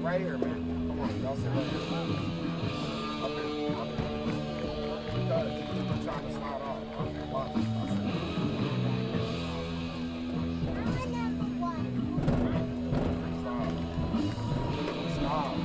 right here, man. Come on, y'all sit right here. Up here. Because we're trying to slide off. Okay, watch it. Stop.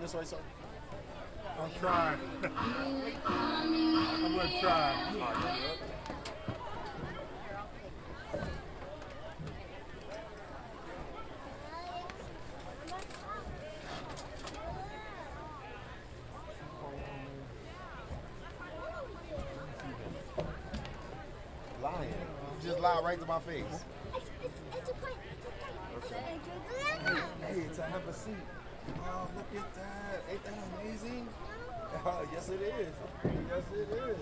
this way, sir? I'm trying. I'm going to try. Lying. You just lied right to my face. It's okay. Okay. Hey, it's a have a seat. Oh, look at that. Ain't that amazing? Yes, it is. Yes, it is.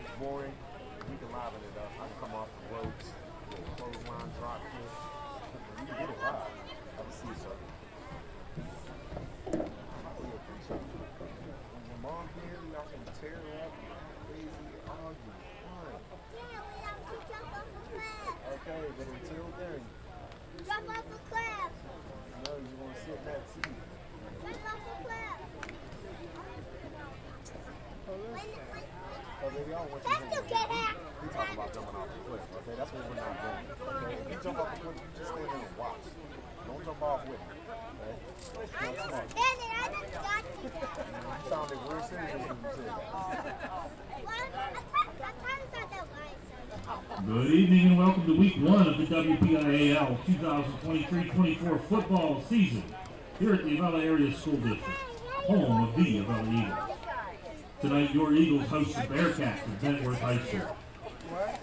It's boring. We can liven it up. I can come off the ropes, do a clothesline drop kick. You can get it live. Have a seat, sir. I really appreciate it. When your mom here, y'all can tear up, crazy, argue, fun. Okay, but until then, Jump off the cliff. no, you want to sit in that seat. Jump off the cliff. Oh, baby, I don't want you That's to to get out. We talking about jumping off the cliff, okay? That's what we're not doing. Okay? If you jump off the cliff, you just stand there and watch. Don't jump off with me. Okay? I'm just standing. I just got you. You sounded weird serious when you said that. Well, I kind of thought that was. Good evening and welcome to week 1 of the WPIAL 2023-24 football season here at the Avella Area School District, home of the Avella Eagles. Tonight, your Eagles host the Bearcats of Bentworth High School.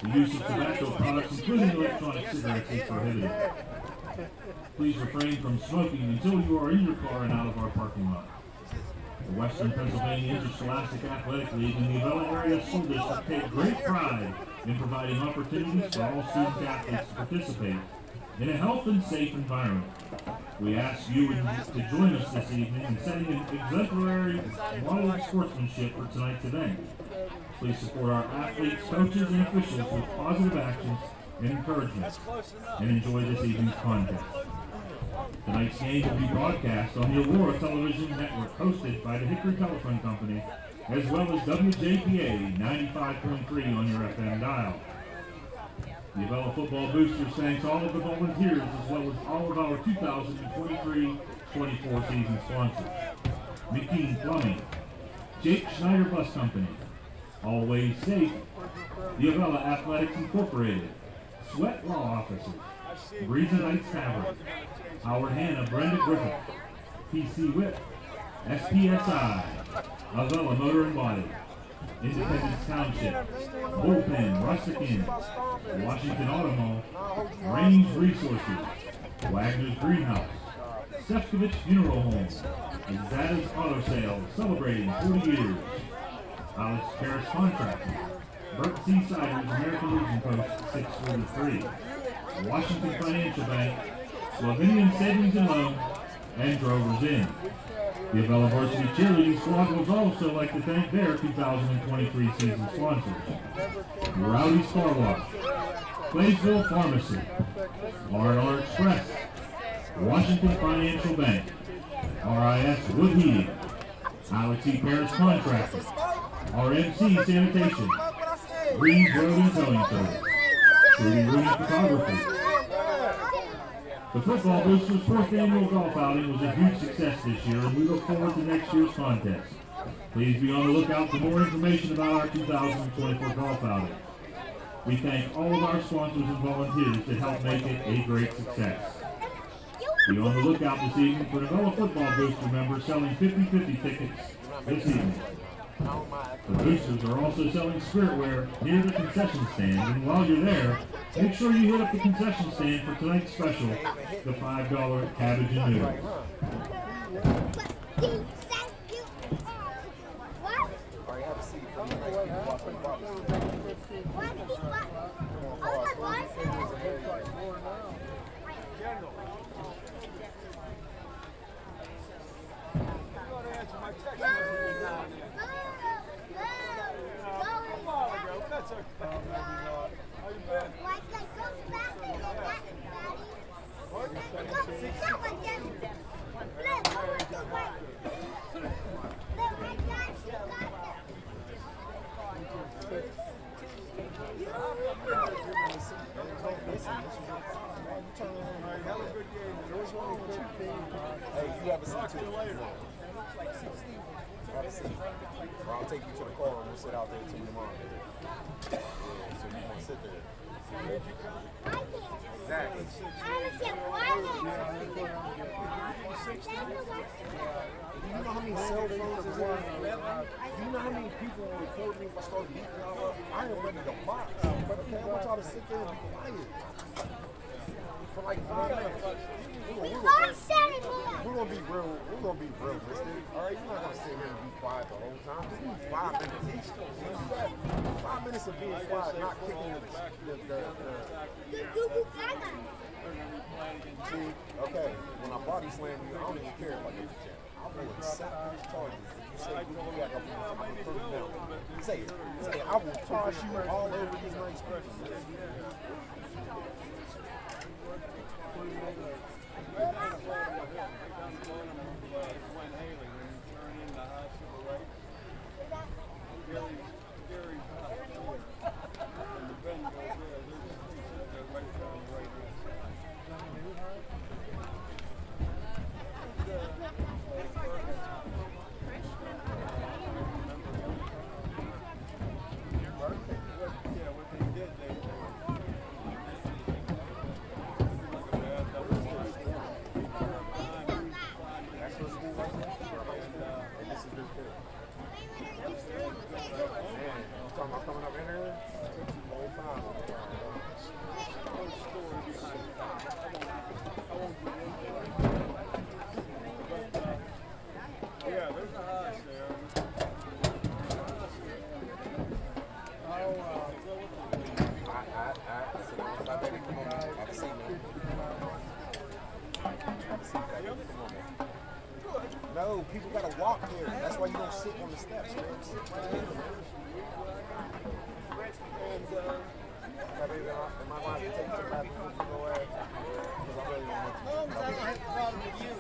The use of tobacco products, including electronic cigarettes, is prohibited. Please refrain from smoking until you are in your car and out of our parking lot. The Western Pennsylvania Interscholastic Athletic League and the Avella Area School District take great pride in providing opportunities for all student athletes to participate in a health and safe environment. We ask you to join us this evening in setting an exemplary model of sportsmanship for tonight's event. Please support our athletes, coaches, and officials with positive actions and encouragement, and enjoy this evening's contest. Tonight's game will be broadcast on the Aurora Television Network, hosted by the Hickory Telephone Company, as well as WJPA 95.3 on your FM dial. The Avella-Football Boosters thanks all of the volunteers as well as all of our 2023-24 season sponsors. McKean Plumbing, Jake Schneider Bus Company, Always Safe, the Avella Athletics Incorporated, Sweat Law Offices, Breeze Nights Tavern, Howard Hanna, Brenda Griffith, PC Whip, SPSI, Avella Motor and Body, Independence Township, Bullpen, Rustic Inn, Washington Auto Mall, Range Resources, Wagner's Greenhouse, Sefcovic Funeral Home, and Zada's Auto Sales, celebrating 40 years, Alex Paris Contracting, Burke Seasiders, American Legion Post 643, Washington Financial Bank, Slovenian Savings and Loan, and Drover's Inn. The Avella Varsity Cheerleading Squad would also like to thank their 2023 season sponsors: Rowdy's Car Wash, Claysville Pharmacy, R&R Express, Washington Financial Bank, RIS Wood Heating, Alex E. Paris Contracting, RMC Sanitation, Greens Road and Towing Service, Rudy Rooney Photography. The Football Boosters' 4th annual golf outing was a huge success this year, and we look forward to next year's contest. Please be on the lookout for more information about our 2024 golf outing. We thank all of our sponsors and volunteers that help make it a great success. Be on the lookout this evening for Avella-Football Booster members selling 50/50 tickets this evening. The Boosters are also selling spiritware near the concession stand, and while you're there, make sure you hit up the concession stand for tonight's special, the $5 cabbage and noodles. turn around. Have a good game. What's wrong with you? Hey, you have a seat too. Have a seat. Or I'll take you to the car and we'll sit out there till tomorrow. Yeah, so you want to sit there. Exactly. Do you know how many cell phones is on? Do you know how many people record me if I start beating y'all up? I am ready to box. Okay, I want y'all to sit there and be quiet. For like 5 minutes. We're gonna be real realistic. Alright, you're not gonna sit here and be quiet the whole time. Just be 5 minutes. 5 minutes of being quiet, not kicking the See, okay, when I body slam you, I don't even care if I get the check. I will accept these charges. You say you don't back up, I'm gonna throw you down. Say it. Say it. I will toss you all over these nice people. No, people gotta walk there. That's why you don't sit on the steps, man. Sit right here, man. And, am I going to take some back to go ahead? Because I really don't want to. No, because I don't have a problem with you.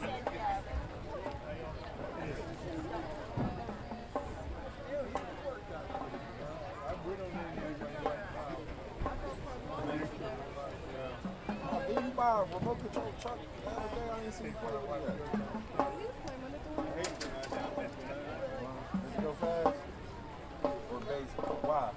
Did you buy a remote control truck the other day? I didn't see you play with that. Does it go fast? Or basic? Why?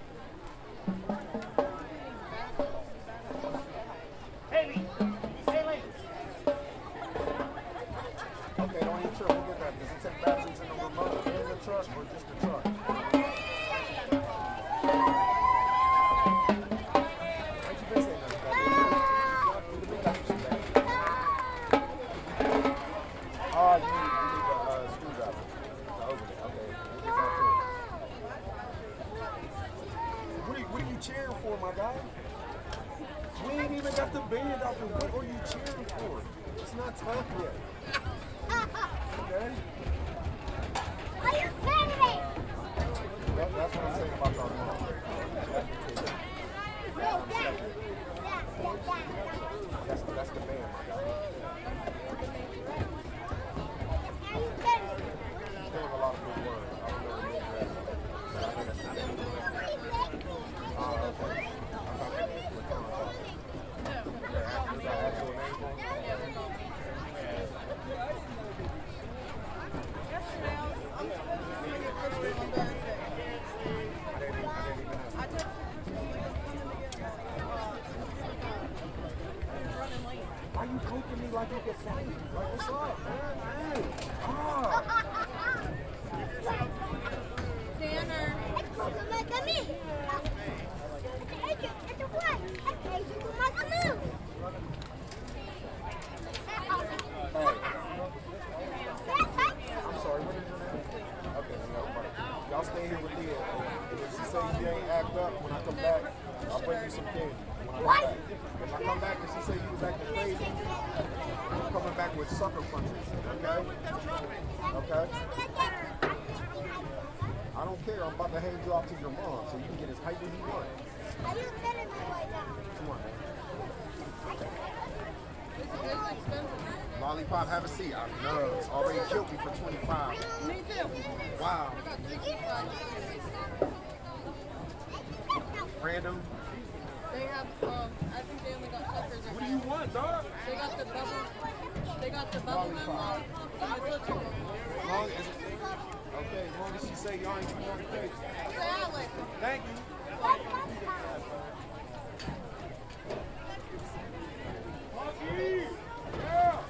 Okay, don't even trip. We'll get that. Does it take batteries in the remote and the truck or just the truck? Cheering for, my guy? We ain't even got the band out there. What are you cheering for? It's not time yet. Okay? Are you kidding? That's what I'm saying about our mom. That's the band, my guy. Are you kidding? Saying a lot of good words. I don't know the address. Why you poking me like you can fight? Like, what's up, man? Hey. Tanner. I'm sorry, what is your name? Okay, y'all stay here with Leah. And if she says you ain't act up, when I come back, I'll bring you some candy. When I come back and she says you was acting crazy, I'm coming back with sucker punches. Okay? Okay? I don't care. I'm about to hand you off to your mom so you can get as hype as you want. Are you kidding me right now? Come on, man. It's expensive. Lollipop, have a seat. I know. Already killed me for 25. Me too. Wow. I got 65. Random. They have, I think they only got suckers. What do you want, dog? They got the bubble gum lollipop and the Tootsie Roll. As long as okay, as long as she say y'all ain't gonna want to taste. Yeah, like Thank you. Yeah.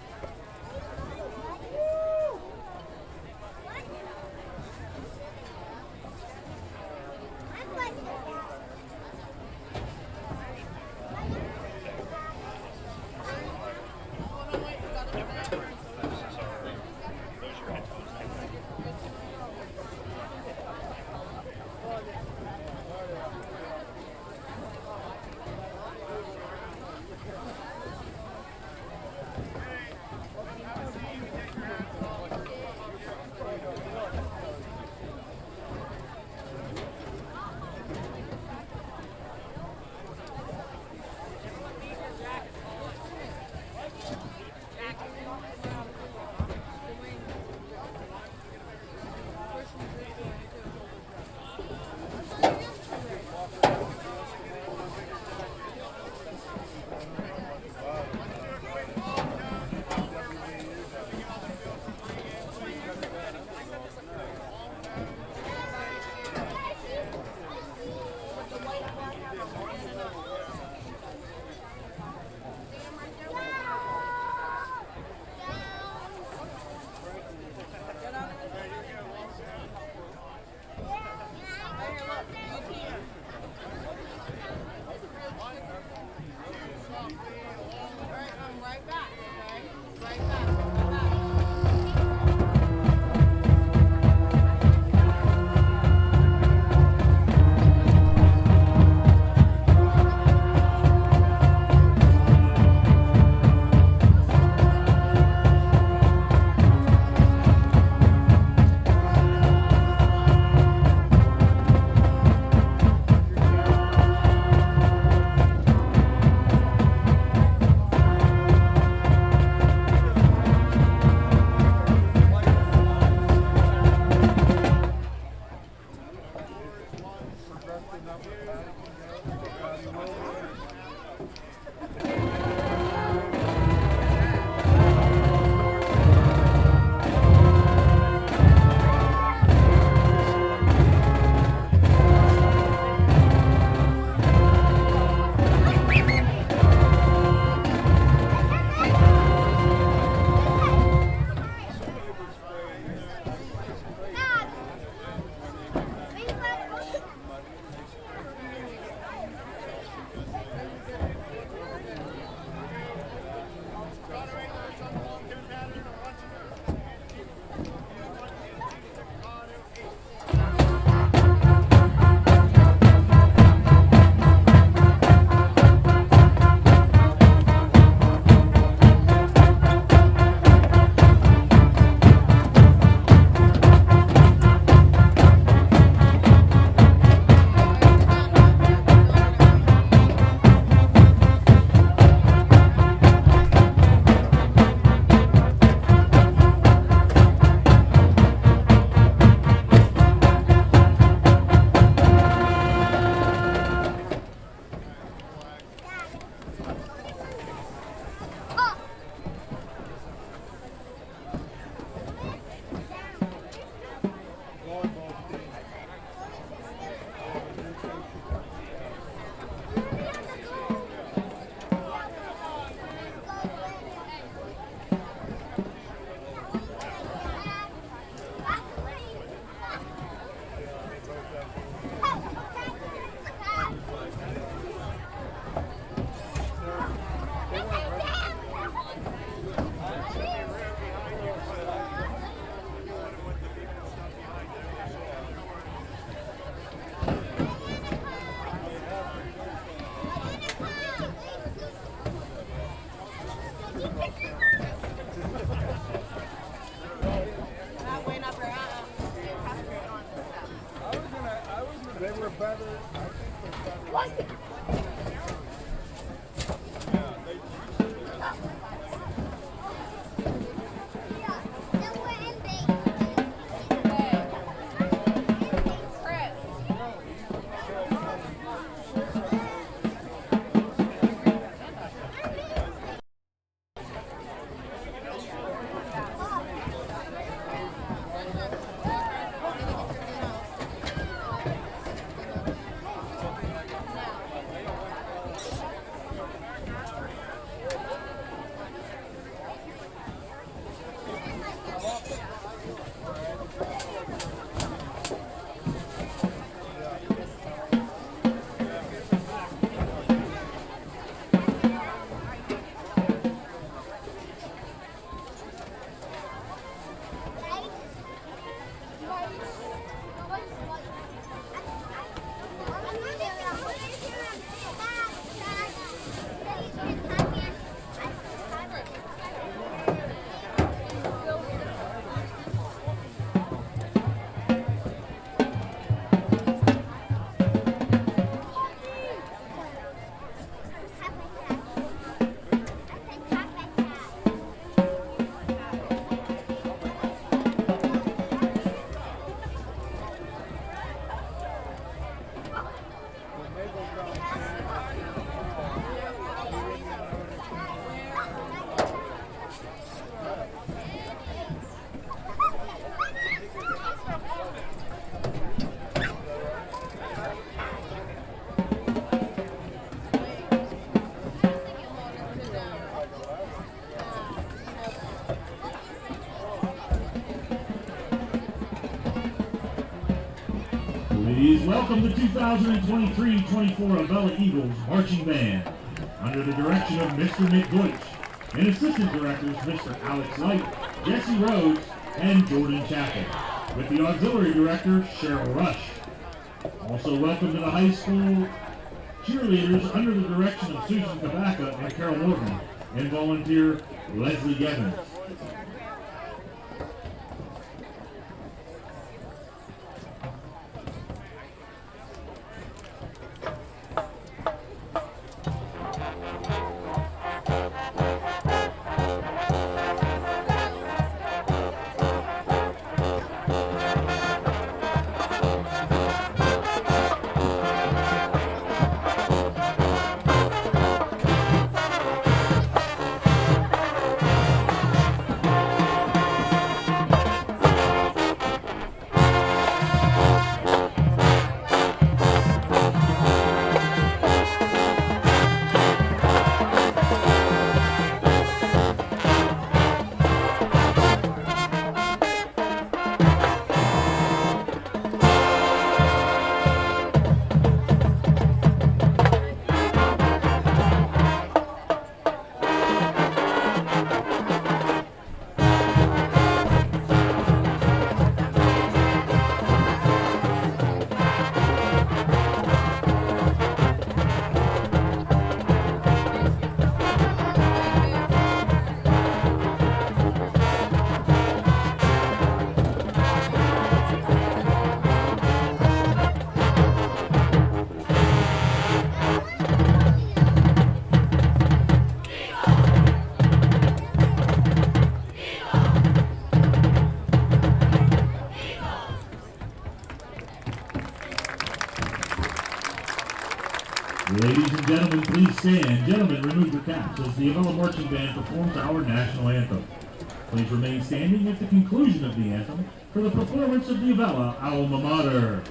welcome the 2023-24 Avella Eagles Marching Band, under the direction of Mr. Nick Deutsch, and assistant directors Mr. Alex Light, Jesse Rhodes, and Jordan Chappell, with the auxiliary director Cheryl Rush. Also welcome to the high school cheerleaders under the direction of Susan Kabaka and Carol Morgan, and volunteer Leslie Gevins. Ladies and gentlemen, please stand. Gentlemen, remove your caps as the Avella Marching Band performs our national anthem. Please remain standing at the conclusion of the anthem for the performance of the Avella alma mater.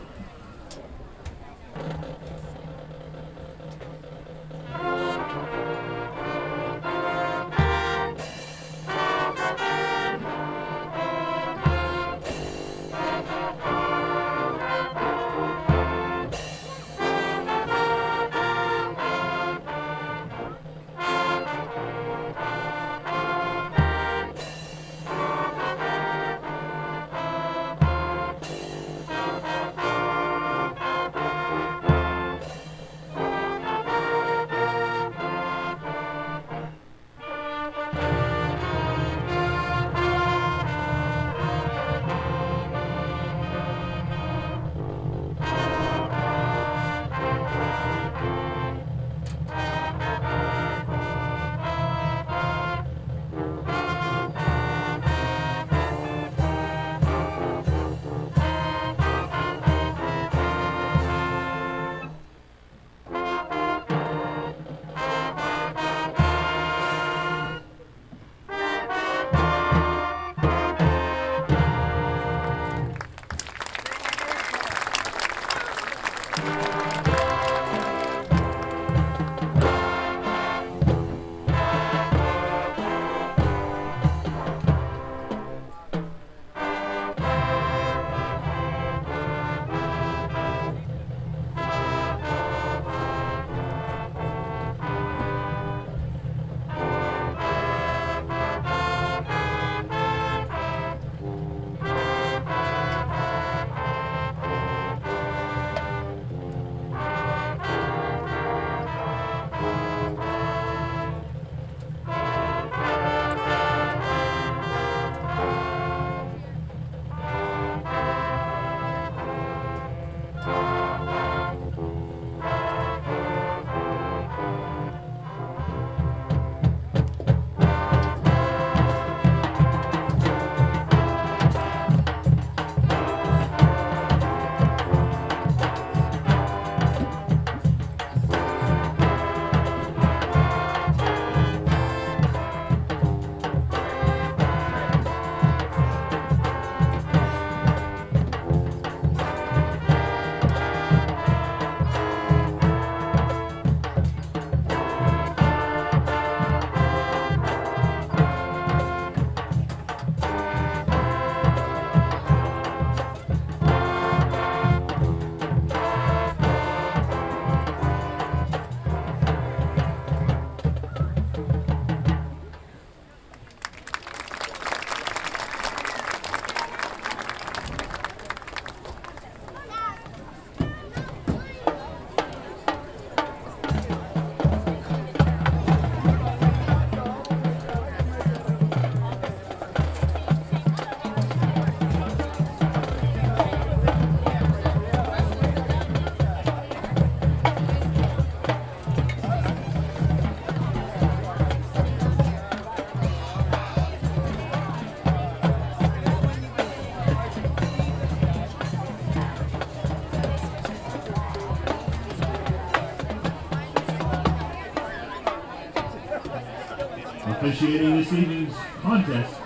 Officiating this evening's contest,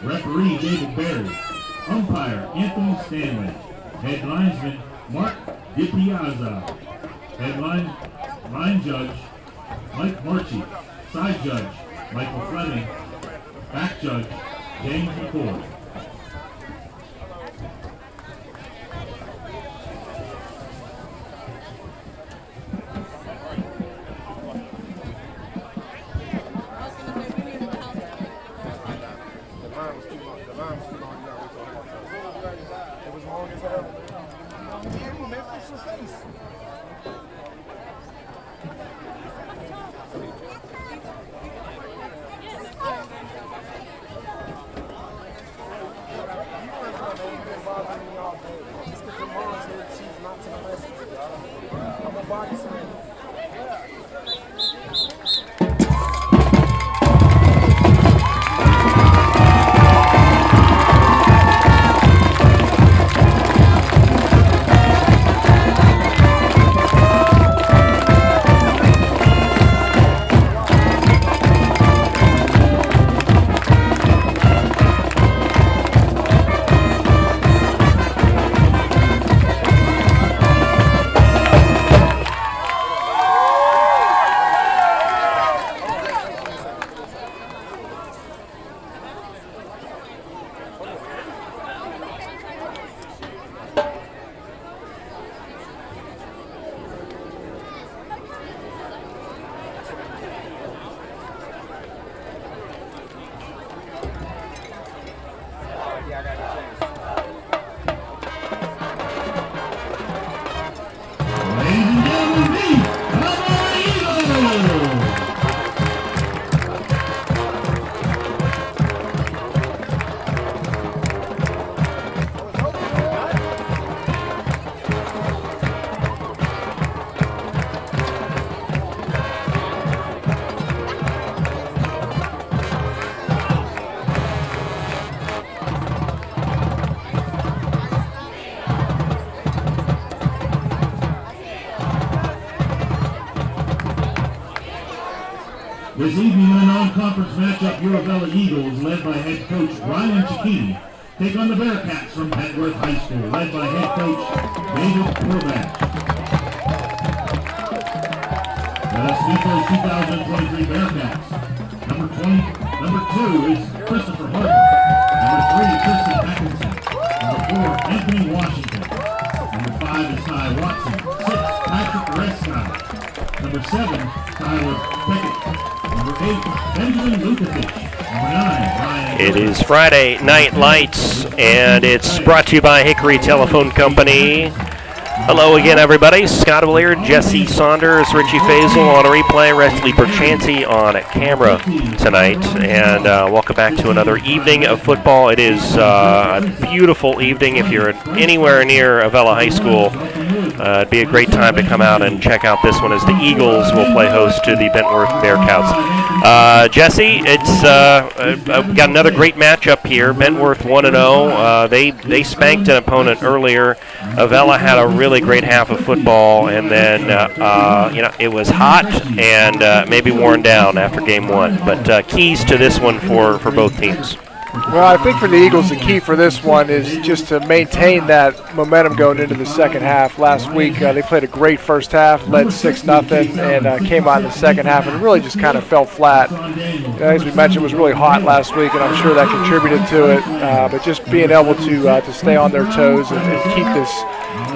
referee David Berry, umpire Anthony Stanley, head linesman Mark DiPiazza, head line judge Mike Marchi, side judge Michael Fleming, back judge James McCord. This evening in a non-conference matchup, your Avella Eagles, led by head coach Ryan Cicchini, take on the Bearcats from Bentworth High School, led by head coach David Corbett. Let us meet those 2023 Bearcats. Number 2 is Christopher Horton. Number 3, Tristan Atkinson. Number 4, Anthony Washington. Number 5 is Ty Watson. 6, Patrick Rescott. Number 7, Tyler Pickett. Number 8, Benjamin Lukasich. Number 9, Ryan. It is Friday Night Lights, and it's brought to you by Hickory Telephone Company. Hello again, everybody. Scott O'Leary, Jesse Saunders, Richie Faisal on a replay, Wesley Berchanti on camera tonight. And welcome back to another evening of football. It is a beautiful evening. If you're anywhere near Avella High School, it'd be a great time to come out and check out this one as the Eagles will play host to the Bentworth Bearcats. Jesse, it's got another great matchup here. Bentworth 1-0. They spanked an opponent earlier. Avella had a really great half of football, and then it was hot and maybe worn down after game one. But keys to this one for both teams. Well, I think for the Eagles, the key for this one is just to maintain that momentum going into the second half. Last week, they played a great first half, led 6-0, and came out in the second half and really just kind of fell flat. As we mentioned, it was really hot last week, and I'm sure that contributed to it. But just being able to stay on their toes and keep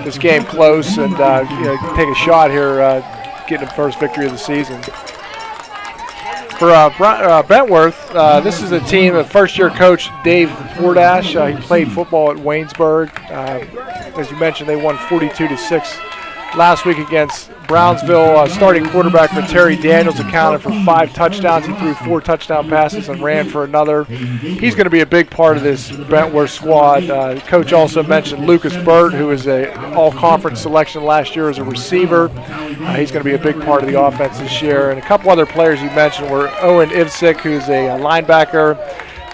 this game close and take a shot here, getting the first victory of the season. For Bentworth, this is a team of first-year coach Dave Fordash. He played football at Waynesburg. As you mentioned, they won 42-6 last week against Brownsville. Starting quarterback for Terry Daniels accounted for 5 touchdowns. He threw 4 touchdown passes and ran for another. He's going to be a big part of this Bentworth squad. The coach also mentioned Lucas Burt, who was an all-conference selection last year as a receiver. He's going to be a big part of the offense this year. And a couple other players you mentioned were Owen Ivsick, who's a linebacker,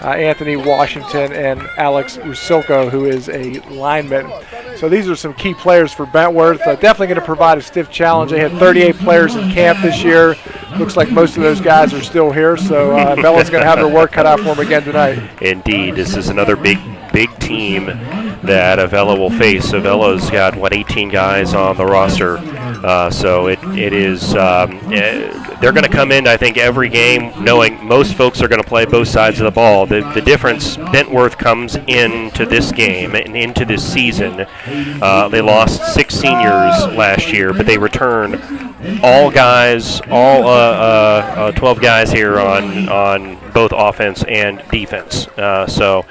Anthony Washington, and Alex Rusilko, who is a lineman. So these are some key players for Bentworth. Definitely going to provide a stiff challenge. They had 38 players in camp this year. looks like most of those guys are still here, so Avella's going to have their work cut out for them again tonight. Indeed, this is another big team that Avella will face. Avella's got 18 guys on the roster, so it is. They're going to come in, I think, every game knowing most folks are going to play both sides of the ball. The difference, Bentworth comes into this game and into this season. They lost 6 seniors last year, but they return all guys, all 12 guys here on both offense and defense. So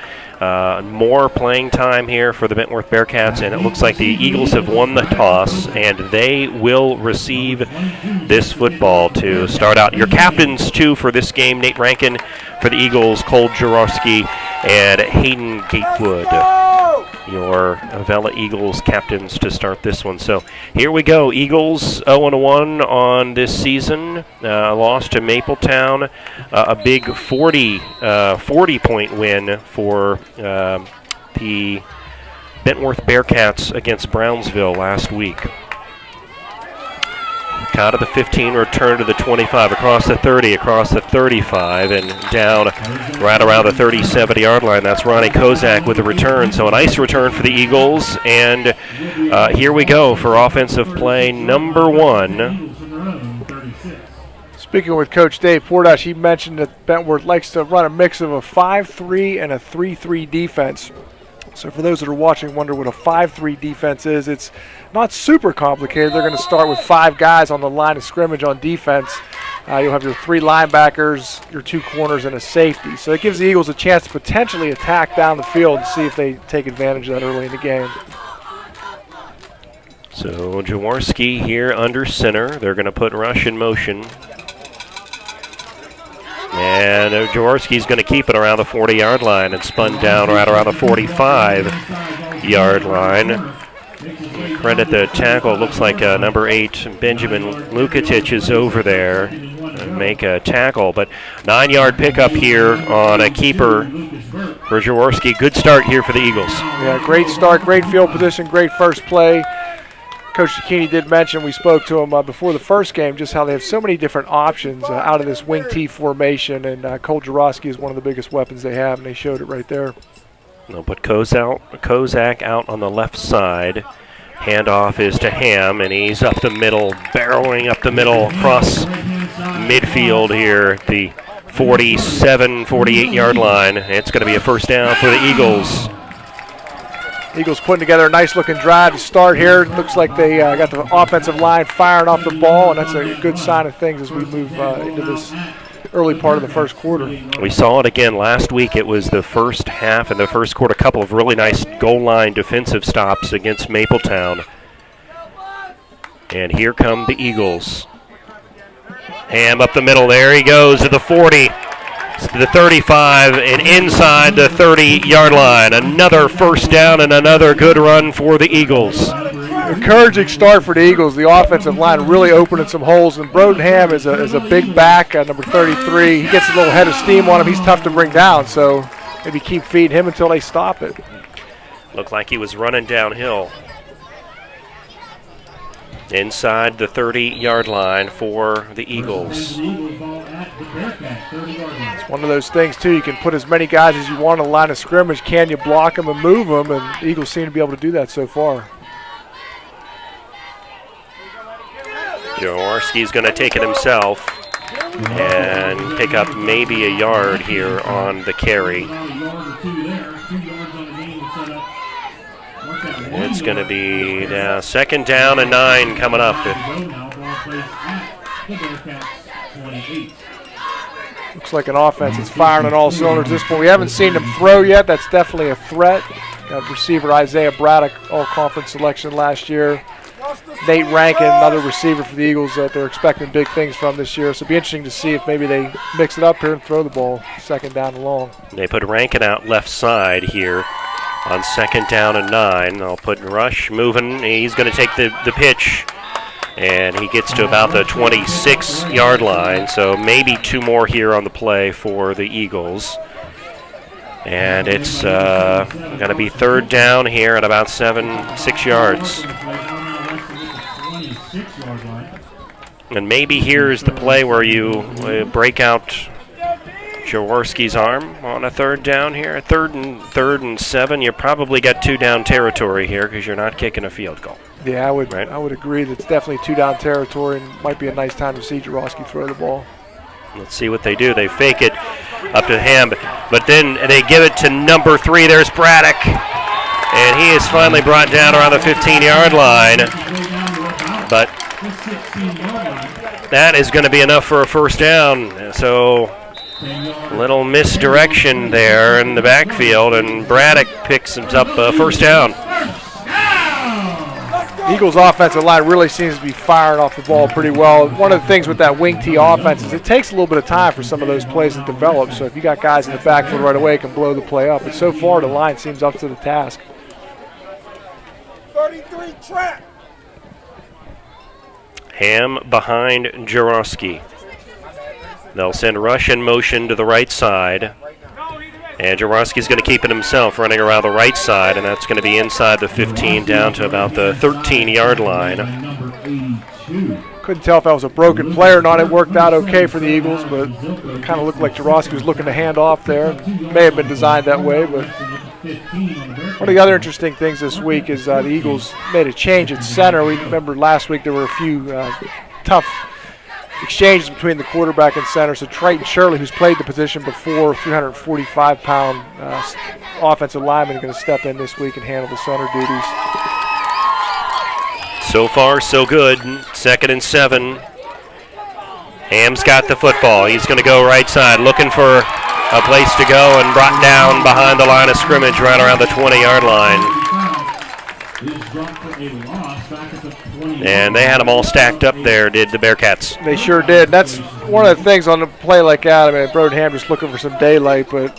more playing time here for the Bentworth Bearcats, and it looks like the Eagles have won the toss, and they will receive this football to start out. Your captains, too, for this game, Nate Rankin for the Eagles, Cole Jaworski, and Hayden Gatewood. Your Avella Eagles captains to start this one. So here we go. Eagles 0-1 on this season. Lost to Mapletown. A big 40-point win for the Bentworth Bearcats against Brownsville last week. Out of the 15, return to the 25, across the 30, across the 35, and down right around the 37-yard line. That's Ronnie Kozak with the return. So a nice return for the Eagles. And here we go for offensive play number 1. Speaking with Coach Dave Portash, he mentioned that Bentworth likes to run a mix of a 5-3 and a 3-3 defense. So for those that are watching, wonder what a 5-3 defense is. It's not super complicated. They're going to start with 5 guys on the line of scrimmage on defense. You'll have your 3 linebackers, your 2 corners, and a safety. So it gives the Eagles a chance to potentially attack down the field and see if they take advantage of that early in the game. So Jaworski here under center. They're going to put rush in motion. And Jaworski's going to keep it around the 40-yard line and spun down right around the 45-yard line. Credit the tackle. Looks like number 8, Benjamin Lukatic, is over there and make a tackle. But 9-yard pickup here on a keeper for Jaworski. Good start here for the Eagles. Yeah, great start, great field position, great first play. Coach Zucchini did mention, we spoke to him before the first game, just how they have so many different options out of this wing T formation, and Cole Jaworski is one of the biggest weapons they have, and they showed it right there. They'll put Kozak out on the left side. Handoff is to Ham, and he's up the middle, barreling up the middle across midfield here at the 47, 48-yard line. It's going to be a first down for the Eagles. Eagles putting together a nice-looking drive to start here. Looks like they got the offensive line firing off the ball, and that's a good sign of things as we move into this early part of the first quarter. We saw it again last week. It was the first half and the first quarter, a couple of really nice goal line defensive stops against Mapletown. And here come the Eagles. Ham up the middle. There he goes to the 40. To the 35 and inside the 30-yard line. Another first down and another good run for the Eagles. Encouraging start for the Eagles. The offensive line really opening some holes, and Broden Ham is a big back, number 33. He gets a little head of steam on him. He's tough to bring down, so maybe keep feeding him until they stop it. Looked like he was running downhill. Inside the 30-yard line for the Eagles. It's one of those things, too. You can put as many guys as you want on the line of scrimmage. Can you block them and move them? And the Eagles seem to be able to do that so far. Jaworski's going to take it himself and pick up maybe a yard here on the carry. It's going to be second down and 9 coming up. Looks like an offense that's firing on all cylinders at this point. We haven't seen them throw yet. That's definitely a threat. Got receiver Isaiah Braddock, all-conference selection last year. Nate Rankin, another receiver for the Eagles that they're expecting big things from this year. So it'll be interesting to see if maybe they mix it up here and throw the ball second down and long. They put Rankin out left side here on second down and 9. They'll put Rush moving. He's going to take the pitch, and he gets to about the 26-yard line. So maybe 2 more here on the play for the Eagles. And it's going to be third down here at about 6 yards. And maybe here's the play where you break out Jaworski's arm on a third down here. Third and 7. You probably got 2 down territory here because you're not kicking a field goal. Yeah, I would agree that it's definitely 2 down territory and might be a nice time to see Jaworski throw the ball. Let's see what they do. They fake it up to him, but then they give it to number 3. There's Braddock, and he is finally brought down around the 15-yard line. But that is going to be enough for a first down. So a little misdirection there in the backfield, and Braddock picks up a first down. Eagles' offensive line really seems to be firing off the ball pretty well. One of the things with that wing T offense is it takes a little bit of time for some of those plays to develop. So if you got guys in the backfield right away, it can blow the play up. But so far, the line seems up to the task. 33 trap. Ham behind Jaworski. They'll send rush in motion to the right side. And Jaworski's going to keep it himself, running around the right side, and that's going to be inside the 15 down to about the 13-yard line. Couldn't tell if that was a broken play or not. It worked out okay for the Eagles, but it kind of looked like Jaworski was looking to hand off there. May have been designed that way, but one of the other interesting things this week is the Eagles made a change at center. We remember last week there were a few tough exchanges between the quarterback and center. So Triton Shirley, who's played the position before, 345-pound offensive lineman, is going to step in this week and handle the center duties. So far, so good. 2nd and 7. Ham's got the football. He's going to go right side, looking for a place to go, and brought down behind the line of scrimmage right around the 20-yard line. And they had them all stacked up there, did the Bearcats. They sure did. That's one of the things on a play like that. I mean, Broden Ham just looking for some daylight, but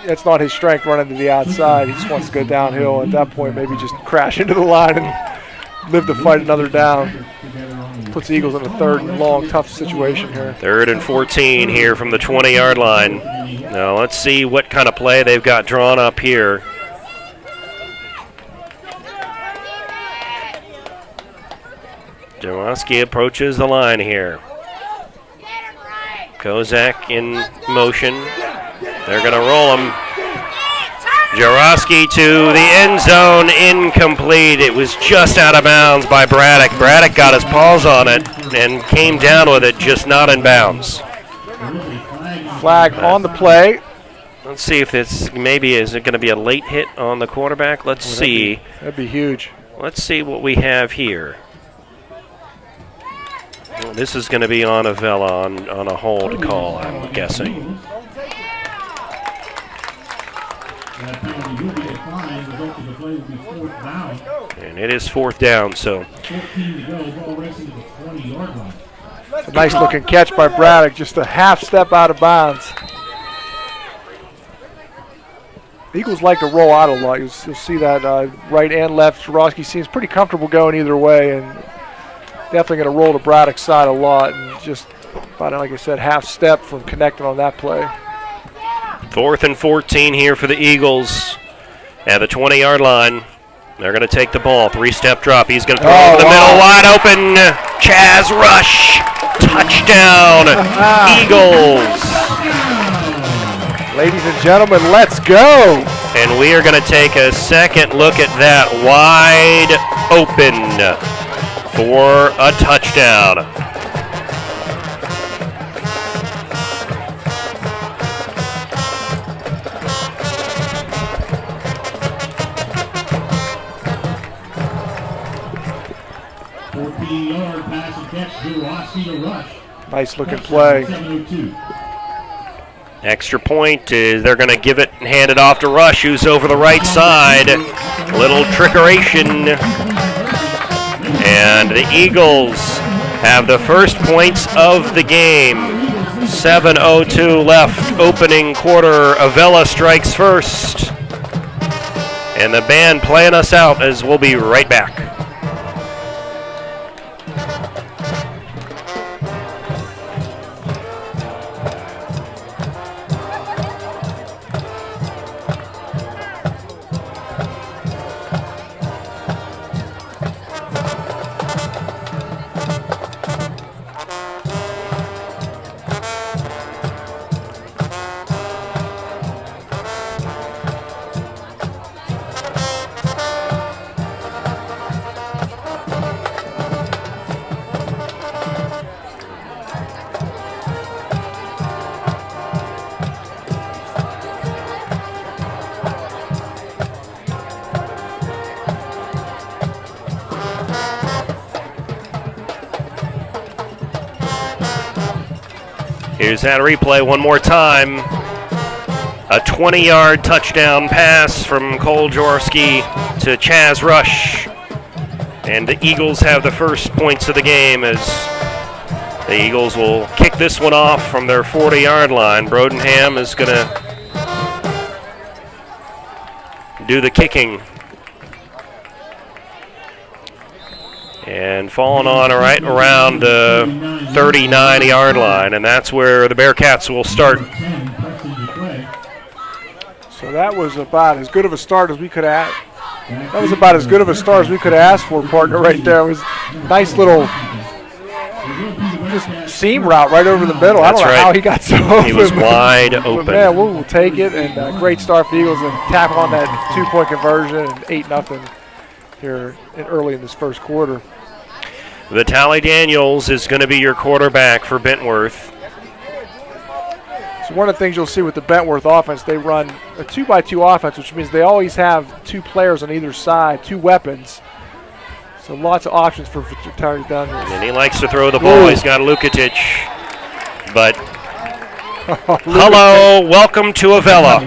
that's not his strength running to the outside. He just wants to go downhill. At that point, maybe just crash into the line and live to fight another down. Puts the Eagles in a 3rd and long, tough situation here. 3rd and 14 here from the 20-yard line. Now let's see what kind of play they've got drawn up here. Jaworski approaches the line here. Kozak in motion. They're going to roll him. Jaworski to the end zone, incomplete. It was just out of bounds by Braddock. Braddock got his paws on it and came down with it, just not in bounds. Flag on the play. Let's see if it's is it going to be a late hit on the quarterback? Let's see. That'd be huge. Let's see what we have here. Well, this is going to be on Avella on a hold call, I'm guessing. And it is 4th down, so. A nice looking catch by Braddock, just a half step out of bounds. The Eagles like to roll out a lot. You'll see that right and left. Jaworski seems pretty comfortable going either way, and definitely going to roll to Braddock's side a lot, and just about, like I said, half step from connecting on that play. 4th and 14 here for the Eagles at the 20-yard line. They're going to take the ball. 3-step drop. He's going to throw over the middle, wide open. Chaz Rush. Touchdown, Eagles. Ladies and gentlemen, let's go. And we are going to take a second look at that, wide open for a touchdown. Nice looking play. Extra point is they're going to give it and hand it off to Rush, who's over the right side. Little trickeration. And the Eagles have the first points of the game. 7:02 left, opening quarter. Avella strikes first. And the band playing us out as we'll be right back. Here's that replay one more time. A 20-yard touchdown pass from Cole Jaworski to Chaz Rush. And the Eagles have the first points of the game as the Eagles will kick this one off from their 40-yard line. Brodenham is going to do the kicking. And falling on right around the 39-yard line, and that's where the Bearcats will start. So that was about as good of a start as we could have. That was about as good of a start as we could have asked for, partner, right there. It was a nice little just seam route right over the middle. That's I don't know right. how he got so open. He was wide open. But man, we'll take it, and a great start for the Eagles and tackle on that 2-point conversion and 8-0 here early in this first quarter. Vitaly Daniels is going to be your quarterback for Bentworth. So one of the things you'll see with the Bentworth offense, they run a 2-by-2 offense, which means they always have 2 players on either side, 2 weapons. So lots of options for Vitaly Daniels. And he likes to throw the ball. He's got Lukatic. But hello, welcome to Avella.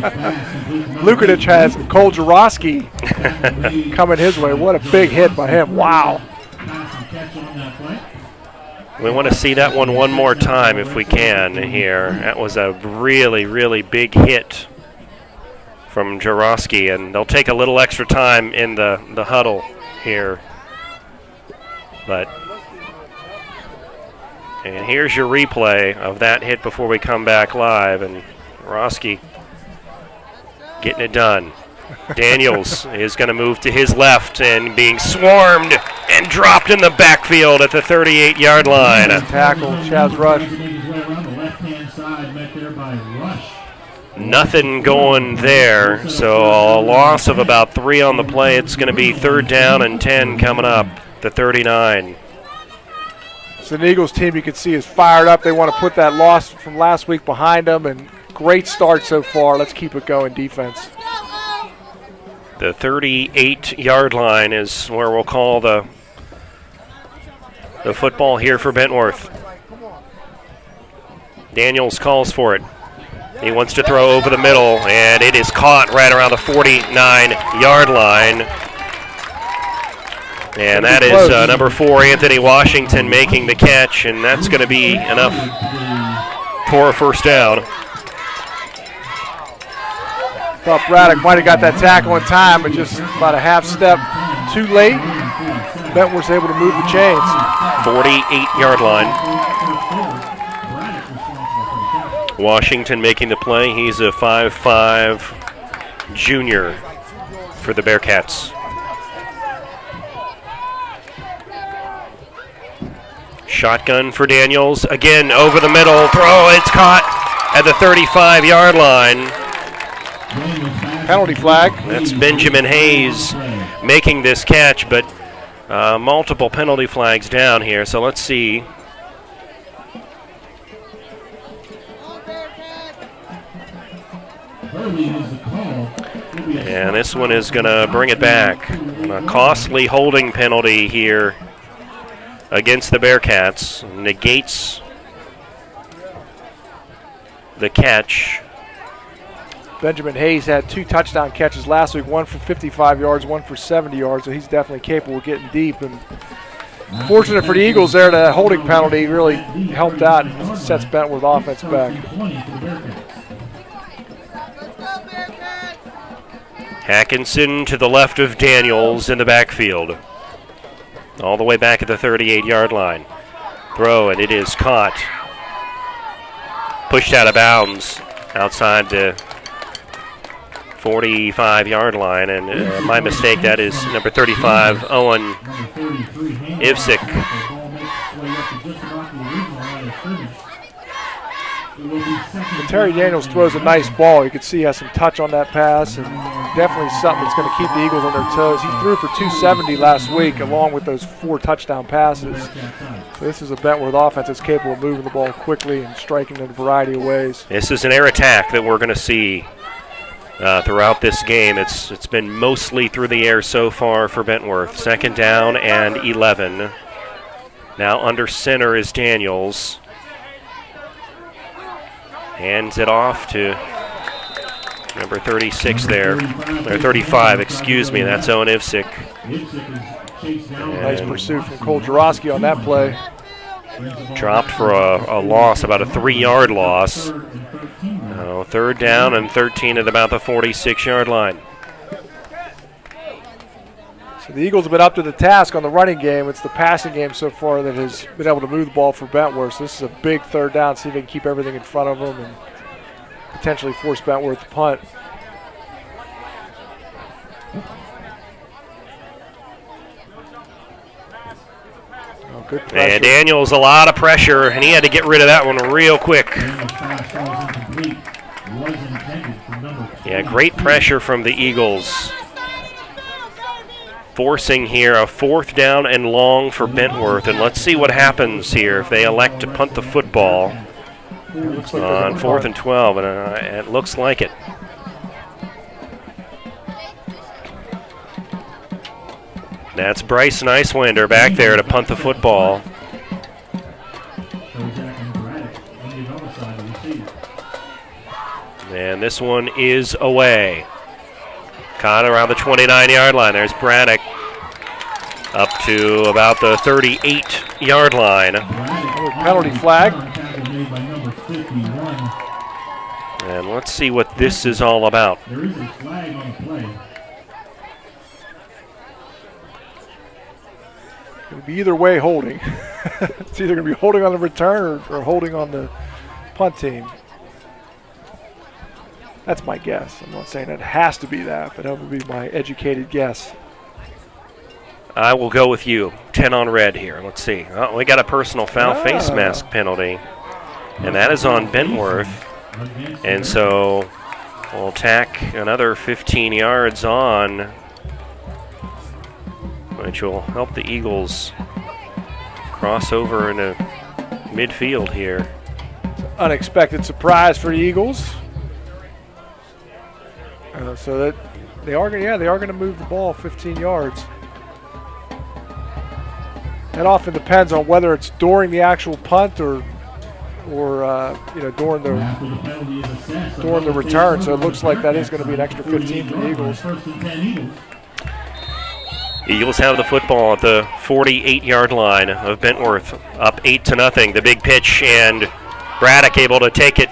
Lukatic has Cole Jaworski coming his way. What a big hit by him. Wow. We want to see that one more time if we can here. That was a really, really big hit from Jaworski, and they'll take a little extra time in the huddle here. And here's your replay of that hit before we come back live, and Jaworski getting it done. Daniels is going to move to his left and being swarmed and dropped in the backfield at the 38-yard line. Tackle, Chaz Rush. Nothing going there, so a loss of about 3 on the play. It's going to be 3rd down and 10 coming up, the 39. So the Eagles team, you can see, is fired up. They want to put that loss from last week behind them, and great start so far. Let's keep it going, defense. The 38-yard line is where we'll call the football here for Bentworth. Daniels calls for it. He wants to throw over the middle, and it is caught right around the 49-yard line. And that is number 4, Anthony Washington, making the catch, and that's going to be enough for a first down. Thought Braddock might have got that tackle in time, but just about a half step too late. Bentworth's able to move the chains. 48-yard line. Washington making the play. He's a 5'5" junior for the Bearcats. Shotgun for Daniels. Again, over the middle. Throw. It's caught at the 35-yard line. Penalty flag. That's Benjamin Hayes making this catch, but multiple penalty flags down here. So let's see. And this one is going to bring it back. A costly holding penalty here against the Bearcats. Negates the catch. Benjamin Hayes had 2 touchdown catches last week, one for 55 yards, one for 70 yards, so he's definitely capable of getting deep. And fortunate for the Eagles there, that holding penalty really helped out and sets Bentworth offense back. Hackinson to the left of Daniels in the backfield. All the way back at the 38-yard line. Throw, and it is caught. Pushed out of bounds outside the 45-yard line, and my mistake, that is number 35, Owen Ivsic. Terry Daniels throws a nice ball. You can see he has some touch on that pass, and definitely something that's going to keep the Eagles on their toes. He threw for 270 last week, along with those 4 touchdown passes. So this is a Bentworth offense that's capable of moving the ball quickly and striking in a variety of ways. This is an air attack that we're going to see throughout this game. It's been mostly through the air so far for Bentworth. 2nd down and 11. Now under center is Daniels. Hands it off to number 36 there. Or 35, excuse me. That's Owen Ivsick. Nice pursuit from Cole Jarosky on that play. Dropped for a loss, about a 3-yard loss. 3rd down and 13 at about the 46-yard line. So the Eagles have been up to the task on the running game. It's the passing game so far that has been able to move the ball for Bentworth. So this is a big 3rd down, see if they can keep everything in front of them and potentially force Bentworth to punt. Oh, good pressure. And Daniels, a lot of pressure, and he had to get rid of that one real quick. Yeah, great pressure from the Eagles. Forcing here a 4th down and long for Bentworth, and let's see what happens here if they elect to punt the football on 4th and 12, and it looks like it. That's Bryce Nicewinder back there to punt the football. And this one is away. Caught around the 29-yard line. There's Braddock up to about the 38-yard line. Penalty flag. And let's see what this is all about. There is a flag on the play. It'll be either way holding. It's either going to be holding on the return or holding on the punt team. That's my guess. I'm not saying it has to be that, but that would be my educated guess. I will go with you. 10 on red here. Let's see. Oh, we got a personal foul face mask penalty, and that is on Bentworth. And so we'll tack another 15 yards on, which will help the Eagles cross over into midfield here. Unexpected surprise for the Eagles. So that they are going to move the ball 15 yards. That often depends on whether it's during the actual punt or during the return. So it looks like that is going to be an extra 15 for the Eagles. Eagles have the football at the 48-yard line of Bentworth, up 8-0. The big pitch, and Braddock able to take it.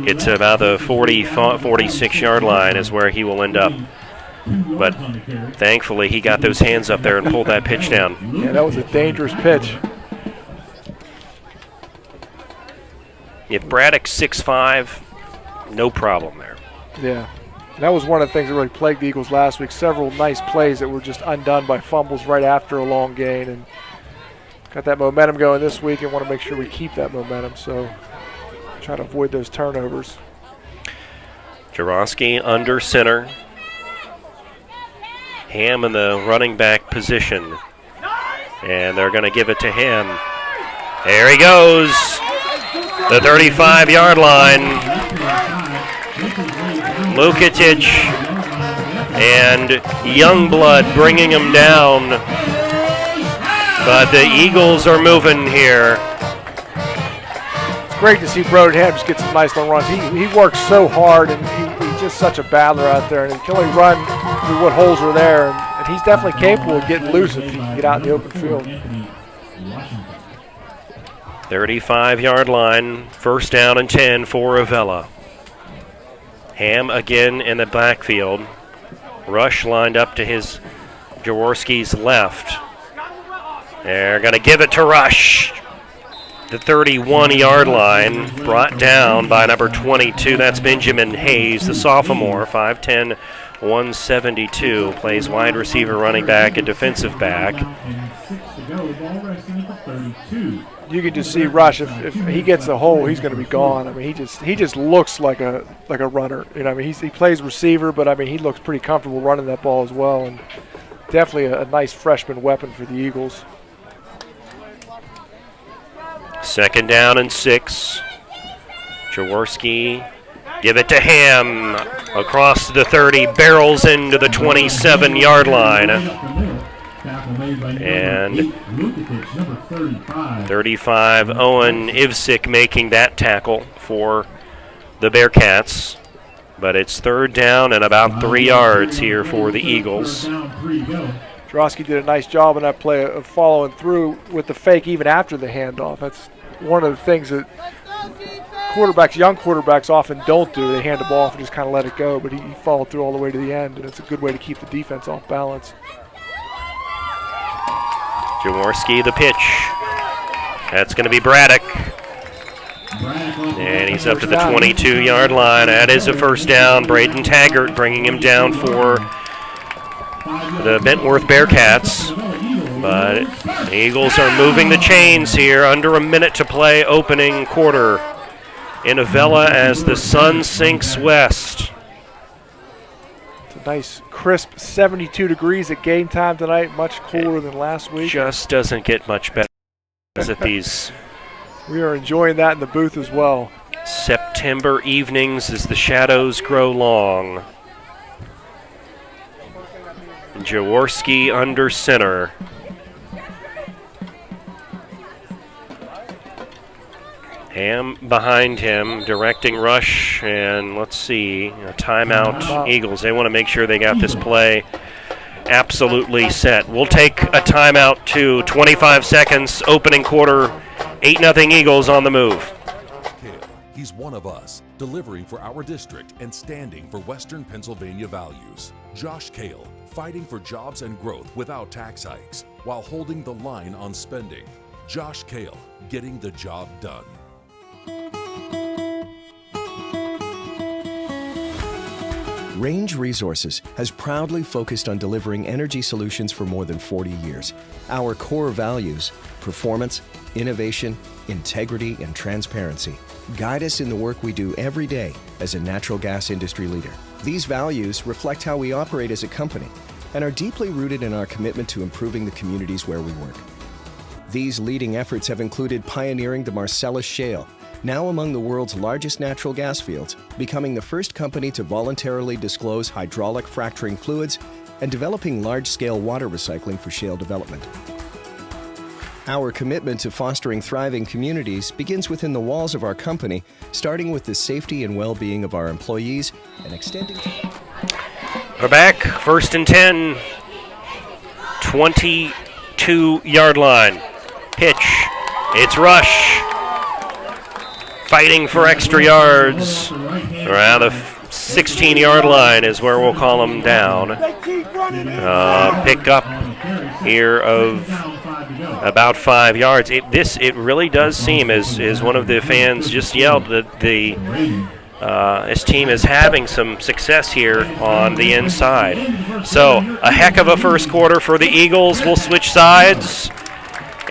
It's about the 46-yard line is where he will end up. But thankfully, he got those hands up there and pulled that pitch down. Yeah, that was a dangerous pitch. If Braddock's 6'5", no problem there. Yeah. That was one of the things that really plagued the Eagles last week. Several nice plays that were just undone by fumbles right after a long gain. And got that momentum going this week and want to make sure we keep that momentum. So try to avoid those turnovers. Jarosky under center. Ham in the running back position. And they're going to give it to him. There he goes. The 35-yard line. Lukatic and Youngblood bringing him down. But the Eagles are moving here. It's great to see Broden Ham just get some nice long runs. He works so hard, and he's just such a battler out there. And he can only run through what holes are there. And he's definitely capable of getting loose if he can get out in the open field. 35-yard line, 1st down and 10 for Avella. Ham again in the backfield. Rush lined up to his Jaworski's left. They're going to give it to Rush. The 31-yard line, brought down by number 22. That's Benjamin Hayes, the sophomore, 5'10", 172. Plays wide receiver, running back, and defensive back. You can just see Rush. If he gets a hole, he's going to be gone. I mean, he just looks like a runner. You know, I mean, he plays receiver, but I mean, he looks pretty comfortable running that ball as well, and definitely a nice freshman weapon for the Eagles. 2nd down and 6. Jaworski, give it to Ham across the 30, barrels into the 27-yard line. And 35. Owen Ivsick making that tackle for the Bearcats. But it's third down and about 3 yards here for the Eagles. Third down, 3 to go. Drosky did a nice job on that play of following through with the fake even after the handoff. That's one of the things that young quarterbacks often don't do. They hand the ball off and just kind of let it go, but he followed through all the way to the end, and it's a good way to keep the defense off balance. Jaworski the pitch. That's going to be Braddock. And he's up to the 22-yard line. That is a first down. Braden Taggart bringing him down for the Bentworth Bearcats. But the Eagles are moving the chains here. Under a minute to play, opening quarter in Avella as the sun sinks west. It's a nice, crisp 72 degrees at game time tonight. Much cooler than last week. Just doesn't get much better as at these We are enjoying that in the booth as well. September evenings as the shadows grow long. Jaworski under center. Ham behind him, directing rush, and let's see, a timeout. Eagles, they want to make sure they got this play absolutely set. We'll take a timeout to 25 seconds, opening quarter, 8-0 Eagles on the move. He's one of us, delivering for our district and standing for Western Pennsylvania values. Josh Kale, fighting for jobs and growth without tax hikes, while holding the line on spending. Josh Kale, getting the job done. Range Resources has proudly focused on delivering energy solutions for more than 40 years. Our core values, performance, innovation, integrity, and transparency, guide us in the work we do every day as a natural gas industry leader. These values reflect how we operate as a company and are deeply rooted in our commitment to improving the communities where we work. These leading efforts have included pioneering the Marcellus Shale, now among the world's largest natural gas fields, becoming the first company to voluntarily disclose hydraulic fracturing fluids, and developing large-scale water recycling for shale development. Our commitment to fostering thriving communities begins within the walls of our company, starting with the safety and well-being of our employees and extending to... We're back, first and 10, 22-yard line. Pitch, it's Rush. Fighting for extra yards. Around the 16-yard line is where we'll call them down. Pick up here of about 5 yards. It really does seem, as one of the fans just yelled, that this team is having some success here on the inside. So a heck of a first quarter for the Eagles. We'll switch sides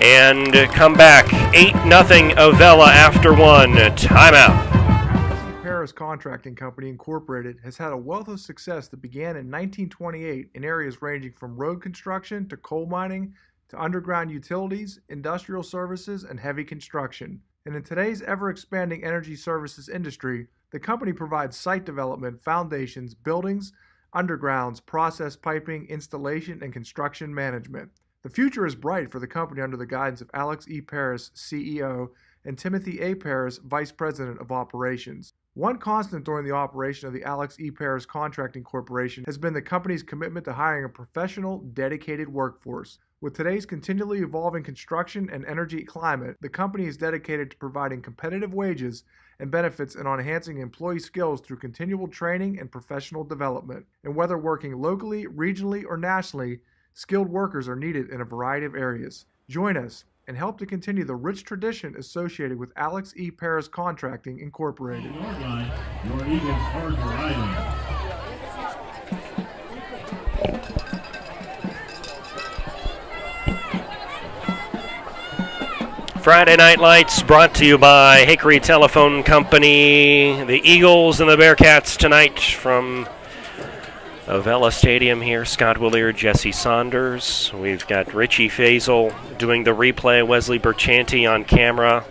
and come back. 8-0 Avella after one. Timeout. Paris Contracting Company Incorporated has had a wealth of success that began in 1928 in areas ranging from road construction to coal mining to underground utilities, industrial services, and heavy construction. And in today's ever-expanding energy services industry, the company provides site development, foundations, buildings, undergrounds, process piping, installation, and construction management. The future is bright for the company under the guidance of Alex E. Paris, CEO, and Timothy A. Paris, Vice President of Operations. One constant during the operation of the Alex E. Paris Contracting Corporation has been the company's commitment to hiring a professional, dedicated workforce. With today's continually evolving construction and energy climate, the company is dedicated to providing competitive wages and benefits and on enhancing employee skills through continual training and professional development. And whether working locally, regionally, or nationally, skilled workers are needed in a variety of areas. Join us and help to continue the rich tradition associated with Alex E. Paris Contracting Incorporated. Your Eagles hard riding. Friday Night Lights brought to you by Hickory Telephone Company. The Eagles and the Bearcats tonight from Avella Stadium here. Scott Willier, Jesse Saunders. We've got Richie Faisal doing the replay, Wesley Berchanti on camera.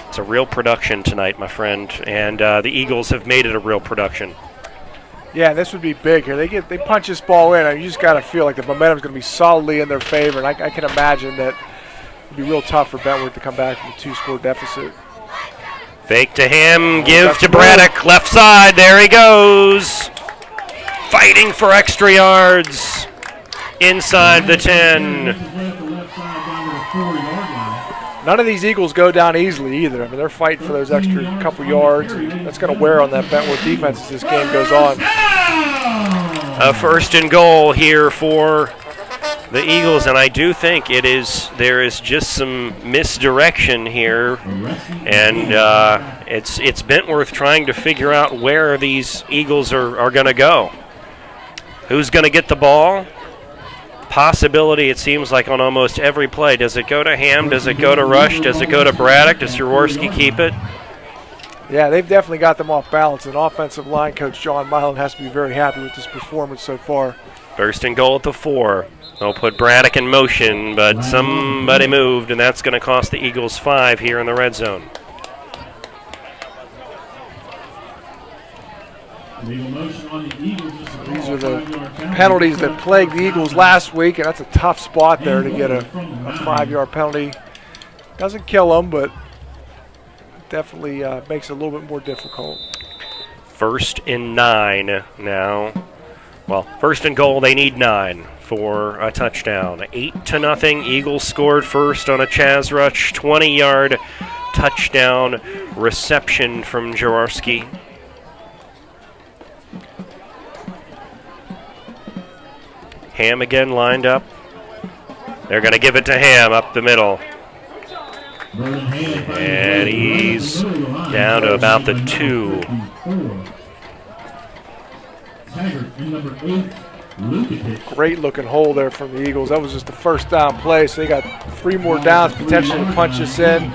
It's a real production tonight, my friend, and the Eagles have made it a real production. Yeah, this would be big here. They punch this ball in, and you just got to feel like the momentum's going to be solidly in their favor. And I can imagine that It'd be real tough for Bentworth to come back from a 2-score deficit. Fake to him, give to Braddock, left side, there he goes. Fighting for extra yards inside the 10. None of these Eagles go down easily either. I mean, they're fighting for those extra couple yards. That's going to wear on that Bentworth defense as this game goes on. A 1st and goal here for the Eagles, and I do think there is just some misdirection here, and it's Bentworth trying to figure out where these Eagles are going to go. Who's going to get the ball? Possibility, it seems like, on almost every play. Does it go to Ham? Does it go to Rush? Does it go to Braddock? Does Jaworski keep it? Yeah, they've definitely got them off balance, and offensive line coach John Milan has to be very happy with this performance so far. 1st and goal at the 4. They'll put Braddock in motion, but somebody moved, and that's going to cost the Eagles 5 here in the red zone. These are the penalties that plagued the Eagles last week, and that's a tough spot there to get a 5-yard penalty. Doesn't kill them, but definitely makes it a little bit more difficult. 1st and 9 now. Well, 1st and goal, they need 9 for a touchdown. 8-0, Eagles scored first on a Chaz Rush 20-yard touchdown reception from Jaworski. Ham again lined up. They're going to give it to Ham up the middle. And he's down to about the 2. Great looking hole there from the Eagles. That was just the 1st down play, so they got 3 more downs potentially to punch us in.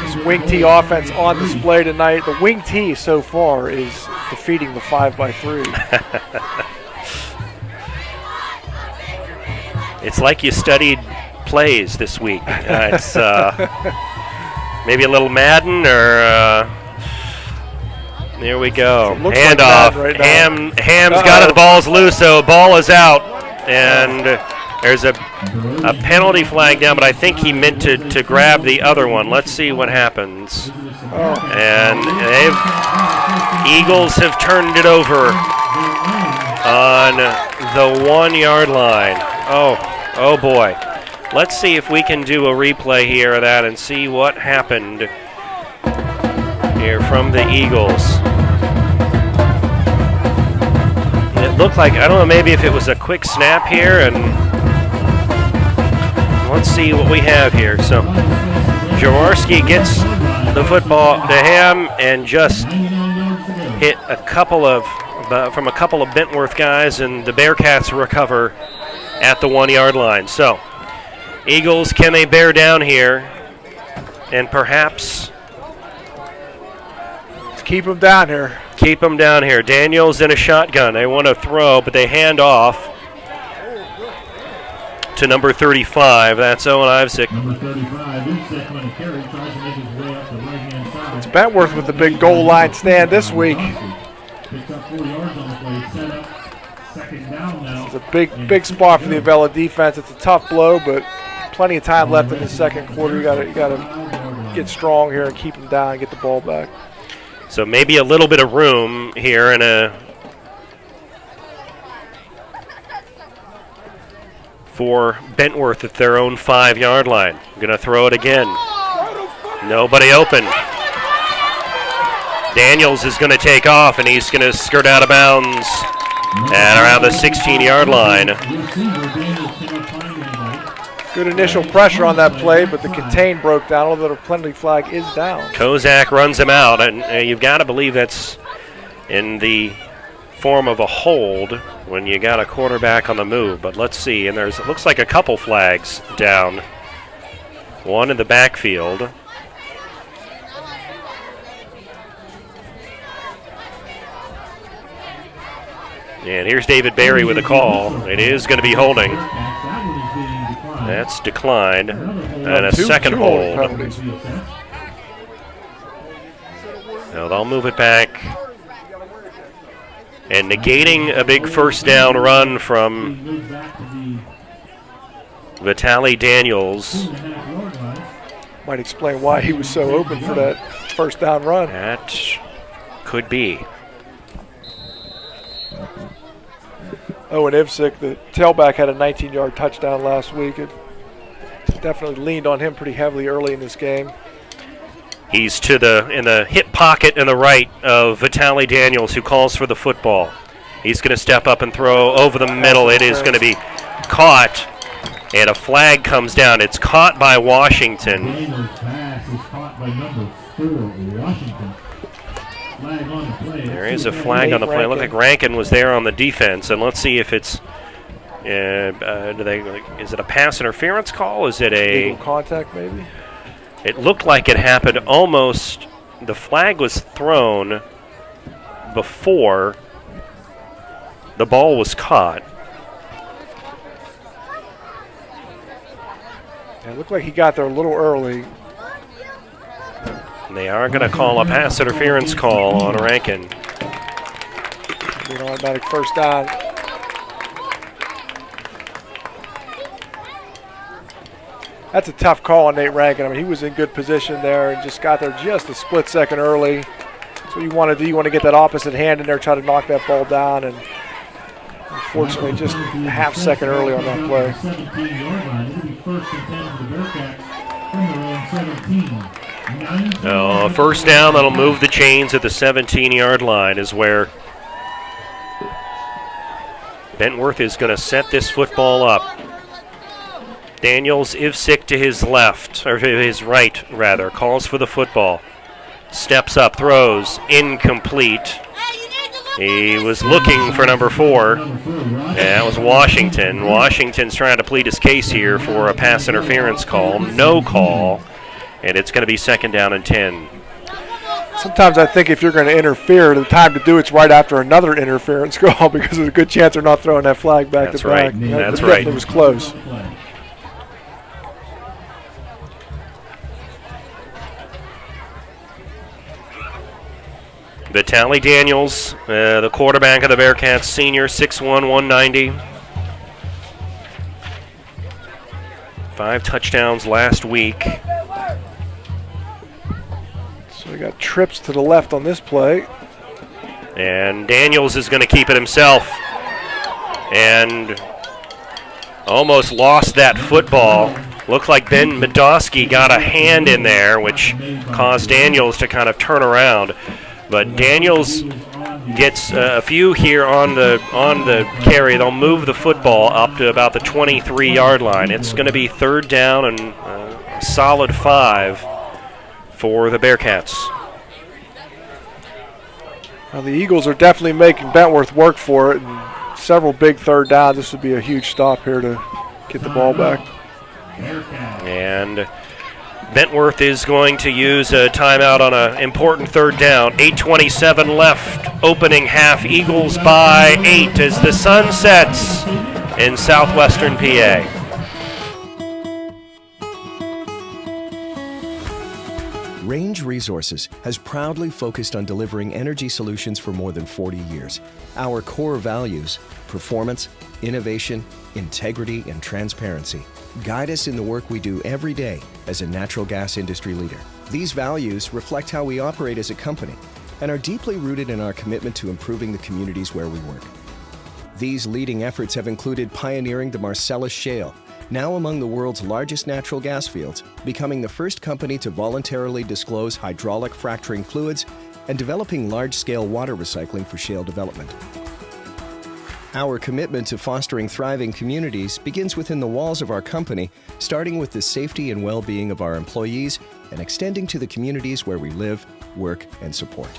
This wing tee offense on display tonight. The wing tee so far is defeating the 5x3. It's like you studied plays this week. It's maybe a little Madden or there we go. Handoff. Like Ham's got it. The ball's loose, so ball is out. And there's a penalty flag down, but I think he meant to grab the other one. Let's see what happens. And Eagles have turned it over on the 1-yard line. Oh boy. Let's see if we can do a replay here of that and see what happened here from the Eagles. It looked like, I don't know, maybe if it was a quick snap here, and let's see what we have here. So Jaworski gets the football to Ham and just hit from a couple of Bentworth guys, and the Bearcats recover at the 1-yard line. So Eagles, can they bear down here and perhaps keep them down here? Keep them down here. Daniels in a shotgun. They want to throw, but they hand off to number 35. That's Owen Ivesick. Number 35, on the carry, tries to make his way up the right-hand side. It's Bentworth with the big goal line stand this week. Picks up 4 yards on the play. Set up. 2nd down now. It's a big spot for the Avella defense. It's a tough blow, but plenty of time left in the 2nd quarter. You got to get strong here and keep them down and get the ball back. So maybe a little bit of room here for Bentworth at their own 5-yard line. Going to throw it again. Nobody open. Daniels is going to take off, and he's going to skirt out of bounds at around the 16-yard line. Good initial pressure on that play, but the contain broke down, although the penalty flag is down. Kozak runs him out, and you've got to believe that's in the form of a hold when you got a quarterback on the move. But let's see, and it looks like a couple flags down. One in the backfield. And here's David Barry with a call. It is going to be holding. That's declined. And a second hold. Now they'll move it back. And negating a big 1st down run from Vitaly Daniels. 2.5-yard line. Might explain why he was so open for that first down run. That could be. Owen Ivsick, the tailback, had a 19-yard touchdown last week. It definitely leaned on him pretty heavily early in this game. He's in the hip pocket in the right of Vitaly Daniels, who calls for the football. He's going to step up and throw over the middle. It is going to be caught, and a flag comes down. It's caught by Washington. Daniels' pass is caught by number 4, Washington. Flag on the play. There is a flag on the play. It looked like Rankin was there on the defense, and let's see if it's is it a pass interference call? Is it a Legal contact, maybe? It looked like it happened almost. The flag was thrown before the ball was caught. Yeah, it looked like he got there a little early. And they are going to call a pass interference call on Rankin. An automatic first down. That's a tough call on Nate Rankin. I mean, he was in good position there and just got there just a split second early. That's what you want to do. You want to get that opposite hand in there, try to knock that ball down, and unfortunately just a half second early on that play. 17-yard line. It'll be first and 10 for the Bearcats from their own 17. No, first down that'll move the chains at the 17-yard line is where Bentworth is going to set this football up. Daniels, Ivsick to his left, or to his right, rather, calls for the football. Steps up, throws, incomplete. He was looking for number 4, and that was Washington. Washington's trying to plead his case here for a pass interference call. No call, and it's going to be second down and 10. Sometimes I think if you're going to interfere, the time to do it's right after another interference call because there's a good chance they're not throwing that flag back That's to back. right. That's It right. definitely was close. Vitaly Daniels, the quarterback of the Bearcats, senior, 6'1", 190. 5 touchdowns last week. So we got trips to the left on this play. And Daniels is going to keep it himself. And almost lost that football. Looked like Ben Medosky got a hand in there, which caused Daniels to kind of turn around. But Daniels gets a few here on the carry. They'll move the football up to about the 23-yard line. It's going to be third down and a solid 5 for the Bearcats. Now the Eagles are definitely making Bentworth work for it. And several big third downs. This would be a huge stop here to get the ball back. And Bentworth is going to use a timeout on an important third down. 8:27 left, opening half. Eagles by 8 as the sun sets in southwestern PA. Range Resources has proudly focused on delivering energy solutions for more than 40 years. Our core values, performance, innovation, integrity, and transparency, guide us in the work we do every day as a natural gas industry leader. These values reflect how we operate as a company and are deeply rooted in our commitment to improving the communities where we work. These leading efforts have included pioneering the Marcellus Shale, now among the world's largest natural gas fields, becoming the first company to voluntarily disclose hydraulic fracturing fluids, and developing large-scale water recycling for shale development. Our commitment to fostering thriving communities begins within the walls of our company, starting with the safety and well-being of our employees and extending to the communities where we live, work, and support.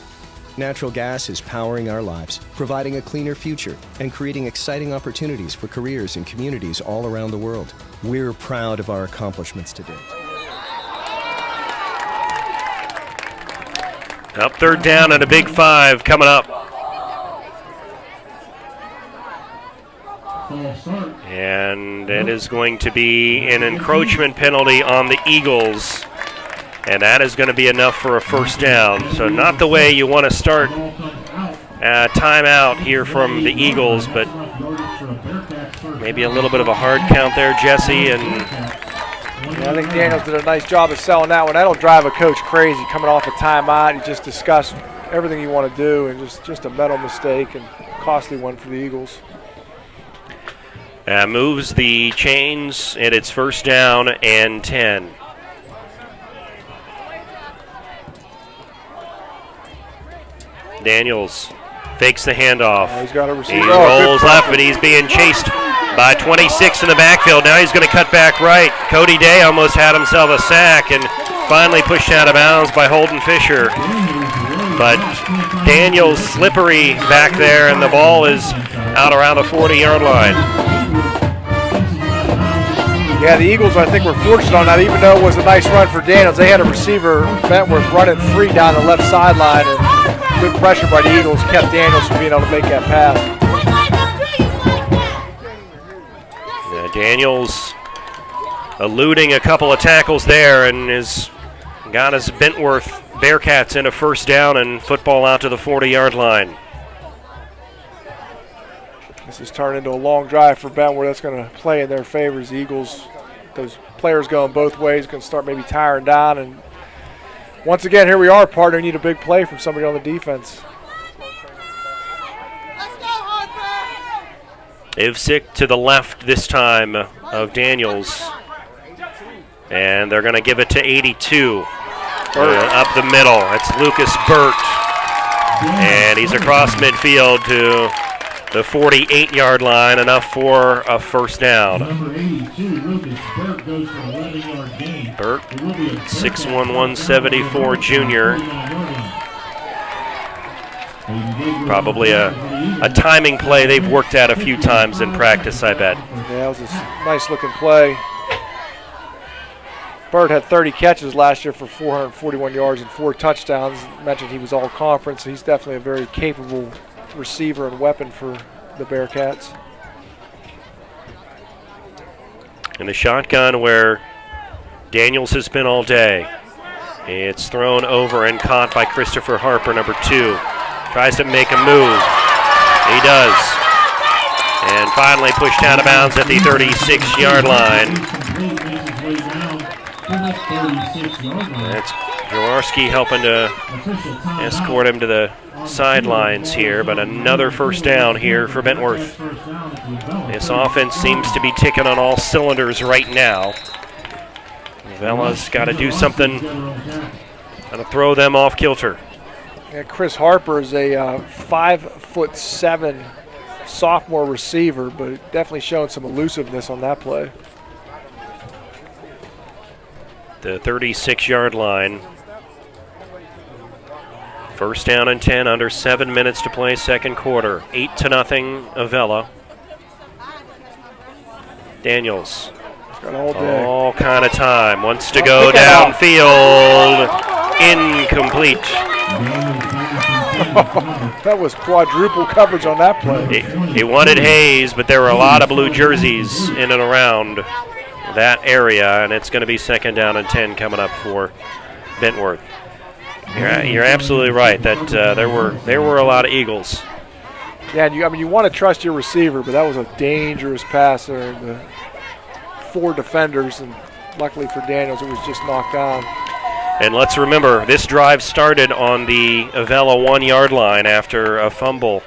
Natural gas is powering our lives, providing a cleaner future, and creating exciting opportunities for careers in communities all around the world. We're proud of our accomplishments today. Up third down and a big 5 coming up. And it is going to be an encroachment penalty on the Eagles. And that is going to be enough for a first down. So not the way you want to start a timeout here from the Eagles, but Maybe a little bit of a hard count there, Jesse, and yeah, I think Daniels did a nice job of selling that one. That'll drive a coach crazy coming off a timeout. He just discussed everything you want to do, and just a mental mistake and costly one for the Eagles. Moves the chains, and it's first down and 10. Daniels fakes the handoff. He's got a receiver. He rolls left, but he's being chased by 26 in the backfield. Now he's going to cut back right. Cody Day almost had himself a sack and finally pushed out of bounds by Holden Fisher. But Daniels slippery back there, and the ball is out around the 40-yard line. Yeah, the Eagles, I think, were fortunate on that. Even though it was a nice run for Daniels, they had a receiver, Bentworth, running free down the left sideline, and good pressure by the Eagles kept Daniels from being able to make that pass. Yeah, Daniels eluding a couple of tackles there and has got his Bentworth Bearcats in a first down and football out to the 40-yard line. This has turned into a long drive for Bentworth. That's going to play in their favor as the Eagles, those players going both ways, going to start maybe tiring down. And once again, here we are, partner. Need a big play from somebody on the defense. Ivsick to the left this time of Daniels. And they're going to give it to 82. Up the middle. That's Lucas Burt. And he's across midfield to the 48-yard line, enough for a first down. Number 82, Lucas Burt goes for an 11-yard gain. Burt, 6'1", 174 junior. Probably a timing play they've worked at a few times in practice, I bet. Yeah, that was a nice-looking play. Burt had 30 catches last year for 441 yards and 4 touchdowns. Mentioned he was all-conference. He's definitely a very capable receiver and weapon for the Bearcats. In the shotgun where Daniels has been all day. It's thrown over and caught by Christopher Harper, number 2. Tries to make a move. He does. And finally pushed out of bounds at the 36-yard line. That's Jaworski helping to escort him to the sidelines here, but another first down here for Bentworth. This offense seems to be ticking on all cylinders right now. Avella's got to do something, got to throw them off kilter. Yeah, Chris Harper is a 5'7" sophomore receiver, but definitely showing some elusiveness on that play. The 36-yard line. First down and 10, under 7 minutes to play second quarter. 8-0 Avella. Daniels. Got all day. All kind of time. Wants to go downfield. Incomplete. That was quadruple coverage on that play. He wanted Hayes, but there were a lot of blue jerseys in and around that area, and it's going to be second down and 10 coming up for Bentworth. You're absolutely right that there were a lot of Eagles. Yeah, and you want to trust your receiver, but that was a dangerous pass there. The 4 defenders, and luckily for Daniels, it was just knocked down. And let's remember, this drive started on the Avella 1-yard line after a fumble.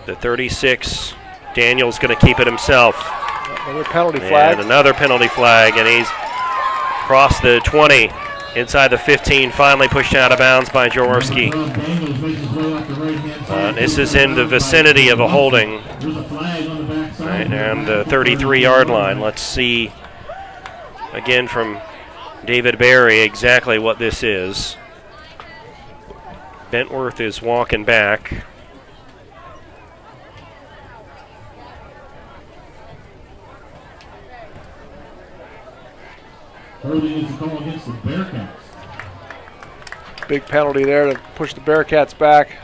The 36, Daniels going to keep it himself. Another penalty flag. And another penalty flag, and he's crossed the 20, inside the 15, finally pushed out of bounds by Jaworski. This is in the vicinity of a holding. Right, and the 33-yard line. Let's see, again from David Barry, exactly what this is. Bentworth is walking back. Holding is the call against the Bearcats. Big penalty there to push the Bearcats back.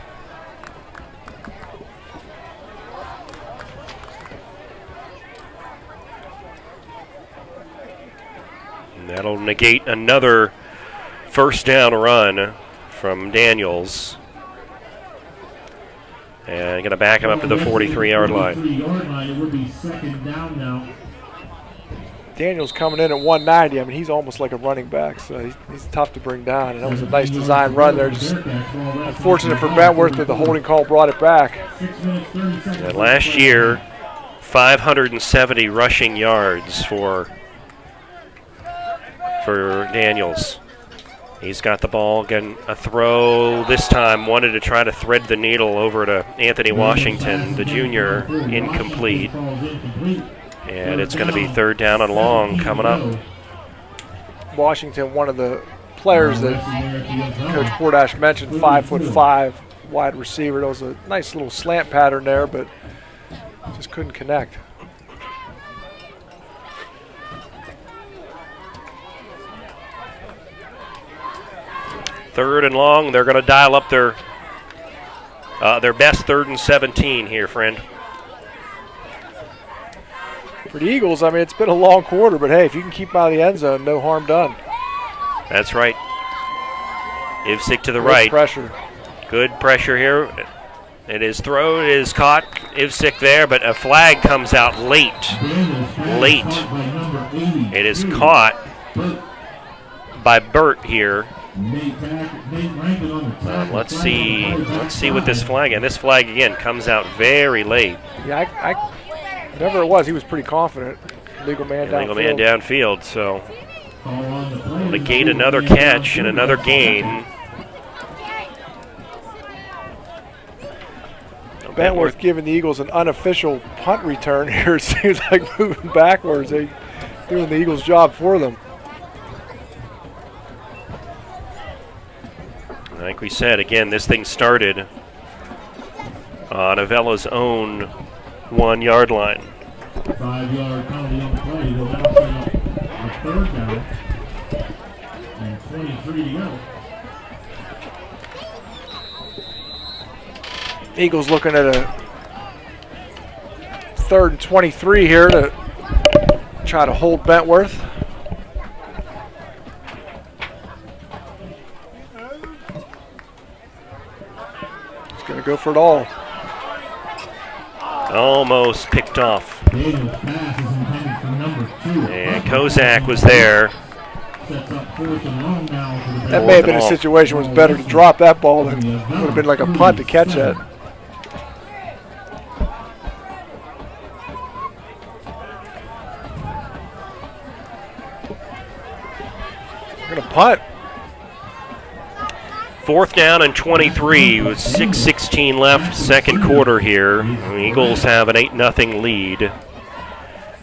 And that'll negate another first down run from Daniels. And going to back him up to the 43-yard line. 43-yard line. It would be second down now. Daniels coming in at 190. I mean, he's almost like a running back, so he's tough to bring down. And that was a nice design run there. Just unfortunate for Bentworth that the holding call brought it back. And last year, 570 rushing yards for Daniels. He's got the ball, again, a throw this time, wanted to try to thread the needle over to Anthony Washington, the junior, incomplete. And it's going to be third down and long coming up. Washington, one of the players that Coach Portash mentioned, 5'5", wide receiver. There was a nice little slant pattern there, but just couldn't connect. Third and long. They're going to dial up their best 3rd and 17 here, friend. For the Eagles, I mean, it's been a long quarter, but hey, if you can keep them out of the end zone, no harm done. That's right. Ivsick to the right. Pressure. Good pressure here. It is thrown, it is caught. Ivsick there, but a flag comes out late. It is caught by Burt here. Let's see what this flag, and this flag again comes out very late. Yeah, whatever it was, he was pretty confident. Legal man downfield, so negate another catch and another gain. Bentworth giving the Eagles an unofficial punt return here. It seems like moving backwards. They doing the Eagles' job for them. Like we said, again, this thing started on Avella's own 1-yard line. 5-yard penalty on the play. They'll now set up the third down. And 23 to go. Eagles looking at a 3rd and 23 here to try to hold Bentworth. He's going to go for it all. Almost picked off. And Kozak was there. That may have been a situation where it was better to drop that ball than it would have been like a punt to catch it. We're going to punt. 4th down and 23 with 6:16 left, second quarter here. The Eagles have an 8-0 lead.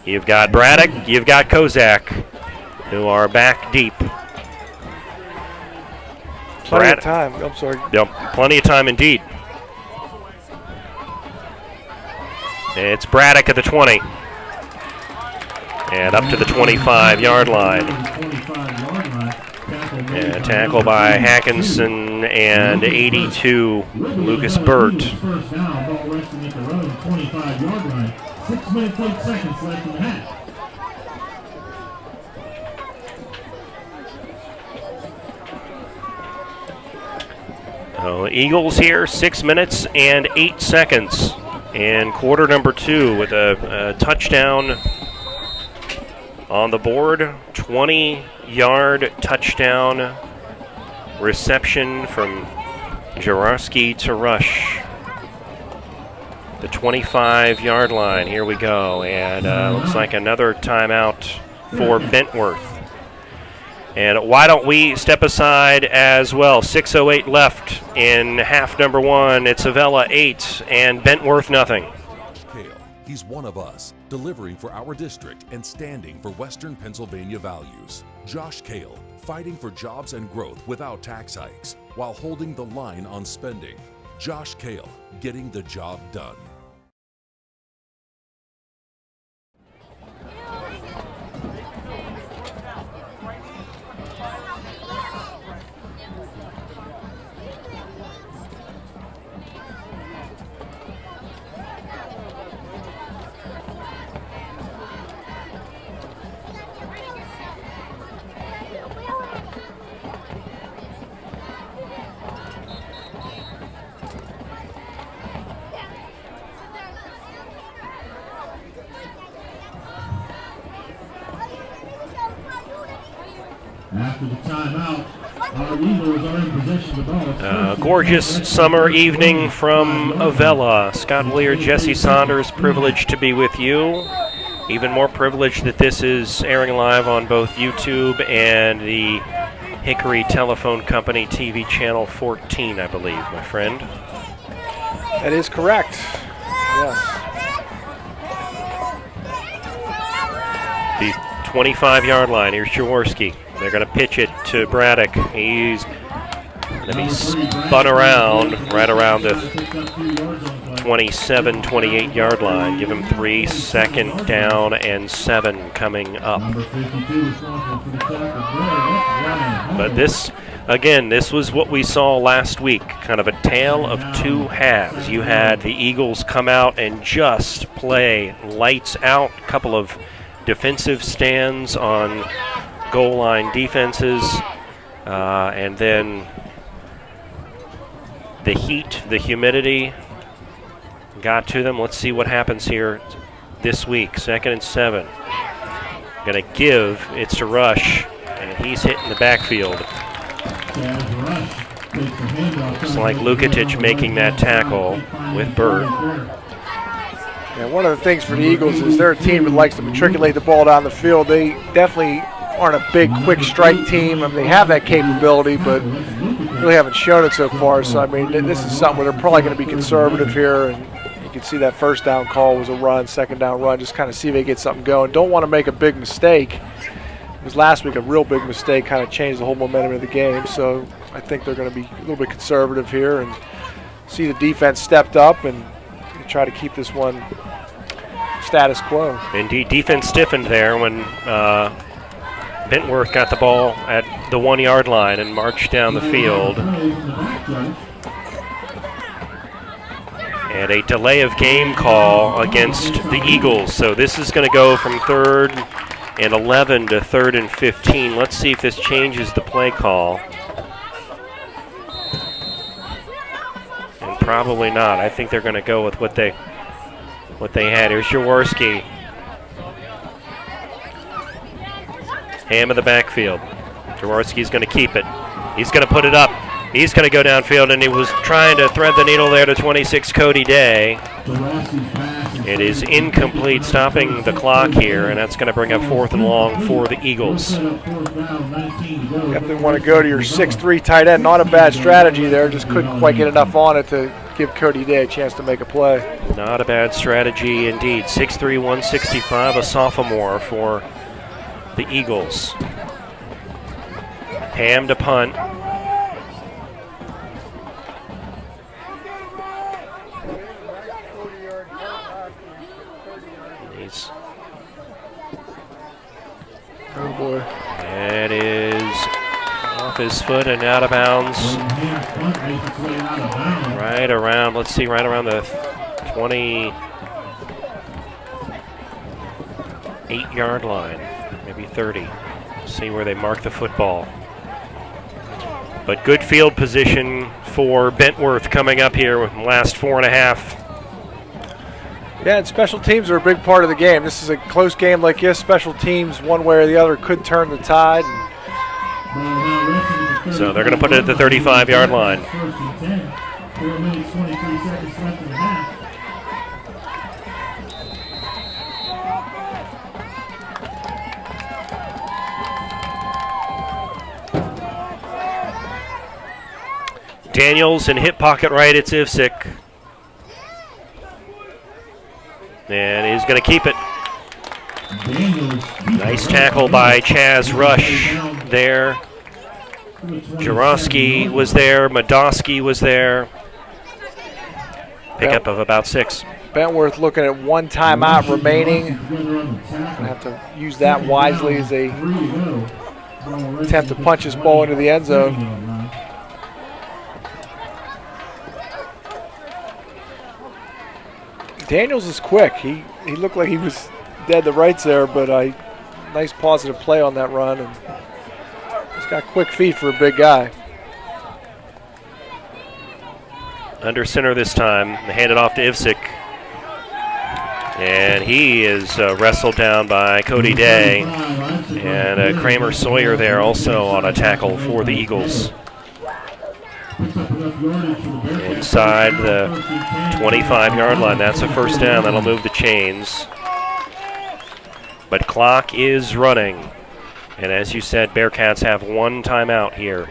You've got Braddock, you've got Kozak, who are back deep. Plenty of time. I'm sorry. Yep, plenty of time indeed. It's Braddock at the 20. And up to the 25-yard line. And tackle by Hackinson and 82, Lucas Burt. 6 minutes 8 seconds left in the half. Eagles here, 6 minutes and 8 seconds in quarter number 2 with a touchdown on the board. 20-yard touchdown reception from Jaworski to Rush. The 25-yard line. Here we go. And looks like another timeout for Bentworth. And why don't we step aside as well? 6:08 left in half number 1. It's Avella 8 and Bentworth nothing. He's one of us, delivering for our district and standing for Western Pennsylvania values. Josh Kale, fighting for jobs and growth without tax hikes, while holding the line on spending. Josh Kale, getting the job done. After the timeout, our Eagles are in possession of the ball. Gorgeous summer evening from Avella. Scott Lear, Jesse Saunders, privileged to be with you. Even more privileged that this is airing live on both YouTube and the Hickory Telephone Company TV channel 14, I believe, my friend. That is correct. Yes. The 25-yard line. Here's Jaworski. They're going to pitch it to Braddock. He's going to be spun around right around the 27, 28-yard line. Give him 3, 2nd down and 7 coming up. But this, again, this was what we saw last week, kind of a tale of two halves. You had the Eagles come out and just play lights out, a couple of defensive stands on goal line defenses, and then the heat, the humidity got to them. Let's see what happens here this week. 2nd and 7. Going to give, it's to Rush, and he's hitting the backfield. Looks like Lukatic making that tackle with Bird. Yeah, one of the things for the Eagles is they're a team that likes to matriculate the ball down the field. They definitely aren't a big, quick strike team. I mean, they have that capability, but really haven't shown it so far. So, I mean, this is something where they're probably going to be conservative here. And you can see that 1st down call was a run, 2nd down run, just kind of see if they get something going. Don't want to make a big mistake. It was last week a real big mistake, kind of changed the whole momentum of the game. So I think they're going to be a little bit conservative here and see the defense stepped up and try to keep this one status quo. Indeed, defense stiffened there when Bentworth got the ball at the 1-yard line and marched down the field. And a delay of game call against the Eagles. So this is going to go from 3rd and 11 to 3rd and 15. Let's see if this changes the play call. And probably not. I think they're going to go with what they had. Here's Jaworski. Ham in the backfield. Jaworski's going to keep it. He's going to put it up. He's going to go downfield, and he was trying to thread the needle there to 26, Cody Day. It is incomplete, stopping the clock here, and that's going to bring up 4th and long for the Eagles. Definitely want to go to your 6'3" tight end. Not a bad strategy there. Just couldn't quite get enough on it to give Cody Day a chance to make a play. Not a bad strategy indeed. 6'3", 165, a sophomore for the Eagles. Ham to punt. Oh boy. That is off his foot and out of bounds. Right around, let's see, right around the 28-yard line, maybe 30. See where they mark the football. But good field position for Bentworth coming up here with the last 4.5. Yeah, and special teams are a big part of the game. This is a close game like this. Special teams, one way or the other, could turn the tide. So they're going to put it at the 35-yard line. Daniels in hip pocket right, it's Ivsick. And he's going to keep it. Nice tackle by Chaz Rush there. Jaworski was there. Madosky was there. Pickup of about 6. Bentworth looking at 1 timeout remaining. Gonna have to use that wisely as they attempt to punch his ball into the end zone. Daniels is quick. He looked like he was dead to rights there, but a nice positive play on that run. And he's got quick feet for a big guy. Under center this time. They hand it off to Ivsick. And he is wrestled down by Cody Day. And Kramer Sawyer there also on a tackle for the Eagles. Inside the 25-yard line. That's a first down. That'll move the chains. But clock is running. And as you said, Bearcats have one timeout here.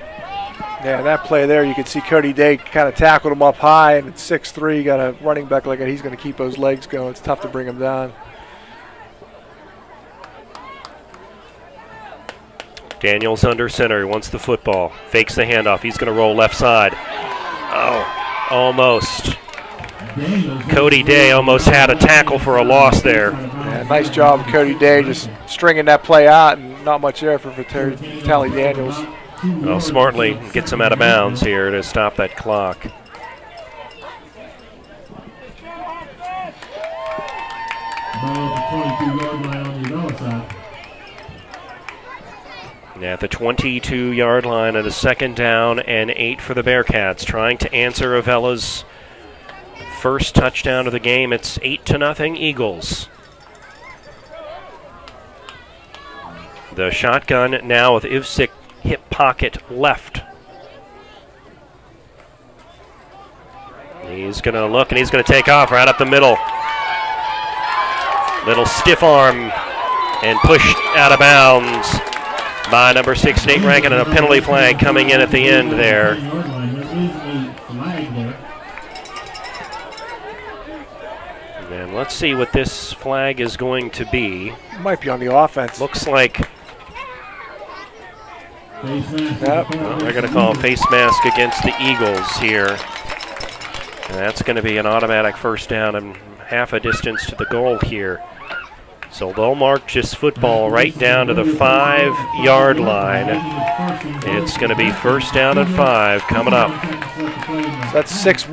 Yeah, that play there, you can see Cody Day kind of tackled him up high, and at 6'3", got a running back like that. He's going to keep those legs going. It's tough to bring him down. Daniels under center. He wants the football. Fakes the handoff. He's going to roll left side. Oh, almost. Cody Day almost had a tackle for a loss there. Yeah, nice job, Cody Day, just stringing that play out, and not much effort for Tally Daniels. Well, smartly gets him out of bounds here to stop that clock. At the 22-yard line at a second down and 8 for the Bearcats, trying to answer Avella's first touchdown of the game. It's 8-0 Eagles. The shotgun now with Ivsic hip pocket left. He's going to look and he's going to take off right up the middle. Little stiff arm and pushed out of bounds by number 6, Nate Rankin, and a penalty flag coming in at the end there. And let's see what this flag is going to be. Might be on the offense. Looks like Yep. well, they're going to call a face mask against the Eagles here. And that's going to be an automatic first down and half a distance to the goal here. So they'll mark just football right down to the 5-yard line. It's going to be first down and 5 coming up. So that's 6'1",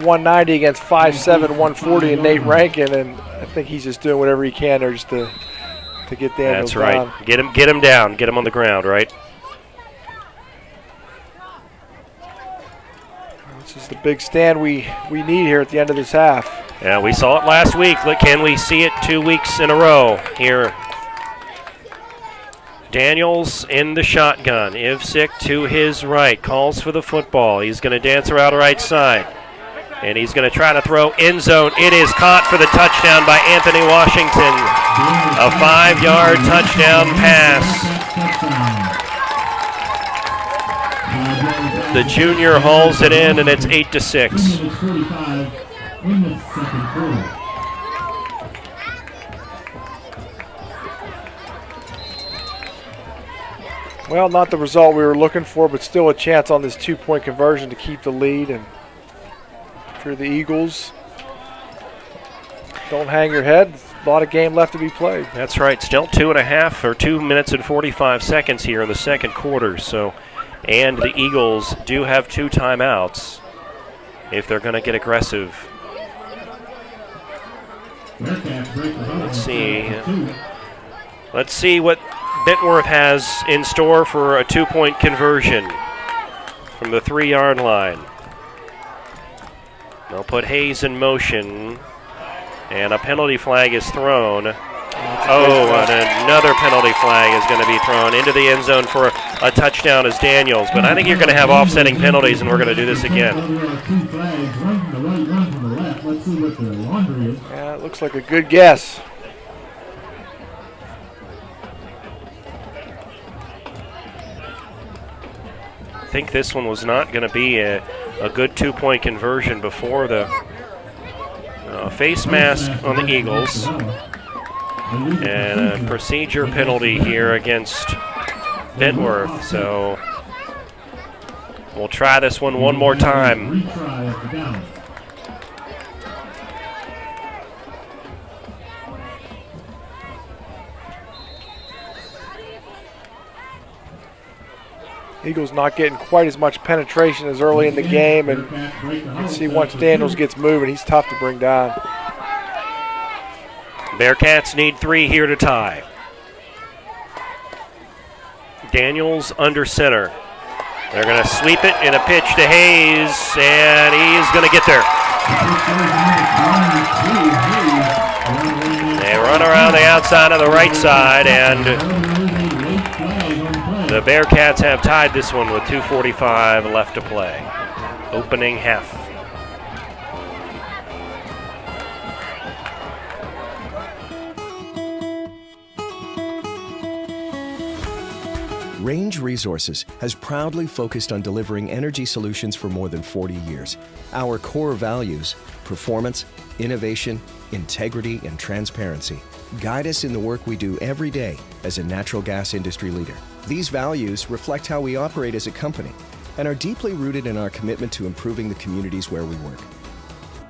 190 against 5'7", 140, and Nate Rankin, and I think he's just doing whatever he can there just to get Daniels That's right. down. Get him down. Get him on the ground, right? This is the big stand we need here at the end of this half. Yeah, we saw it last week. Look, can we see it 2 weeks in a row here? Daniels in the shotgun. Ivsic to his right. Calls for the football. He's going to dance around right side. And he's going to try to throw end zone. It is caught for the touchdown by Anthony Washington. A 5-yard touchdown pass. The junior hauls it in, and it's 8-6. Well, not the result we were looking for, but still a chance on this 2-point conversion to keep the lead. And for the Eagles, don't hang your head. A lot of game left to be played. That's right. Still 2.5 or 2 minutes and 45 seconds here in the second quarter. So, and the Eagles do have 2 timeouts if they're going to get aggressive. Let's see. Let's see what Bentworth has in store for a 2-point conversion from the 3-yard line. They'll put Hayes in motion, and a penalty flag is thrown. Oh, and another penalty flag is going to be thrown into the end zone for a touchdown as Daniels. But I think you're going to have offsetting penalties, and we're going to do this again. Yeah, it looks like a good guess. I think this one was not going to be a good 2-point conversion before the face mask on the Eagles. And a procedure penalty here against Bentworth. So we'll try this one more time. Eagles not getting quite as much penetration as early in the game, and you can see once Daniels gets moving, he's tough to bring down. Bearcats need 3 here to tie. Daniels under center. They're going to sweep it in a pitch to Hayes, and he's going to get there. Run around the outside of the right side, and the Bearcats have tied this one with 2:45 left to play. Opening half. Range Resources has proudly focused on delivering energy solutions for more than 40 years. Our core values, performance, innovation, integrity, and transparency, guide us in the work we do every day as a natural gas industry leader. These values reflect how we operate as a company and are deeply rooted in our commitment to improving the communities where we work.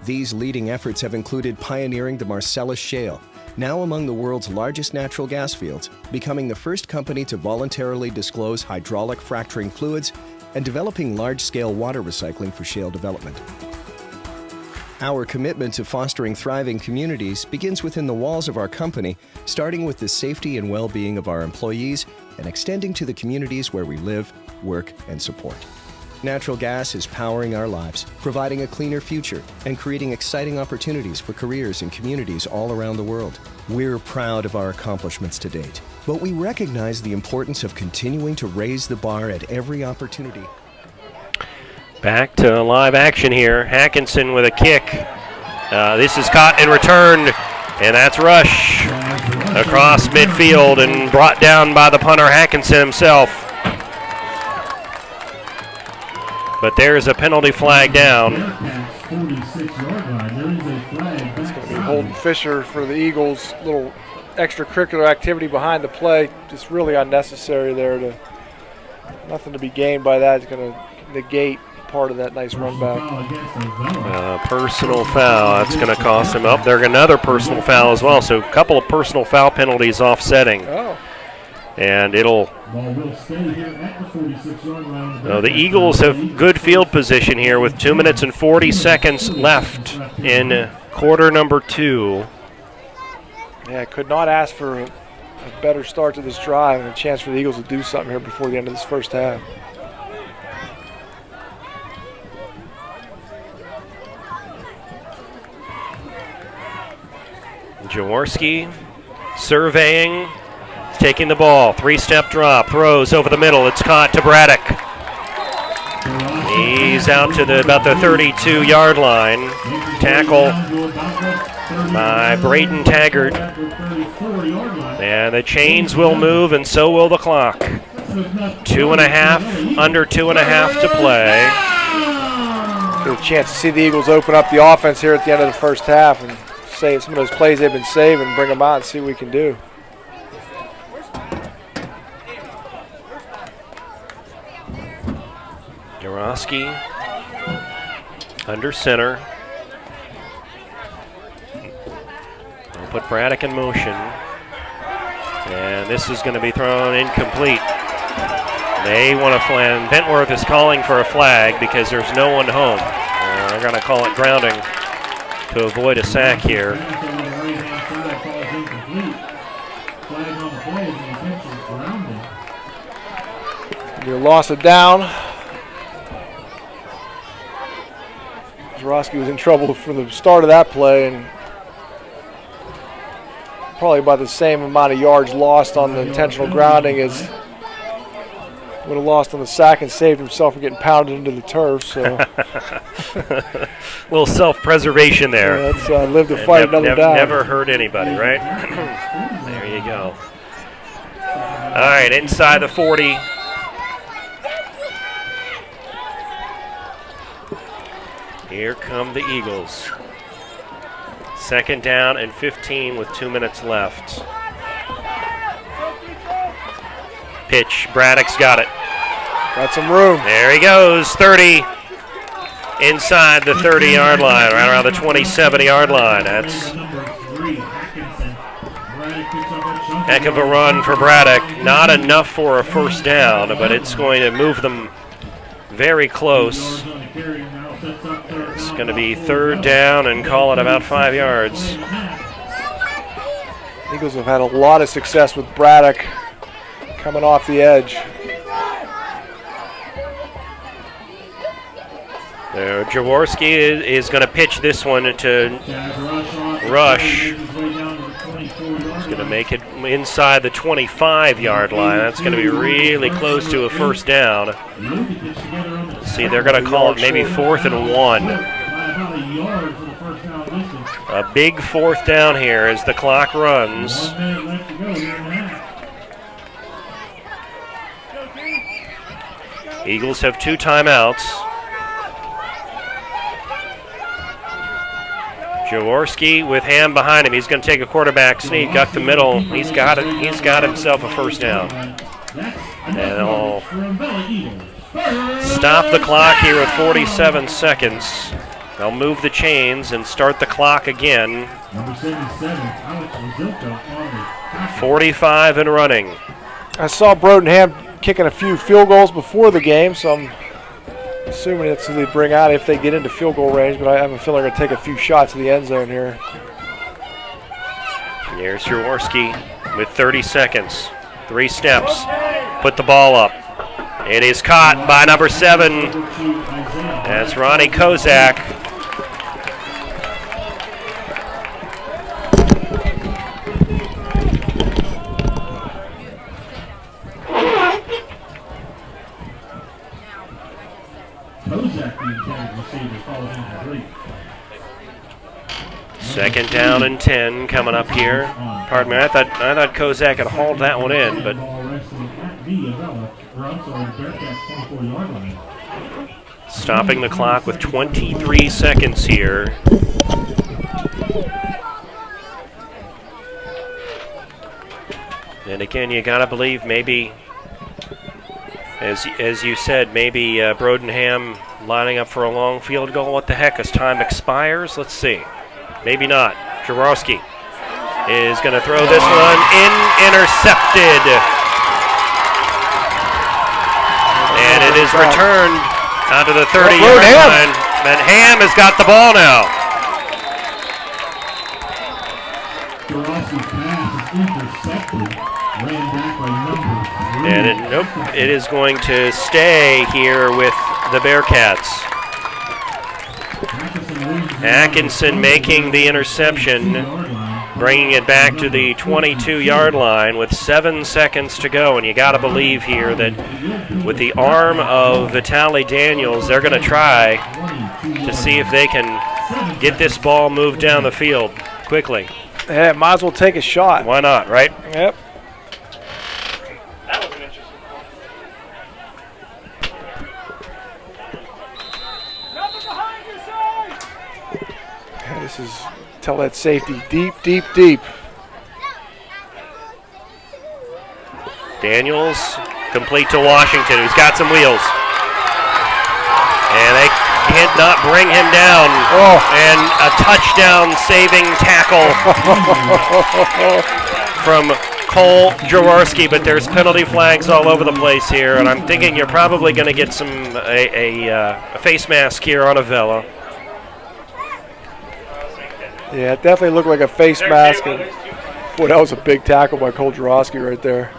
These leading efforts have included pioneering the Marcellus Shale, now among the world's largest natural gas fields, becoming the first company to voluntarily disclose hydraulic fracturing fluids, and developing large-scale water recycling for shale development. Our commitment to fostering thriving communities begins within the walls of our company, starting with the safety and well-being of our employees and extending to the communities where we live, work, and support. Natural gas is powering our lives, providing a cleaner future, and creating exciting opportunities for careers in communities all around the world. We're proud of our accomplishments to date, but we recognize the importance of continuing to raise the bar at every opportunity. Back to live action here. Hackinson with a kick. This is caught and returned, and that's Rush across midfield and brought down by the punter Hackinson himself. But there's a penalty flag down. It's going to be Holden Fisher for the Eagles. Little extracurricular activity behind the play. Just really unnecessary there. Nothing to be gained by that. It's going to negate part of that nice run back. Personal foul. That's going to cost him up. There's another personal foul as well. So a couple of personal foul penalties offsetting. Oh. And it'll. The Eagles have good field position here with 2 minutes and 40 seconds left in quarter number 2. Yeah, could not ask for a better start to this drive and a chance for the Eagles to do something here before the end of this first half. Jaworski surveying. Taking the ball, 3-step drop, throws over the middle. It's caught to Braddock. He's out to about the 32-yard line. Tackle by Braden Taggart. And the chains will move, and so will the clock. 2.5, under 2.5 to play. Get a chance to see the Eagles open up the offense here at the end of the first half and save some of those plays they've been saving, bring them out and see what we can do. Jaworski under center. We'll put Braddock in motion. And this is going to be thrown incomplete. They want to flag. Bentworth is calling for a flag because there's no one home. They're going to call it grounding to avoid a sack here. You lost it down. Jaworski was in trouble from the start of that play, and probably about the same amount of yards lost on the intentional grounding as would have lost on the sack and saved himself from getting pounded into the turf. So, a little self-preservation there. Yeah, that's live to fight another down. Never hurt anybody, right? There you go. All right, inside the 40. Here come the Eagles. Second down and 15 with 2 minutes left. Pitch, Braddock's got it. Got some room. There he goes, 30. Inside the 30-yard line, right around the 27-yard line. That's heck of a run for Braddock. Not enough for a first down, but it's going to move them very close. It's going to be third down and call it about 5 yards. Eagles have had a lot of success with Braddock coming off the edge. Jaworski is going to pitch this one to Rush. make it inside the 25-yard line. That's going to be really close to a first down. See, they're going to call it maybe 4th and 1. A big 4th down here as the clock runs. Eagles have 2 timeouts. Jaworski with Ham behind him. He's going to take a quarterback sneak up the middle. He's got it. He's got himself a first down. And he'll stop the clock here with 47 seconds. They'll move the chains and start the clock again. 45 and running. I saw Brodenham kicking a few field goals before the game, so I'm assuming that's who they bring out if they get into field goal range, but I have a feeling they're going to take a few shots at the end zone here. Here's Jaworski with 30 seconds. 3 steps. Put the ball up. It is caught by number 7. That's Ronnie Kozak. Second down and 10 coming up here. Pardon me, I thought Kozak had hauled that one in, but stopping the clock with 23 seconds here. And again, you gotta believe maybe, as you said, maybe Brodenham lining up for a long field goal. What the heck, as time expires? Let's see. Maybe not. Jaworski is going to throw this one in, intercepted. And it is returned out to the 30-yard line. And Ham has got the ball now. And it is going to stay here with the Bearcats. Atkinson making the interception, bringing it back to the 22-yard line with 7 seconds to go. And you got to believe here that with the arm of Vitaly Daniels, they're going to try to see if they can get this ball moved down the field quickly. Yeah, might as well take a shot. Why not, right? Yep. This is, tell that safety, deep, deep, deep. Daniels, complete to Washington, who's got some wheels. And they cannot bring him down. Oh. And a touchdown saving tackle from Cole Jaworski, but there's penalty flags all over the place here, and I'm thinking you're probably going to get a face mask here on Avella. Yeah, it definitely looked like a face mask. And boy, that was a big tackle by Cole Jaworski right there.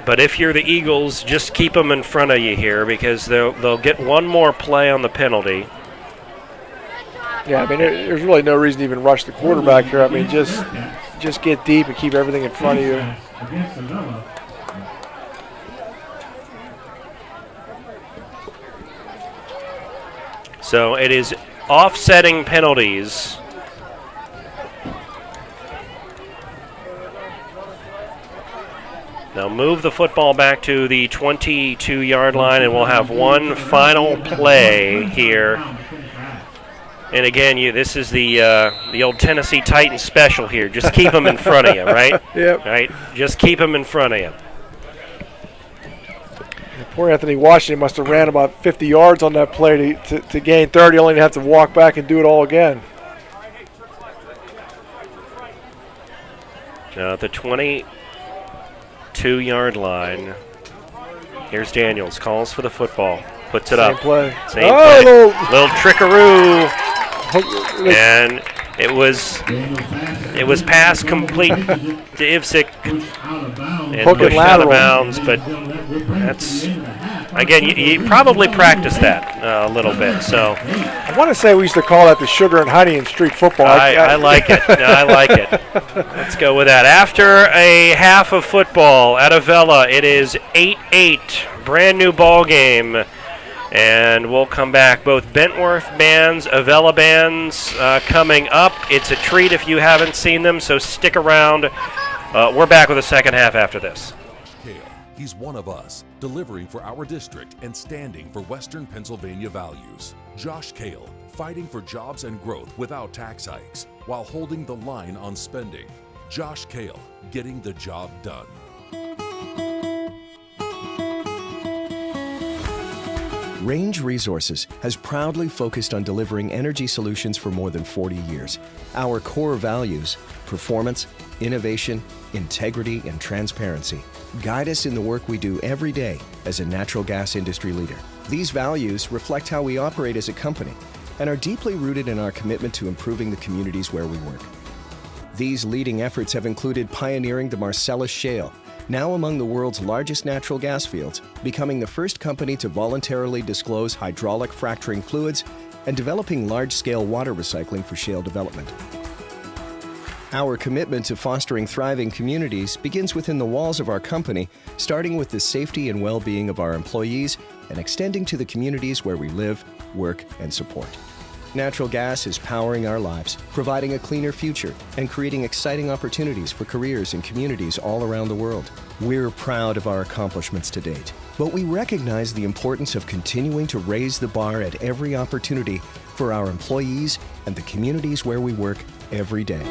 But if you're the Eagles, just keep them in front of you here because they'll get one more play on the penalty. Yeah, I mean, there's really no reason to even rush the quarterback here. I mean, just get deep and keep everything in front of you. So it is offsetting penalties. Now move the football back to the 22-yard line, and we'll have one final play here. And again, this is the old Tennessee Titans special here. Just keep them in front of you, right? Yep. Right. Just keep them in front of you. Poor Anthony Washington must have ran about 50 yards on that play to gain 30, only to have to walk back and do it all again. Now at the 22-yard line, here's Daniels, calls for the football, puts it up. Play. Same play. Little trickaroo. And it was pass complete to Ivsic and pushed out of bounds, but Again, you probably practiced that a little bit. So I want to say we used to call that the sugar and honey in street football. I like it. No, I like it. Let's go with that. After a half of football at Avella, it is 8-8, brand new ball game. And we'll come back. Both Bentworth bands, Avella bands coming up. It's a treat if you haven't seen them, so stick around. We're back with the second half after this. He's one of us, delivering for our district and standing for Western Pennsylvania values. Josh Kale, fighting for jobs and growth without tax hikes, while holding the line on spending. Josh Kale, getting the job done. Range Resources has proudly focused on delivering energy solutions for more than 40 years. Our core values, performance, innovation, integrity, and transparency, guide us in the work we do every day as a natural gas industry leader. These values reflect how we operate as a company and are deeply rooted in our commitment to improving the communities where we work. These leading efforts have included pioneering the Marcellus Shale, now among the world's largest natural gas fields, becoming the first company to voluntarily disclose hydraulic fracturing fluids, and developing large-scale water recycling for shale development. Our commitment to fostering thriving communities begins within the walls of our company, starting with the safety and well-being of our employees and extending to the communities where we live, work, and support. Natural gas is powering our lives, providing a cleaner future, and creating exciting opportunities for careers in communities all around the world. We're proud of our accomplishments to date, but we recognize the importance of continuing to raise the bar at every opportunity for our employees and the communities where we work every day.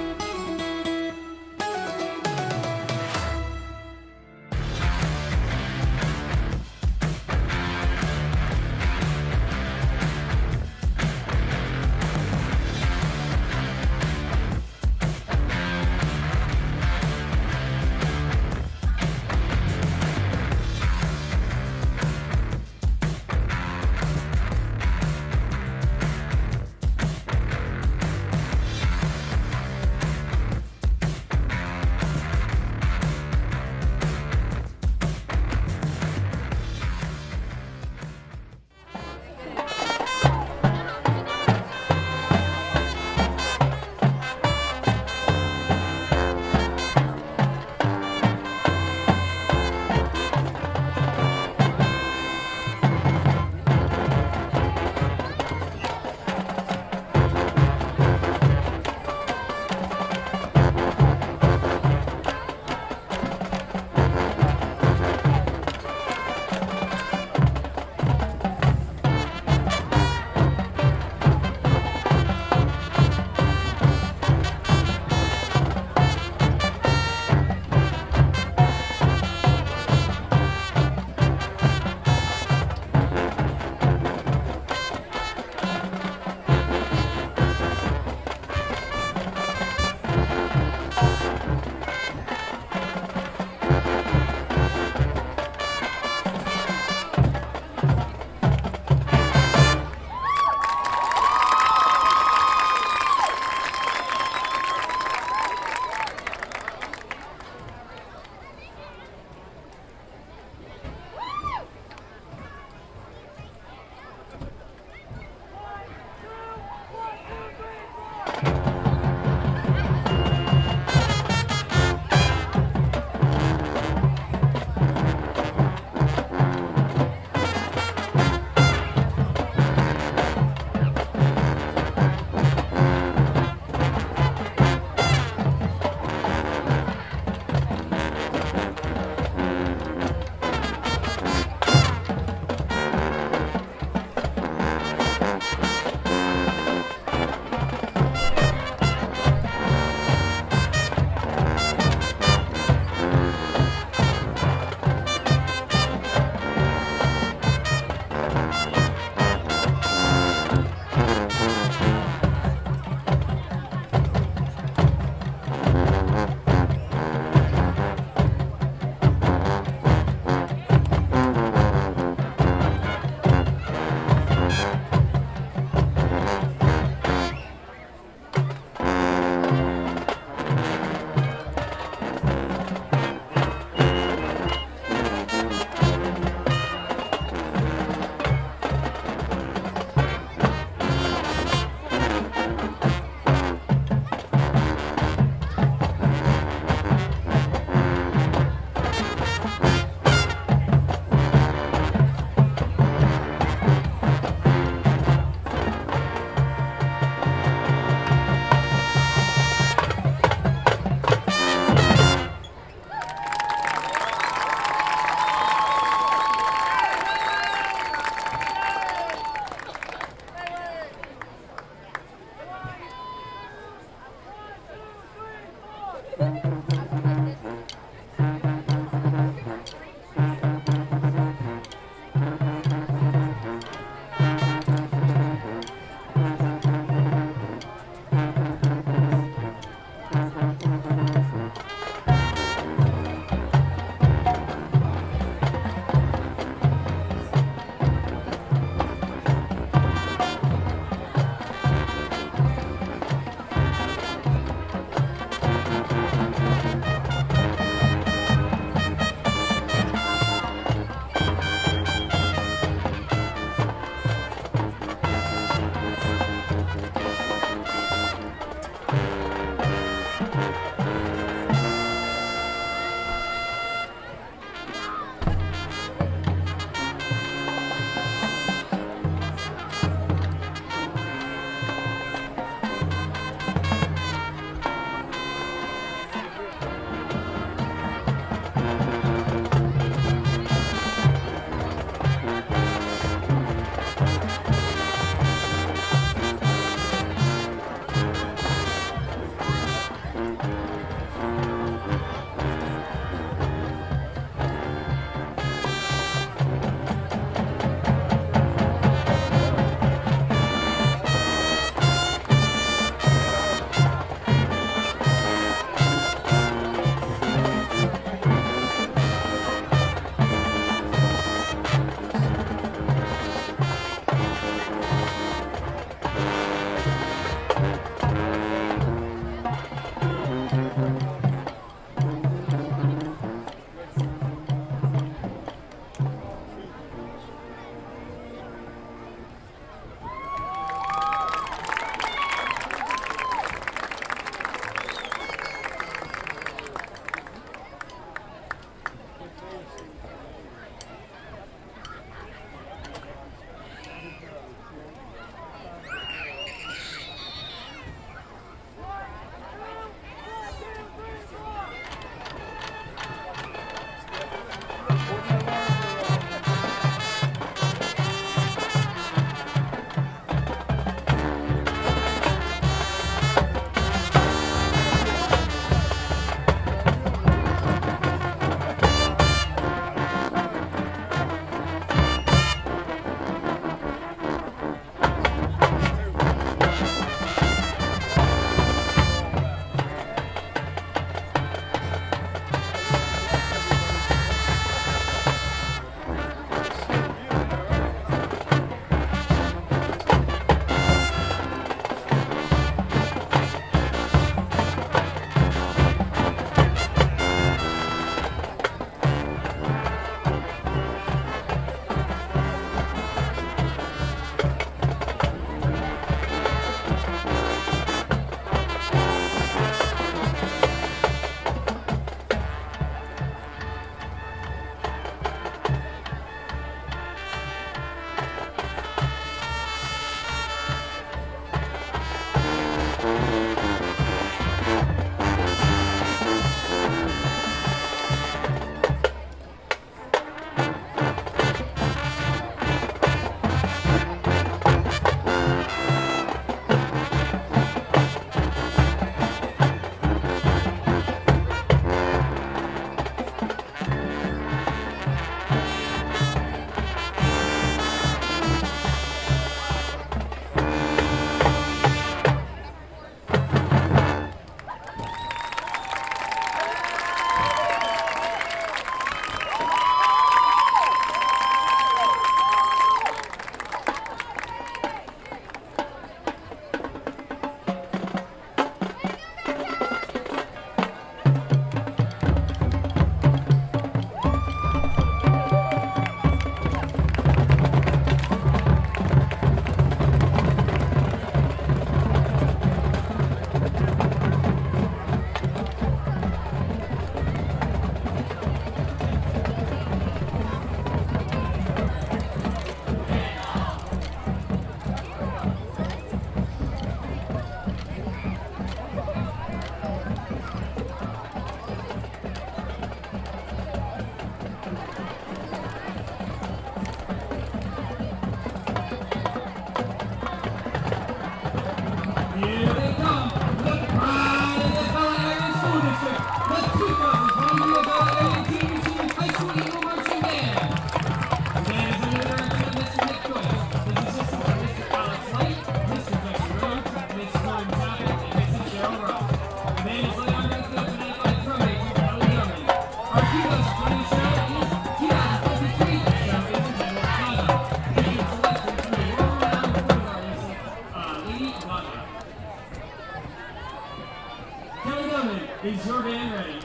Is your band ready?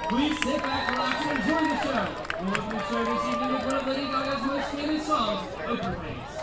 Please sit back, relax, and enjoy the show. We'll open the show this evening with one of Lady Gaga's most famous songs, Open Face.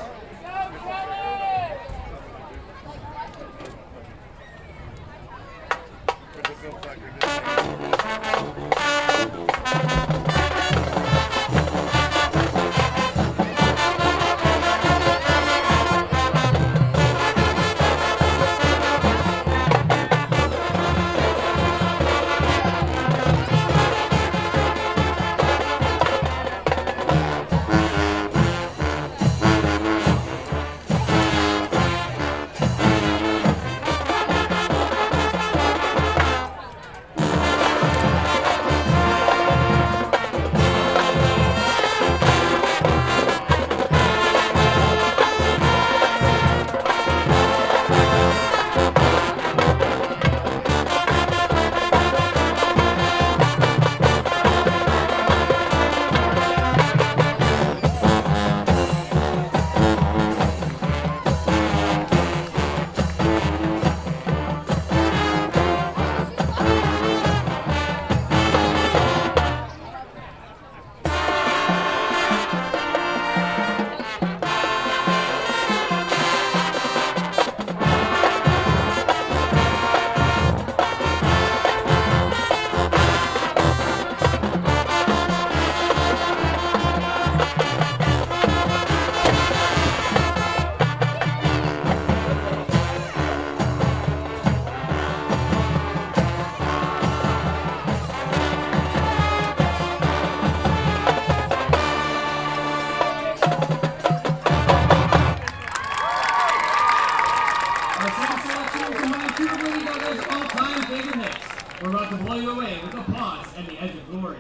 We're about to blow you away with applause and the edge of glory.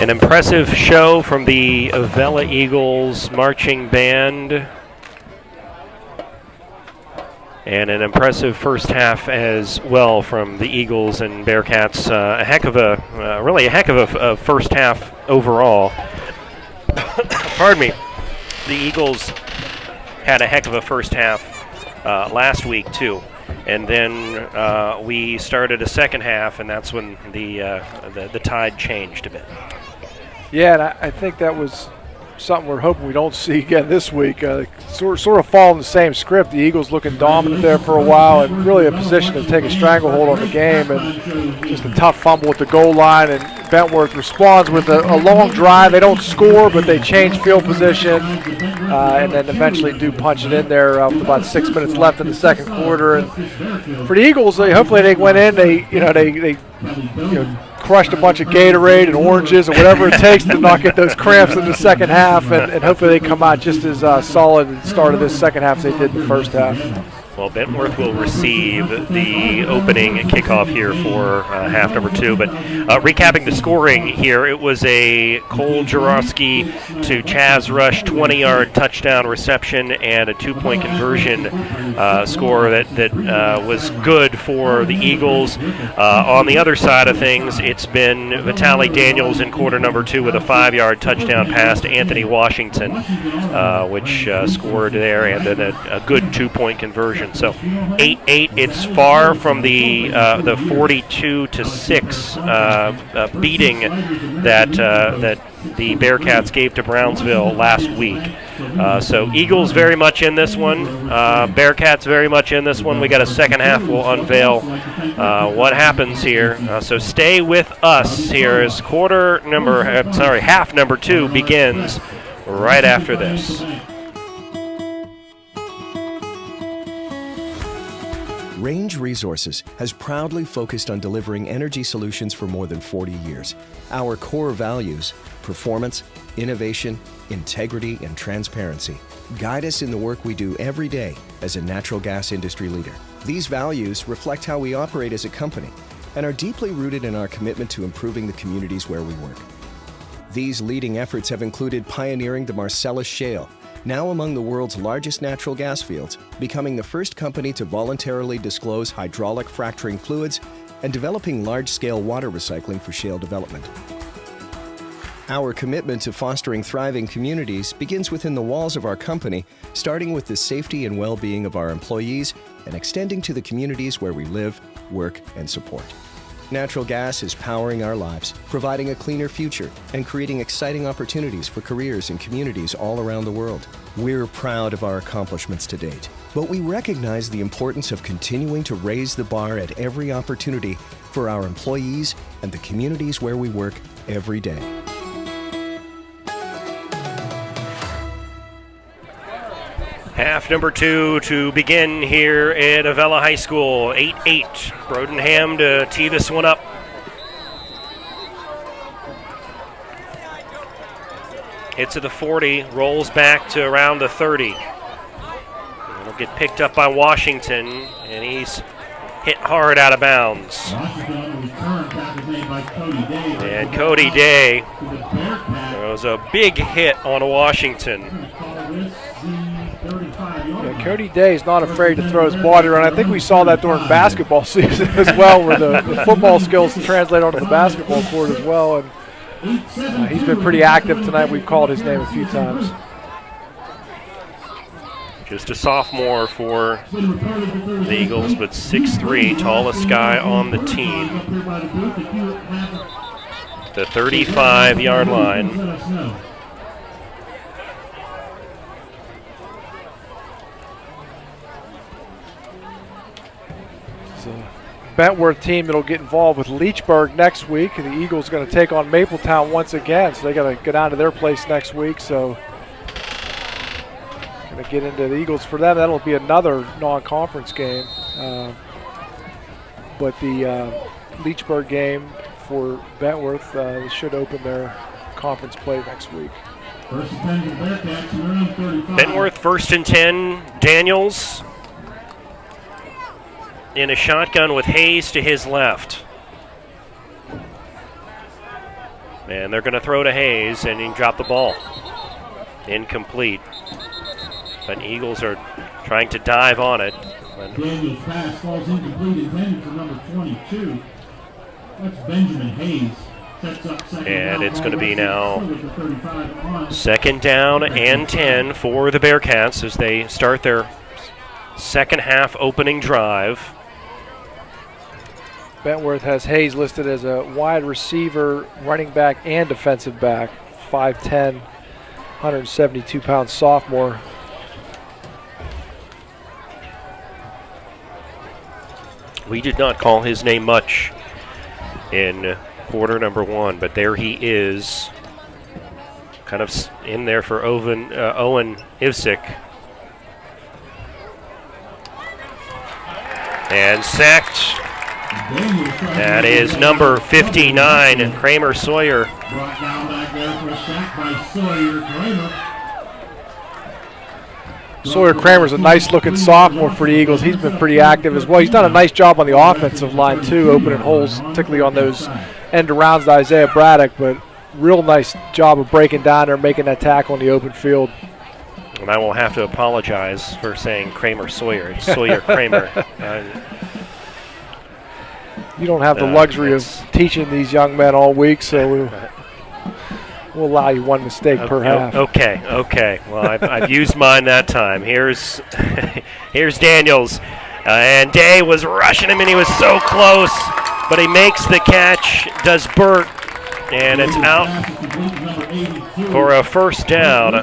An impressive show from the Avella Eagles marching band. And an impressive first half as well from the Eagles and Bearcats. Really a heck of a first half overall. Pardon me. The Eagles had a heck of a first half last week too. And then we started a second half, and that's when the tide changed a bit. Yeah, and I think that was something we're hoping we don't see again this week. Sort of following the same script. The Eagles looking dominant there for a while and really a position to take a stranglehold on the game, and just a tough fumble at the goal line, and Bentworth responds with a long drive. They don't score, but they change field position and then eventually do punch it in there with about 6 minutes left in the second quarter. And for the Eagles, hopefully they went in, they crushed a bunch of Gatorade and oranges and whatever it takes to not get those cramps in the second half, and hopefully they come out just as solid at the start of this second half as they did in the first half. Well, Bentworth will receive the opening kickoff here for half number 2. But recapping the scoring here, it was a Cole Jarowski to Chaz Rush 20-yard touchdown reception and a 2-point conversion score that was good for the Eagles. On the other side of things, it's been Vitaly Daniels in quarter number 2 with a 5-yard touchdown pass to Anthony Washington, which scored there, and then a good 2-point conversion. So 8-8. It's far from the 42-6 beating that the Bearcats gave to Brownsville last week. So Eagles very much in this one. Bearcats very much in this one. We got a second half. We'll unveil what happens here. So stay with us here as half number 2 begins right after this. Range Resources has proudly focused on delivering energy solutions for more than 40 years. Our core values, performance, innovation, integrity, and transparency, guide us in the work we do every day as a natural gas industry leader. These values reflect how we operate as a company and are deeply rooted in our commitment to improving the communities where we work. These leading efforts have included pioneering the Marcellus Shale, now among the world's largest natural gas fields, becoming the first company to voluntarily disclose hydraulic fracturing fluids, and developing large-scale water recycling for shale development. Our commitment to fostering thriving communities begins within the walls of our company, starting with the safety and well-being of our employees and extending to the communities where we live, work, and support. Natural gas is powering our lives, providing a cleaner future, and creating exciting opportunities for careers and communities all around the world. We're proud of our accomplishments to date, but we recognize the importance of continuing to raise the bar at every opportunity for our employees and the communities where we work every day. Half number 2 to begin here at Avella High School. 8-8. Brodenham to tee this one up. Hits at the 40, rolls back to around the 30. It'll get picked up by Washington, and he's hit hard out of bounds. And Cody Day, there was a big hit on Washington. Yeah, Cody Day is not afraid to throw his body around. I think we saw that during basketball season as well, where the football skills translate onto the basketball court as well. And he's been pretty active tonight. We've called his name a few times. Just a sophomore for the Eagles, but 6'3", tallest guy on the team. The 35-yard line. Bentworth team that'll get involved with Leechburg next week. The Eagles are going to take on Mapletown once again, so they got to go down to their place next week. So going to get into the Eagles for them. That'll be another non-conference game. But the Leechburg game for Bentworth should open their conference play next week. Bentworth 1st and 10. Daniels in a shotgun with Hayes to his left. And they're going to throw to Hayes, and he dropped the ball. Incomplete. But Eagles are trying to dive on it. Daniel's pass falls incomplete, intended for number 22. That's Benjamin Hayes. Sets up second And down. it's going to be now second down and 10 for the Bearcats as they start their second half opening drive. Bentworth has Hayes listed as a wide receiver, running back, and defensive back. 5'10", 172-pound sophomore. We did not call his name much in quarter number 1, but there he is, kind of in there for Owen Ivsick. And sacked. That is number 59, Kramer Sawyer. Brought down back there for a sack by Sawyer Kramer. Sawyer Kramer's a nice-looking sophomore for the Eagles. He's been pretty active as well. He's done a nice job on the offensive line, too, opening holes, particularly on those end-arounds to Isaiah Braddock, but real nice job of breaking down there, making that tackle in the open field. And I will have to apologize for saying Kramer Sawyer. It's Sawyer Kramer. You don't have the luxury of teaching these young men all week, so we'll allow you one mistake per half. Okay. Well, I've used mine that time. Here's Daniels. And Day was rushing him, and he was so close. But he makes the catch, does Burt, and it's out for a first down.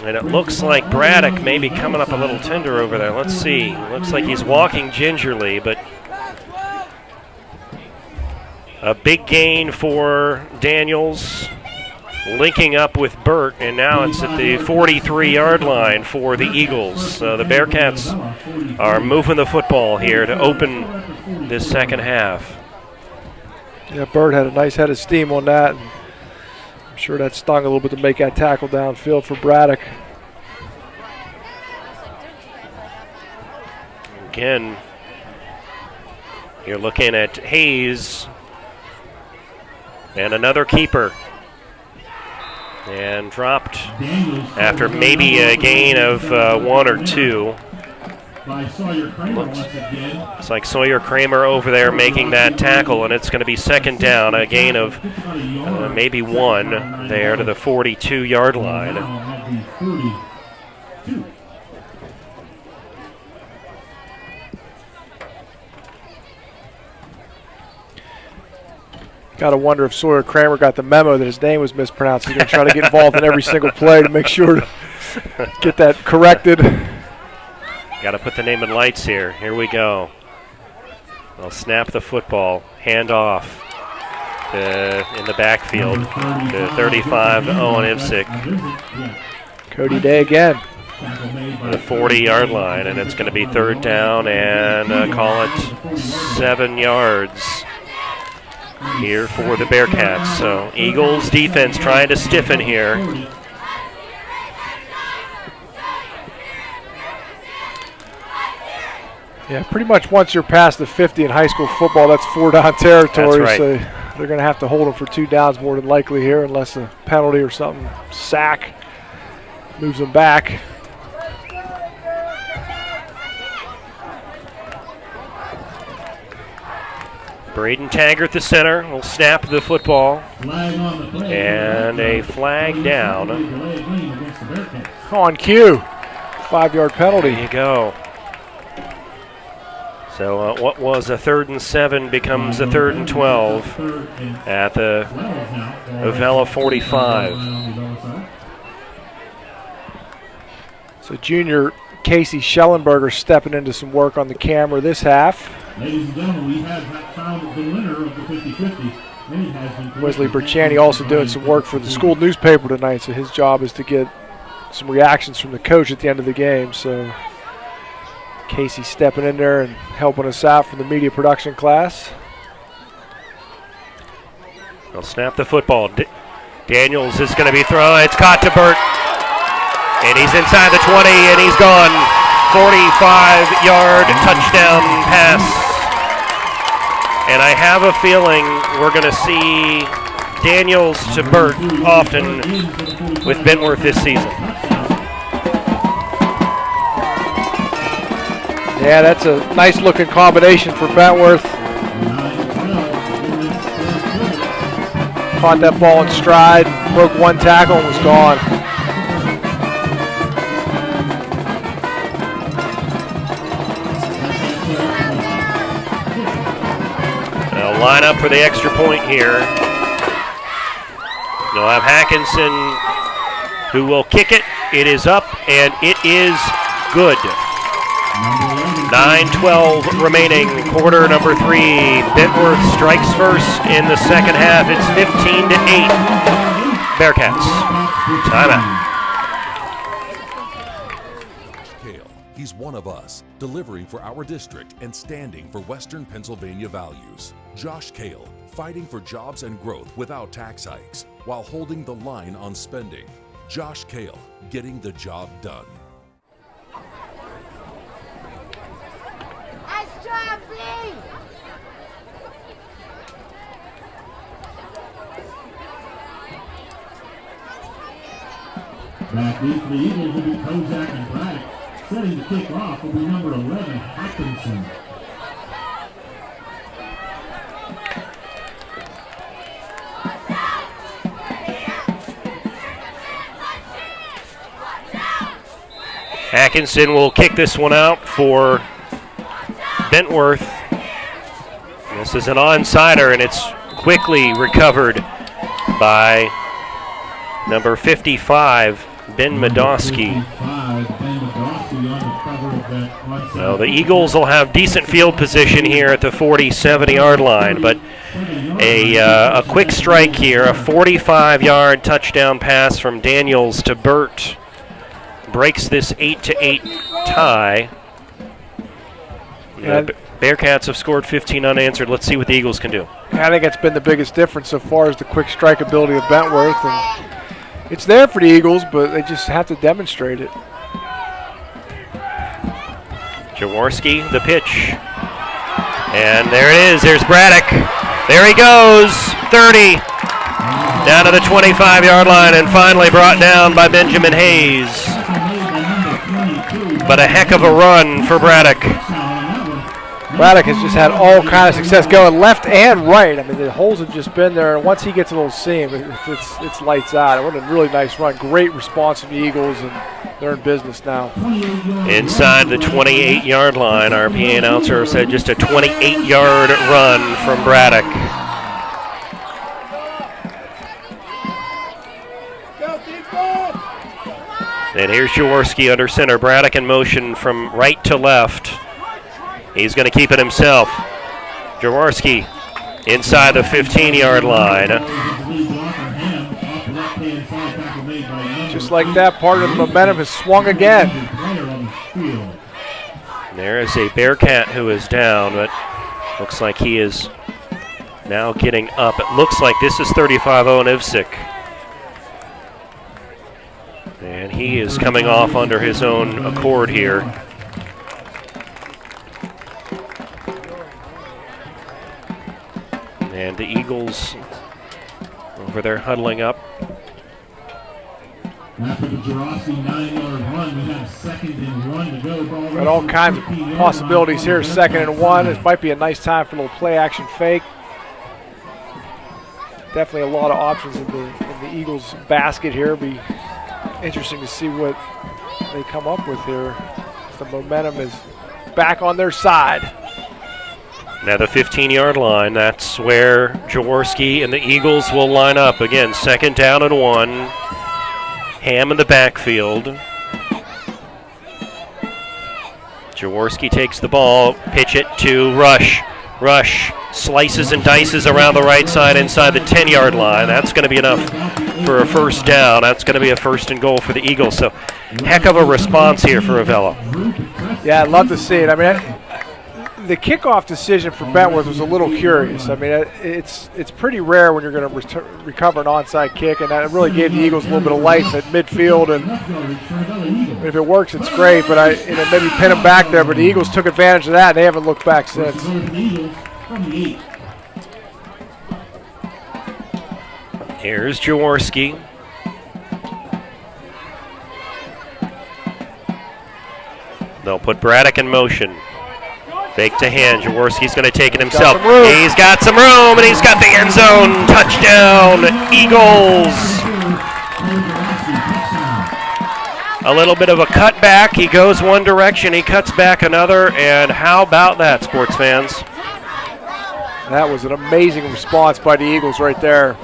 And it looks like Braddock may be coming up a little tender over there. Let's see. Looks like he's walking gingerly, but a big gain for Daniels, linking up with Burt, and now it's at the 43-yard line for the Eagles. So the Bearcats are moving the football here to open this second half. Yeah, Burt had a nice head of steam on that. I'm sure that stung a little bit to make that tackle downfield for Braddock. Again, you're looking at Hayes and another keeper. And dropped after maybe a gain of 1 or 2. Looks like Sawyer Kramer over there making that tackle, and it's going to be second down, a gain of maybe 1 there to the 42-yard line. Got to wonder if Sawyer Kramer got the memo that his name was mispronounced. He's going to try to get involved in every single play to make sure to get that corrected. Got to put the name in lights here. Here we go. They'll snap the football, hand off in the backfield to 35, Owen Ivsick. Cody Day again. The 40-yard line, and it's going to be third down and call it 7 yards here for the Bearcats. So Eagles defense trying to stiffen here. Yeah, pretty much once you're past the 50 in high school football, that's 4-down territory. That's right. So they're going to have to hold them for 2 downs more than likely here, unless a penalty or something, sack, moves them back. Braden Taggart, the center, will snap the football. And a flag down. On cue. 5-yard penalty. There you go. So what was a 3rd and 7 becomes a 3rd and 12 at the Avella 45. So junior Casey Schellenberger stepping into some work on the camera this half. Ladies and gentlemen, we have found the winner of the 50-50. Wesley Berchani also doing some work for the school newspaper tonight, so his job is to get some reactions from the coach at the end of the game. So Casey stepping in there and helping us out from the media production class. They'll snap the football. Daniels is going to be thrown. It's caught to Burt. And he's inside the 20, and he's gone. 45-yard touchdown pass And I have a feeling we're going to see Daniels to Burt often with Bentworth this season. Yeah, that's a nice looking combination for Bentworth. Caught that ball in stride, broke one tackle and was gone. They'll line up for the extra point here. They'll have Hackinson, who will kick it. It is up, and it is good. 9:12 remaining, quarter number 3. Bentworth strikes first in the second half. It's 15-8. Bearcats. Timeout. Kale, he's one of us, delivering for our district and standing for Western Pennsylvania values. Josh Kale, fighting for jobs and growth without tax hikes, while holding the line on spending. Josh Kale, getting the job done. Back deep for the Eagles will be Kozak and Braddock. Setting the kick off will be number 11, Hackinson. Hackinson will kick this one out for Bentworth. This is an onside-er, and it's quickly recovered by number 55, Ben Medosky. So the Eagles will have decent field position here at the 40-70-yard line, but a quick strike here, a 45-yard touchdown pass from Daniels to Burt breaks this 8-8 tie. The Bearcats have scored 15 unanswered. Let's see what the Eagles can do. I think it's been the biggest difference so far is the quick strike ability of Bentworth. And it's there for the Eagles, but they just have to demonstrate it. Jaworski, the pitch. And there it is. There's Braddock. There he goes. 30. Down to the 25-yard line and finally brought down by Benjamin Hayes. But a heck of a run for Braddock. Braddock has just had all kind of success going left and right. I mean, the holes have just been there, and once he gets a little seam, it's lights out. What a really nice run. Great response from the Eagles, and they're in business now. Inside the 28-yard line, our PA announcer said just a 28-yard run from Braddock. And here's Jaworski under center. Braddock in motion from right to left. He's going to keep it himself. Jaworski inside the 15-yard line. Just like that, part of the momentum has swung again. There is a Bearcat who is down, but looks like he is now getting up. It looks like this is 35-0 Nivsic. And he is coming off under his own accord here. And the Eagles over there huddling up. After the Jaworski 9-yard run, we have 2nd and 1 to go. Got all kinds of possibilities here. 2nd and 1. It might be a nice time for a little play action fake. Definitely a lot of options in the Eagles basket here. It'll be interesting to see what they come up with here. The momentum is back on their side. Now the 15-yard line, that's where Jaworski and the Eagles will line up. Again, 2nd down and 1. Ham in the backfield. Jaworski takes the ball, pitch it to Rush. Rush slices and dices around the right side inside the 10-yard line. That's going to be enough for a first down. That's going to be a 1st and goal for the Eagles. So heck of a response here for Avella. Yeah, I'd love to see it. I mean, the kickoff decision for Bentworth was a little curious. I mean, it's pretty rare when you're going to recover an onside kick, and that really gave the Eagles a little bit of life at midfield. And if it works, it's great. But maybe pin them back there. But the Eagles took advantage of that, and they haven't looked back since. Here's Jaworski. They'll put Braddock in motion. Fake to hand. Jaworski's going to take it himself. He's got some room, and he's got the end zone. Touchdown, Eagles. A little bit of a cutback. He goes one direction, he cuts back another, and how about that, sports fans? That was an amazing response by the Eagles right there.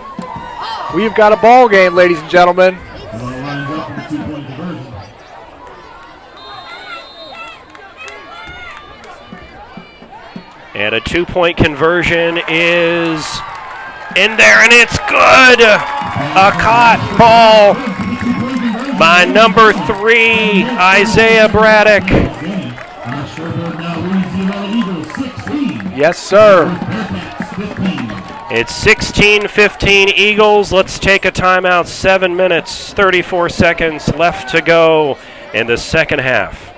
We've got a ball game, ladies and gentlemen. And a 2-point conversion is in there, and it's good. A caught ball by number 3, Isaiah Braddock. Yes, sir. It's 16-15 Eagles. Let's take a timeout. 7 minutes, 34 seconds left to go in the second half.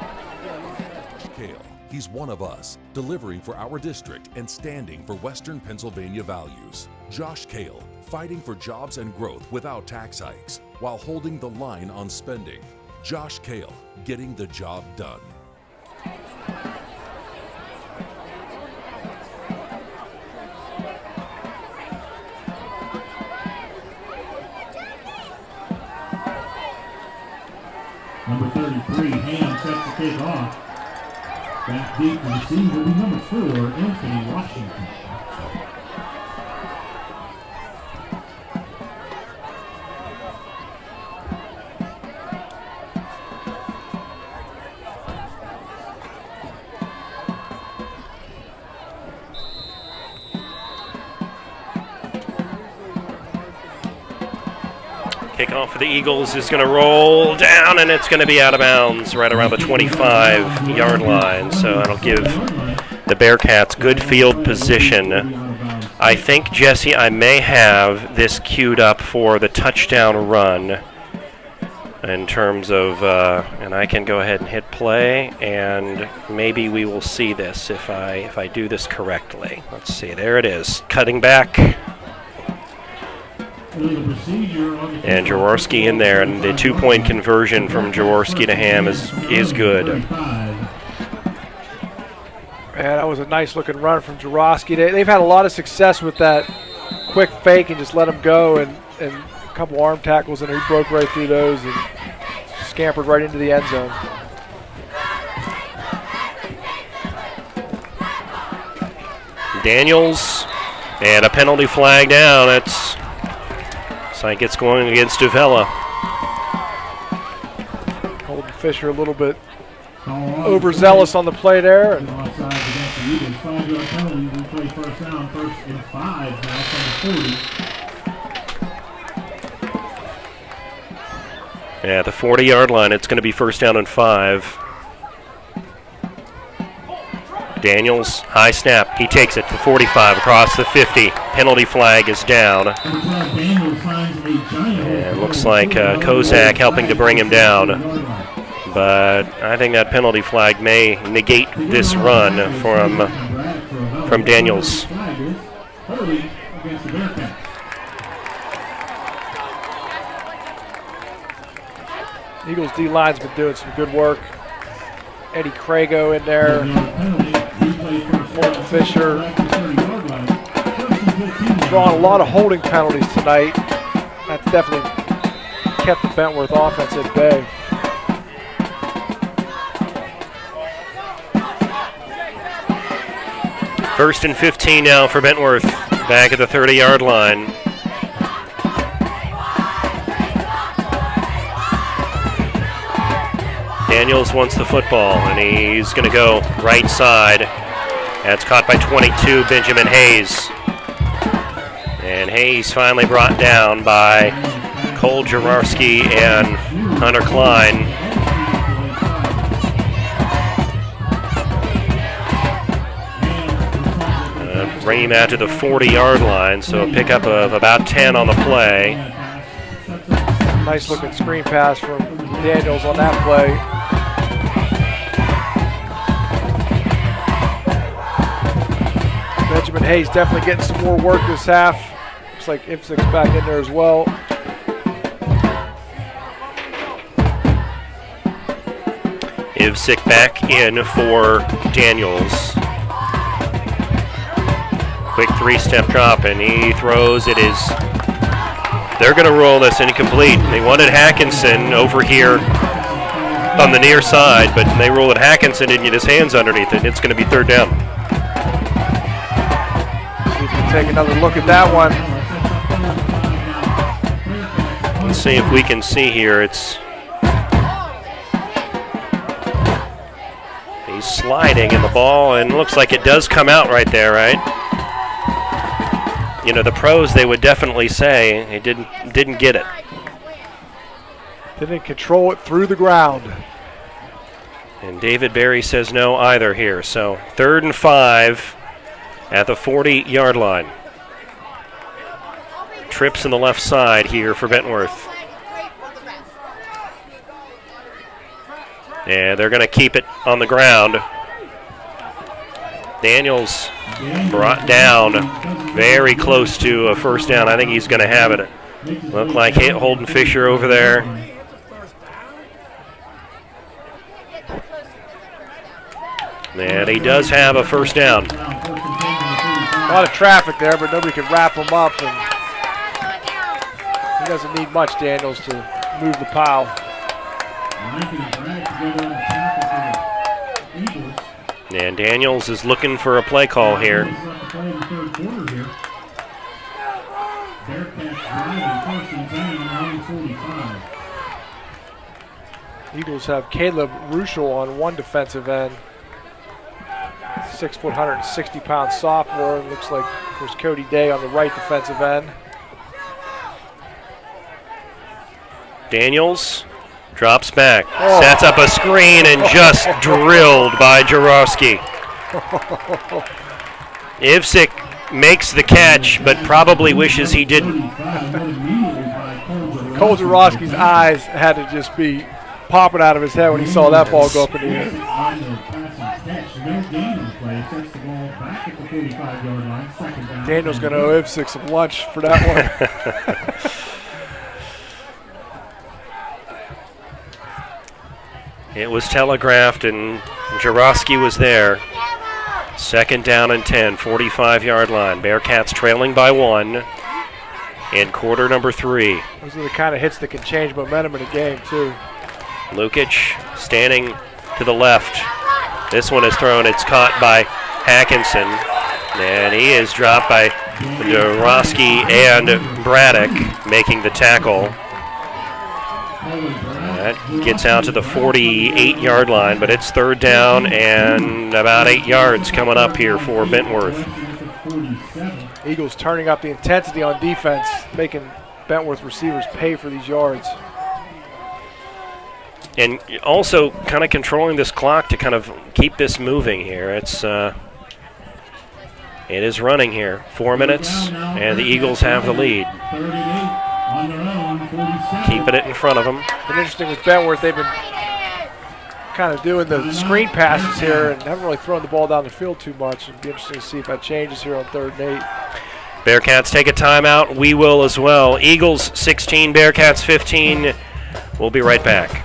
He's one of us, delivering for our district and standing for Western Pennsylvania values. Josh Kale, fighting for jobs and growth without tax hikes, while holding the line on spending. Josh Kale, getting the job done. Number 33, Ham sets the kick off. Back deep to receive will be number 4, Anthony Washington. Kickoff for the Eagles is going to roll down, and it's going to be out of bounds right around the 25-yard line. So that'll give the Bearcats good field position. I think, Jesse, I may have this queued up for the touchdown run in terms of, and I can go ahead and hit play, and maybe we will see this if I do this correctly. Let's see. There it is. Cutting back. And Jaworski in there, and the 2-point conversion from Jaworski to Ham is good. Man, that was a nice-looking run from Jaworski. They've had a lot of success with that quick fake and just let him go, and a couple arm tackles, and he broke right through those and scampered right into the end zone. Daniels, and a penalty flag down. It's like it's going against Avella. Holden Fisher a little bit overzealous on the play there. Yeah, the 40-yard line, it's going to be first down and 5. Daniels, high snap. He takes it to 45 across the 50. Penalty flag is down. And looks like Kozak helping to bring him down. But I think that penalty flag may negate this run from Daniels. Eagles D-line's been doing some good work. Eddie Crago in there. Holden Fisher. Drawing a lot of holding penalties tonight. That's definitely kept the Bentworth offense at bay. First and 15 now for Bentworth. Back at the 30-yard line. Daniels wants the football, and he's going to go right side. That's caught by 22, Benjamin Hayes. And Hayes finally brought down by Cole Jaworski and Hunter Klein. Bring him out to the 40-yard line, so a pickup of about 10 on the play. Nice looking screen pass from Daniels on that play. Benjamin Hayes definitely getting some more work this half. Looks like Ipswich's back in there as well. Ipswich back in for Daniels. Quick three-step drop, and he throws. It is. They're going to roll this incomplete. They wanted Hackinson over here on the near side, but they roll it. Hackinson didn't get his hands underneath it. It's going to be third down. See if we can take another look at that one. Let's see if we can see here. He's sliding in the ball, and looks like it does come out right there, right? You know, the pros, they would definitely say it didn't get it. Didn't control it through the ground. And David Berry says no either here. So 3rd and 5 at the 40-yard line. Trips in the left side here for Bentworth. And they're going to keep it on the ground. Daniels brought down very close to a first down. I think he's going to have it. Looked like Holden Fisher over there. And he does have a first down. A lot of traffic there, but nobody can wrap him up. And he doesn't need much, Daniels, to move the pile. And Daniels is looking for a play call here. Eagles have Caleb Ruschel on one defensive end. 6 foot, 160-pound sophomore. Looks like there's Cody Day on the right defensive end. Daniels drops back, sets up a screen, and just drilled by Jaworski. Ipswich makes the catch, but probably wishes he didn't. Cole Jaworski's eyes had to just be popping out of his head when he saw that ball go up in the air. Daniel's going to owe Ipswich some lunch for that one. It was telegraphed, and Jaworski was there. 2nd down and 10, 45-yard line. Bearcats trailing by 1 in quarter number 3. Those are the kind of hits that can change momentum in a game, too. Lukic standing to the left. This one is thrown. It's caught by Hackinson. And he is dropped by Jaworski and Braddock making the tackle. That gets out to the 48-yard line, but it's 3rd down and about 8 yards coming up here for Bentworth. Eagles turning up the intensity on defense, making Bentworth receivers pay for these yards. And also kind of controlling this clock to kind of keep this moving here. It is running here. 4 minutes, and the Eagles have the lead. Keeping it in front of them. Been interesting with Bentworth. They've been kind of doing the screen passes here and haven't really thrown the ball down the field too much. It'd be interesting to see if that changes here on 3rd and 8. Bearcats take a timeout. We will as well. Eagles 16, Bearcats 15. We'll be right back.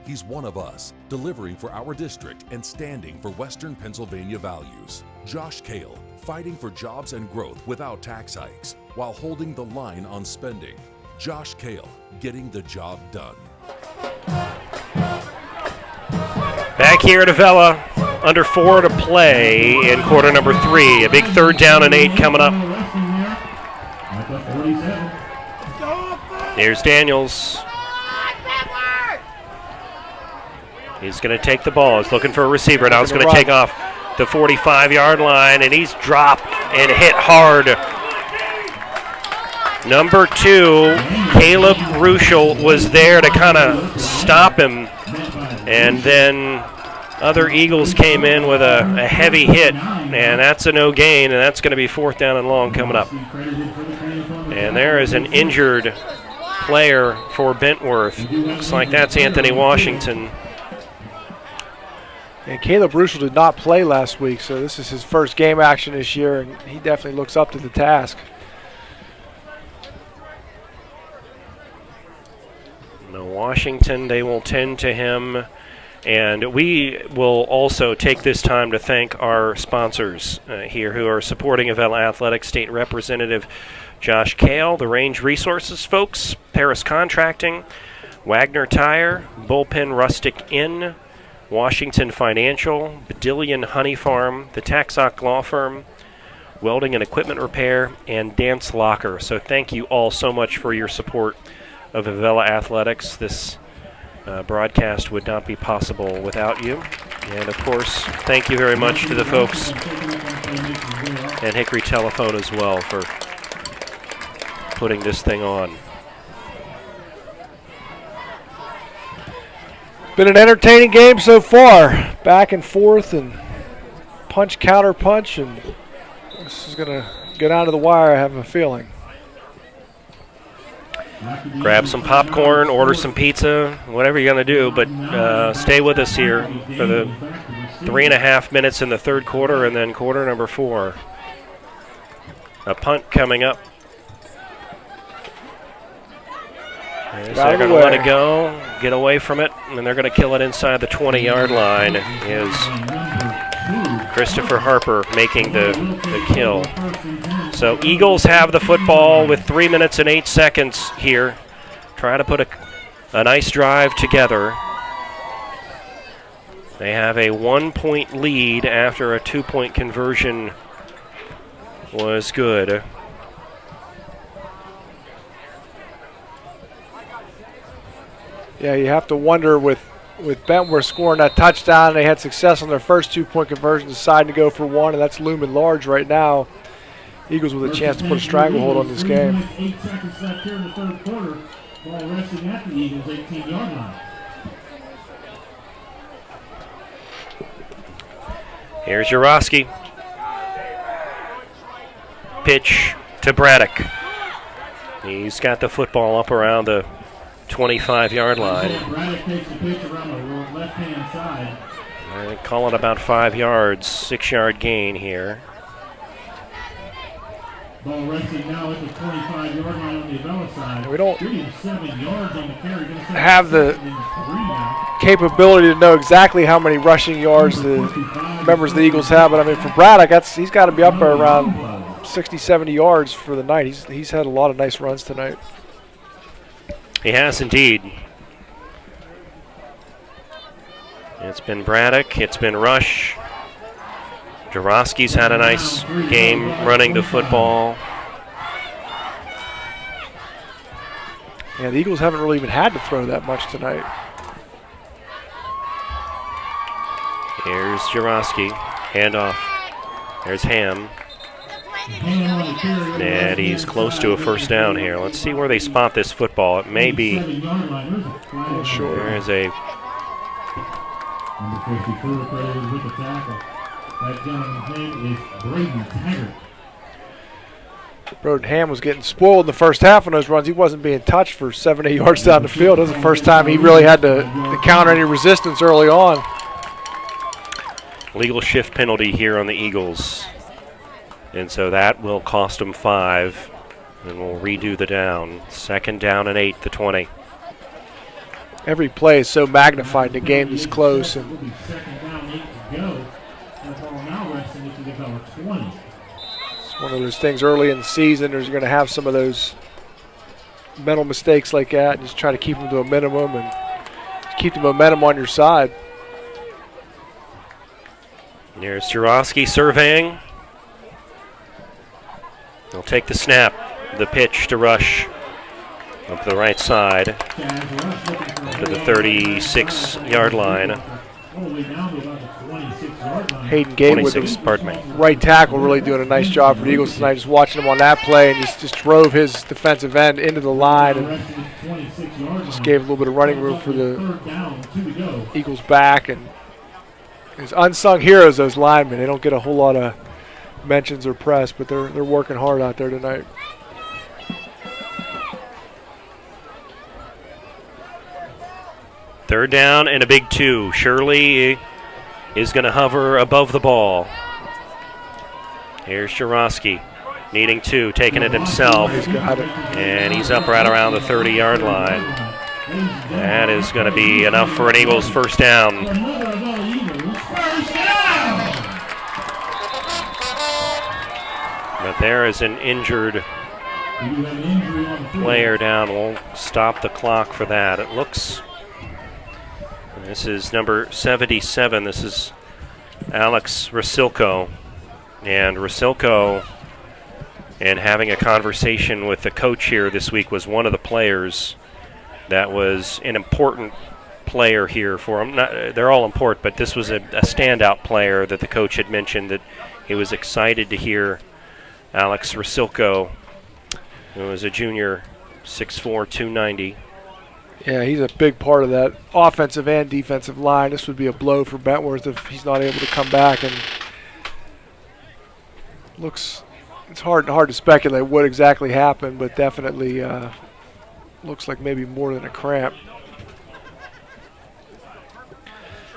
He's one of us, delivering for our district and standing for Western Pennsylvania values. Josh Kale, fighting for jobs and growth without tax hikes, while holding the line on spending. Josh Kale, getting the job done. Back here at Avella, under 4 to play in quarter number 3. A big 3rd down and 8 coming up. Here's Daniels. He's going to take the ball. He's looking for a receiver. Now he's going to take off. the 45-yard line, and he's dropped and hit hard. Number 2, Caleb Ruschel, was there to kind of stop him, and then other Eagles came in with a heavy hit, and that's a no gain, and that's going to be 4th down and long coming up. And there is an injured player for Bentworth. Looks like that's Anthony Washington. And Caleb Ruschel did not play last week, so this is his first game action this year, and he definitely looks up to the task. No, Washington, they will tend to him. And we will also take this time to thank our sponsors here who are supporting Avella Athletics. State Representative Josh Kale, the Range Resources folks, Paris Contracting, Wagner Tire, Bullpen Rustic Inn, Washington Financial, Bedillion Honey Farm, the Taxoc Law Firm, Welding and Equipment Repair, and Dance Locker. So thank you all so much for your support of Avella Athletics. This broadcast would not be possible without you. And of course, thank you very much to the folks at Hickory Telephone as well for putting this thing on. Been an entertaining game so far. Back and forth and punch, counter punch, and this is going to go down to the wire, I have a feeling. Grab some popcorn, order some pizza, whatever you're going to do, but stay with us here for the 3.5 minutes in the third quarter and then quarter number 4. A punt coming up. So they're going to let it go, get away from it, and they're going to kill it inside the 20-yard line. Is Christopher Harper making the kill. So Eagles have the football with 3 minutes and 8 seconds here. Try to put a nice drive together. They have a 1-point lead after a 2-point conversion was good. Yeah, you have to wonder with Bentworth scoring that touchdown, they had success on their first 2-point conversion, deciding to go for 1, and that's looming large right now. Eagles with a chance to put a stranglehold on this game. 8 seconds left here in the third quarter. Ball resting at the Eagles' 18-yard line. Here's Jurowski. Pitch to Braddock. He's got the football up around the 25-yard line. Braddock takes the pitch around the left-hand side. They call it about 5 yards, 6-yard gain here. Ball resting now at the 25-yard line on the Avella side. We don't 7 yards on the carry. have the capability to know exactly how many rushing yards the members of the Eagles have, but I mean for Braddock, he's got to be up there around 60, 70 yards for the night. He's had a lot of nice runs tonight. He has indeed. It's been Braddock, it's been Rush. Jurowski's had a nice game running the football. Yeah, the Eagles haven't really even had to throw that much tonight. Here's Jurowski, handoff. There's Ham. And he's close to a first down here. Let's see where they spot this football. It may be. There is a. Number 54 credited with the tackle. That gentleman's name is Braden Taggart. Broden Ham was getting spoiled in the first half on those runs. He wasn't being touched for 7, 8 yards down the field. It was the first time he really had to counter any resistance early on. Legal shift penalty here on the Eagles. And so that will cost them 5. And we'll redo the down. 2nd down and 8, the 20. Every play is so magnified in a game this close. And 2nd down, 8 to go. That ball now resting at the Avella 20. it's one of those things early in the season. There's going to have some of those mental mistakes like that. And just try to keep them to a minimum and keep the momentum on your side. Here's Jurowski surveying. He'll take the snap. The pitch to Rush up the right side to the 36-yard line. All the way down to about the 26-yard line. Hayden Gate with 26, pardon me. right tackle really doing a nice job for the Eagles tonight. Just watching him on that play and just drove his defensive end into the line and just gave a little bit of running room for the Eagles back. And his unsung heroes, those linemen. They don't get a whole lot of mentions or press, but they're working hard out there tonight. Third down and a big 2. Shirley is going to hover above the ball. Here's Jarosky needing 2, taking it himself. He's got it. And he's up right around the 30-yard line. That is going to be enough for an Eagles first down. But there is an injured player down. Won't stop the clock for that. It looks... This is number 77. This is Alex Rasilko. And Rasilko, and having a conversation with the coach here this week, was one of the players that was an important player here for him. They're all important, but this was a standout player that the coach had mentioned that he was excited to hear. Alex Rasilko, who was a junior, 6'4", 290. Yeah, he's a big part of that offensive and defensive line. This would be a blow for Bentworth if he's not able to come back. And it's hard to speculate what exactly happened, but definitely looks like maybe more than a cramp.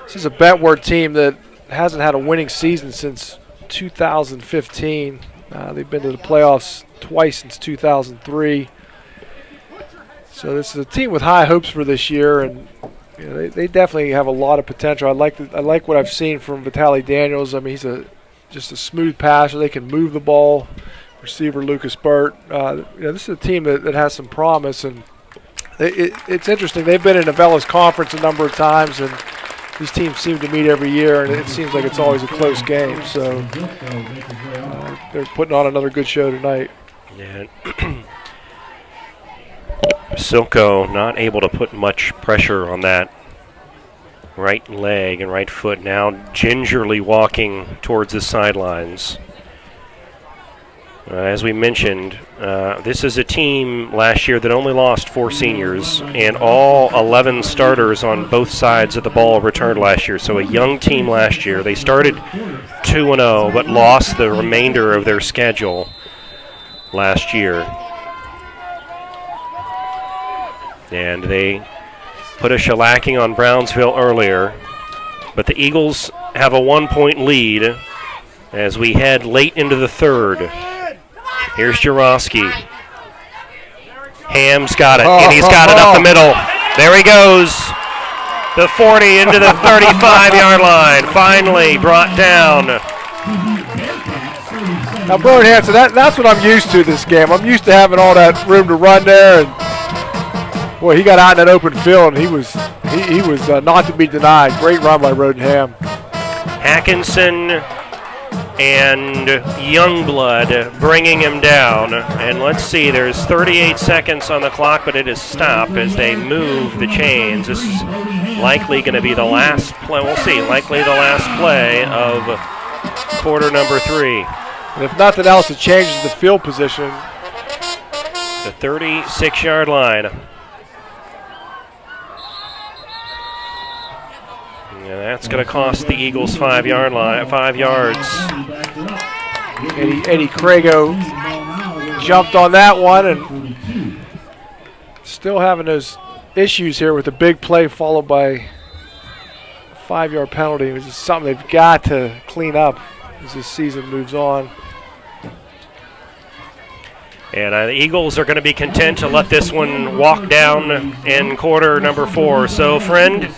This is a Bentworth team that hasn't had a winning season since 2015. They've been to the playoffs twice since 2003. So this is a team with high hopes for this year, and you know, they definitely have a lot of potential. I like what I've seen from Vitaly Daniels. I mean, he's just a smooth passer. They can move the ball. Receiver Lucas Burt. This is a team that has some promise, and it's interesting. They've been in Avella's conference a number of times, and these teams seem to meet every year, and it seems like it's always a close game. So they're putting on another good show tonight. Yeah. Silko not able to put much pressure on that right leg and right foot, now gingerly walking towards the sidelines. As we mentioned, this is a team last year that only lost 4 seniors, and all 11 starters on both sides of the ball returned last year. So a young team last year. They started 2-0, but lost the remainder of their schedule last year. And they put a shellacking on Brownsville earlier. But the Eagles have a 1-point lead as we head late into the third. Here's Jarosky. Ham's got it, and he's got it up the middle. There he goes. The 40 into the 35-yard line. Finally brought down. Now, Bert Hanson, that's what I'm used to this game. I'm used to having all that room to run there, and boy, he got out in that open field, and he was not to be denied. Great run by Roden Ham. Hackinson and Youngblood bringing him down. And let's see, there's 38 seconds on the clock, but it is stopped as they move the chains. This is likely going to be the last play. We'll see, likely the last play of quarter number 3. And if nothing else, it changes the field position. The 36-yard line. And that's going to cost the Eagles 5 yards. Eddie Crago jumped on that one, and still having those issues here with a big play followed by a 5-yard penalty. It's just something they've got to clean up as this season moves on. And the Eagles are going to be content to let this one walk down in quarter number 4. So, friend,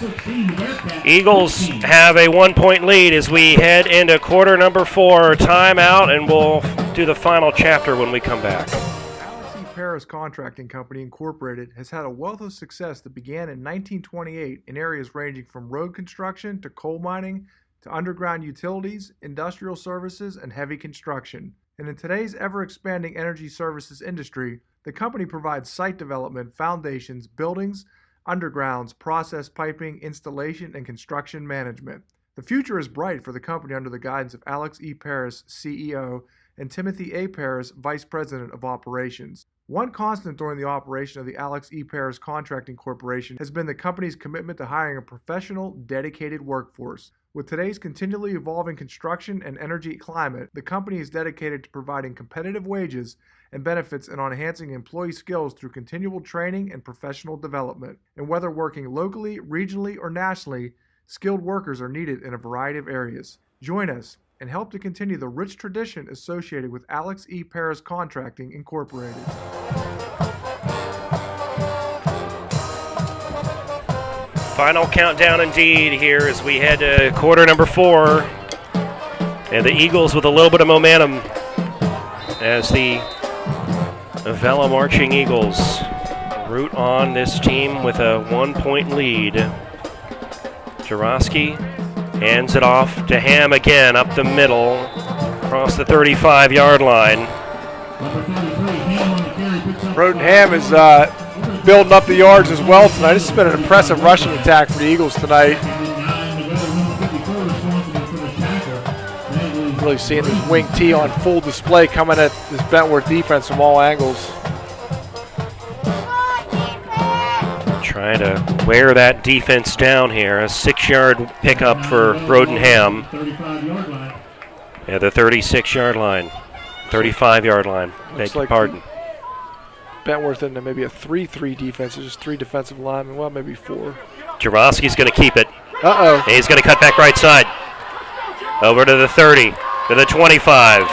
Eagles have a 1-point lead as we head into quarter number 4. Timeout, and we'll do the final chapter when we come back. Alex E. Paris Contracting Company Incorporated has had a wealth of success that began in 1928 in areas ranging from road construction to coal mining to underground utilities, industrial services, and heavy construction. And in today's ever-expanding energy services industry, the company provides site development, foundations, buildings, undergrounds, process piping, installation, and construction management. The future is bright for the company under the guidance of Alex E. Paris, CEO, and Timothy A. Paris, Vice President of Operations. One constant during the operation of the Alex E. Paris Contracting Corporation has been the company's commitment to hiring a professional, dedicated workforce. With today's continually evolving construction and energy climate, the company is dedicated to providing competitive wages and benefits and on enhancing employee skills through continual training and professional development. And whether working locally, regionally, or nationally, skilled workers are needed in a variety of areas. Join us and help to continue the rich tradition associated with Alex E. Paris Contracting Incorporated. Final countdown indeed here as we head to quarter number 4. And the Eagles with a little bit of momentum as the Avella Marching Eagles root on this team with a 1-point lead. Jarosky hands it off to Ham again up the middle across the 35-yard line. Broden Ham is building up the yards as well tonight. This has been an impressive rushing attack for the Eagles tonight. Really seeing this wing T on full display coming at this Bentworth defense from all angles. Trying to wear that defense down here. A 6-yard pickup for Broden Ham. Yeah, the 36-yard line. 35-yard line. Beg your pardon. Bentworth in maybe a 3-3 defense. There's just 3 defensive linemen. Well, maybe 4. Jarosky's going to keep it. Uh-oh. He's going to cut back right side. Over to the 30, to the 25.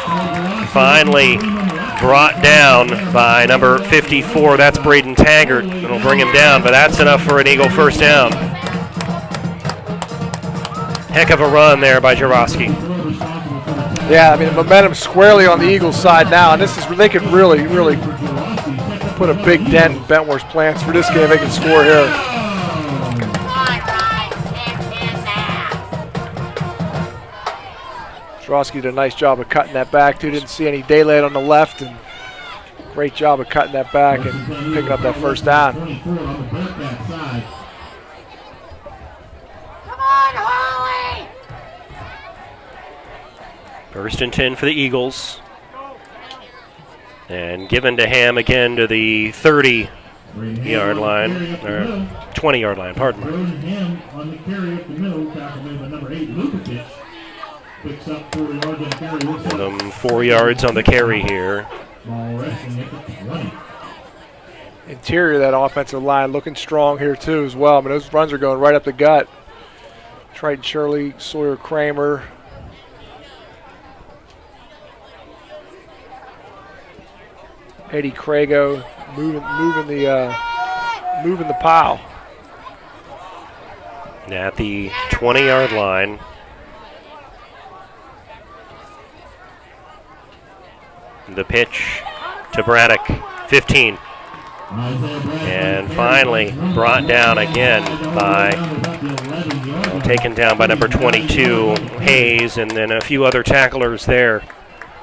Finally brought down by number 54. That's Braden Taggart. It'll bring him down, but that's enough for an Eagle first down. Heck of a run there by Jarosky. Yeah, I mean, the momentum squarely on the Eagles side now, and this is they could really put a big dent in Bentworth's plans for this game. They can score here. Jarosky did a nice job of cutting that back, too. Didn't see any daylight on the left, and great job of cutting that back and picking up that first down. Come on, Holly! First and 10 for the Eagles. And given to Ham again to the 30-yard line, or 20-yard line, pardon me. Ham on the carry up the middle, tackle made by number 8, Lukavich. Picks up 4 yards on the carry. Give them 4 yards on the carry here. Ball resting at the 20. Interior of that offensive line looking strong here, too, as well. I mean, those runs are going right up the gut. Triton Shirley, Sawyer Kramer. Eddie Crago moving the pile. At the 20-yard line. The pitch to Braddock, 15. And finally brought down again by, taken down by number 22, Hayes, and then a few other tacklers there.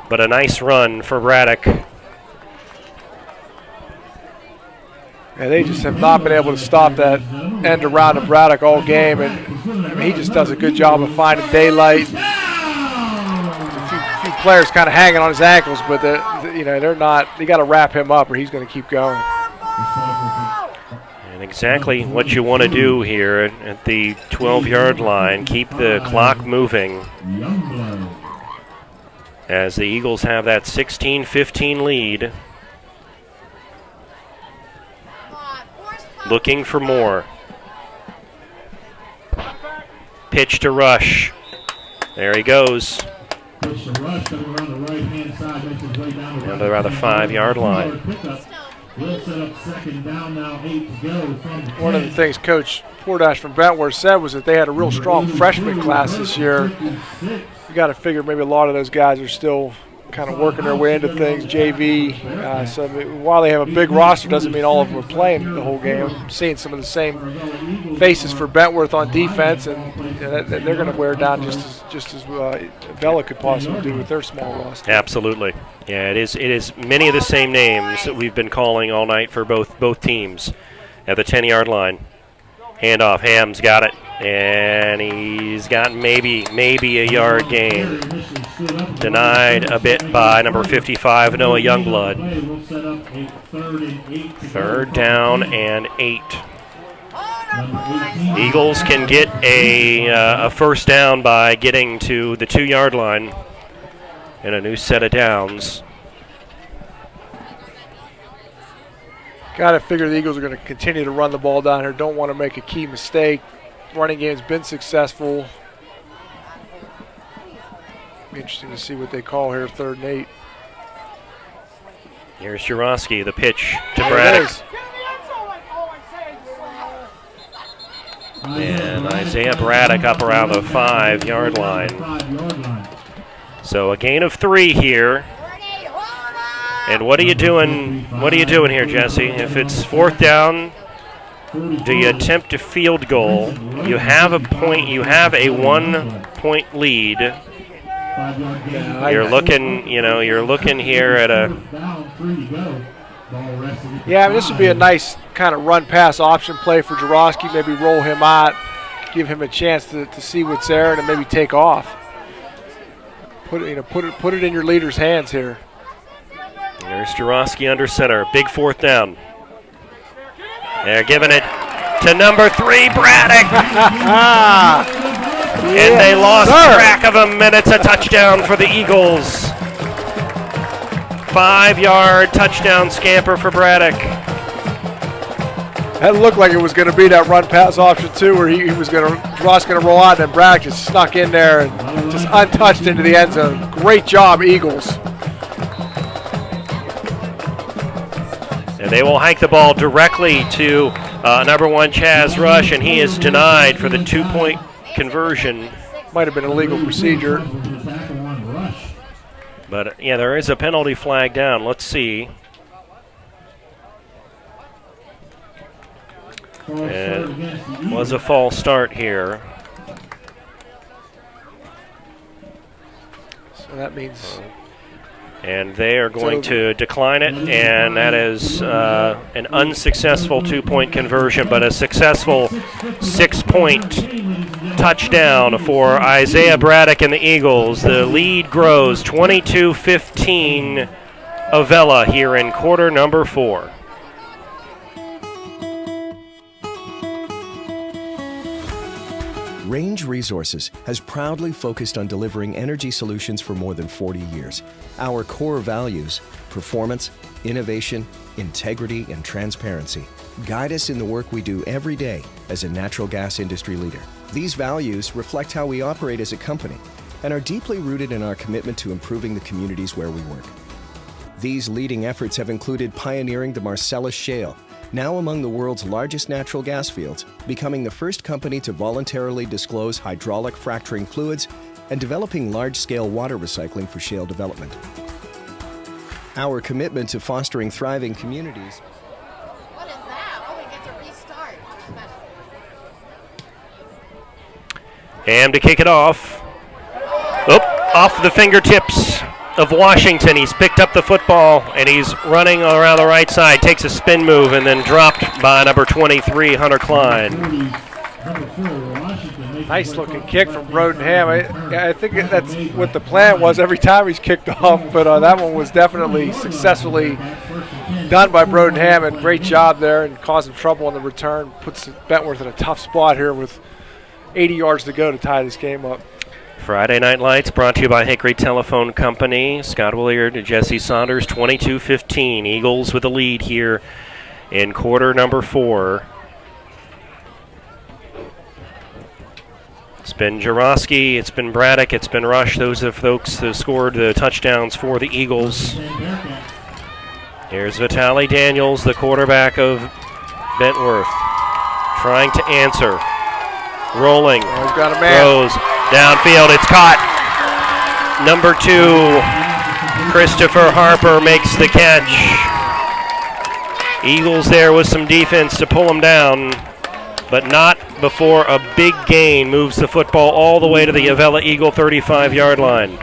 But a nice run for Braddock. Yeah, they just have not been able to stop that end around of Braddock all game, and I mean, he just does a good job of finding daylight. A few players kind of hanging on his ankles, but they're not. They got to wrap him up, or he's going to keep going. And exactly what you want to do here at the 12-yard line, keep the clock moving. As the Eagles have that 16-15 lead. Looking for more. Pitch to Rush. There he goes. Pitch to Rush coming around the right-hand side, makes his way down to around the 5-yard line. We'll set up second down now, 8 to go from the 10. One of the things Coach Portash from Bentworth said was that they had a real strong freshman class this year. You got to figure maybe a lot of those guys are still kind of working their way into things, JV. So while they have a big roster, doesn't mean all of them are playing the whole game. I'm seeing some of the same faces for Bentworth on defense, and they're going to wear down just as Avella could possibly do with their small roster. Absolutely. Yeah, it is many of the same names that we've been calling all night for both teams at the 10-yard line. Handoff, Ham's got it, and he's got maybe a yard gain. Denied a bit by number 55, Noah Youngblood. 3rd down and 8. Eagles can get a first down by getting to the 2-yard line and a new set of downs. Got to figure the Eagles are going to continue to run the ball down here. Don't want to make a key mistake. Running game's been successful. Be interesting to see what they call here, 3rd and 8. Here's Jurowski, the pitch to Braddock. And Isaiah Braddock up around the 5-yard line. So a gain of 3 here. And what are you doing? What are you doing here, Jesse? If it's 4th down, do you attempt a field goal? You have a point. You have a 1-point lead. You're looking. You're looking here at a. Yeah, I mean, this would be a nice kind of run-pass option play for Jurowski. Maybe roll him out, give him a chance to see what's there, and then maybe take off. Put it in your leader's hands here. There's Jurowski under center. Big 4th down. They're giving it to number 3, Braddock. And they lost track of him, and it's a touchdown for the Eagles. 5-yard touchdown scamper for Braddock. That looked like it was going to be that run-pass option, too, where Ross going to roll out, and then Braddock just snuck in there and just untouched into the end zone. Great job, Eagles. And they will hike the ball directly to number 1, Chaz Rush, and he is denied for the 2-point conversion. Might have been a legal procedure. But, yeah, there is a penalty flag down. Let's see. It was a false start here. So that means... And they are going to decline it, and that is an unsuccessful 2-point conversion, but a successful 6-point touchdown for Isaiah Braddock and the Eagles. The lead grows 22-15 Avella here in quarter number 4. Range Resources has proudly focused on delivering energy solutions for more than 40 years. Our core values, performance, innovation, integrity, and transparency, guide us in the work we do every day as a natural gas industry leader. These values reflect how we operate as a company and are deeply rooted in our commitment to improving the communities where we work. These leading efforts have included pioneering the Marcellus Shale, now among the world's largest natural gas fields, becoming the first company to voluntarily disclose hydraulic fracturing fluids and developing large-scale water recycling for shale development. Our commitment to fostering thriving communities. What is that? Oh, we get to restart. And to kick it off. Off the fingertips of Washington. He's picked up the football, and he's running around the right side, takes a spin move, and then dropped by number 23, Hunter Klein. Nice looking kick from Broden Ham. I think that's what the plan was every time he's kicked off, but that one was definitely successfully done by Broden Ham, and great job there, and caused him trouble on the return. Puts Bentworth in a tough spot here with 80 yards to go to tie this game up. Friday Night Lights brought to you by Hickory Telephone Company. Scott Williard and Jesse Saunders, 22-15. Eagles with the lead here in quarter number 4. It's been Jurowski, it's been Braddock, it's been Rush. Those are folks who scored the touchdowns for the Eagles. Here's Vitaly Daniels, the quarterback of Bentworth, trying to answer. Rolling, he's got a man. Throws downfield, it's caught. Number 2, Christopher Harper makes the catch. Eagles there with some defense to pull him down, but not before a big gain moves the football all the way to the Avella Eagle 35-yard line.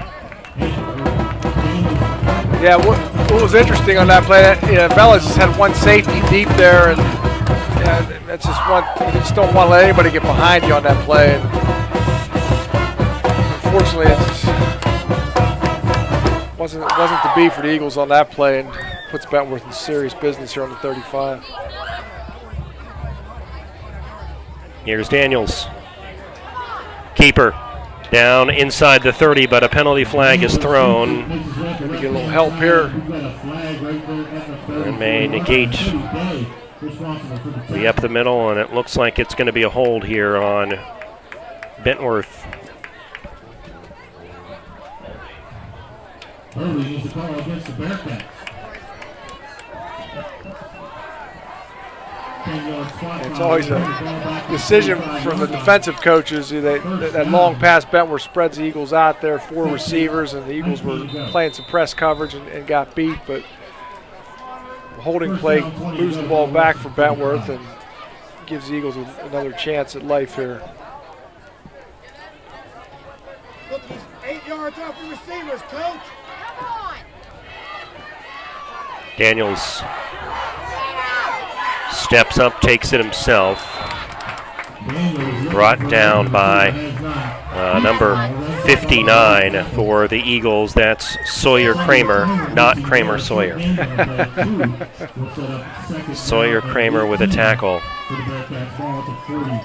Yeah, what was interesting on that play, Avella's just had one safety deep there, and Yeah, that's just one. You just don't want to let anybody get behind you on that play. And unfortunately, it wasn't to be for the Eagles on that play, and puts Bentworth in serious business here on the 35. Here's Daniels. Keeper down inside the 30, but a penalty flag is thrown. Maybe get a little help here. And may negate the up the middle, and it looks like it's going to be a hold here on Bentworth. Early needs a call against the Bearcats. It's always a decision from the defensive coaches. That long pass Bentworth spreads the Eagles out there, 4 receivers, and the Eagles were playing some press coverage and got beat, but the holding play moves the ball back for Bentworth and gives the Eagles another chance at life here. Look, he's 8 yards off the receivers, coach. Daniels steps up, takes it himself. Brought down by number 59 for the Eagles. That's Sawyer Kramer, not Kramer Sawyer. Sawyer Kramer with a tackle.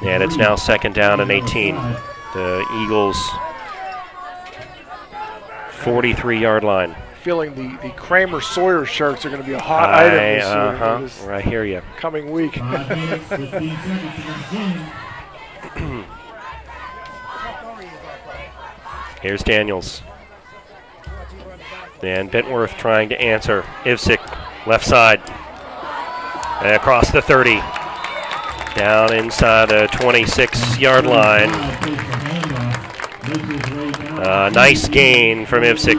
And it's now 2nd down and 18. The Eagles' 43-yard line. Feeling the Kramer Sawyer shirts are going to be a hot item this I hear you. Coming week. Here's Daniels. And Bentworth trying to answer. Ivsick, left side. And across the 30. Down inside the 26-yard line. Nice gain from Ivsick.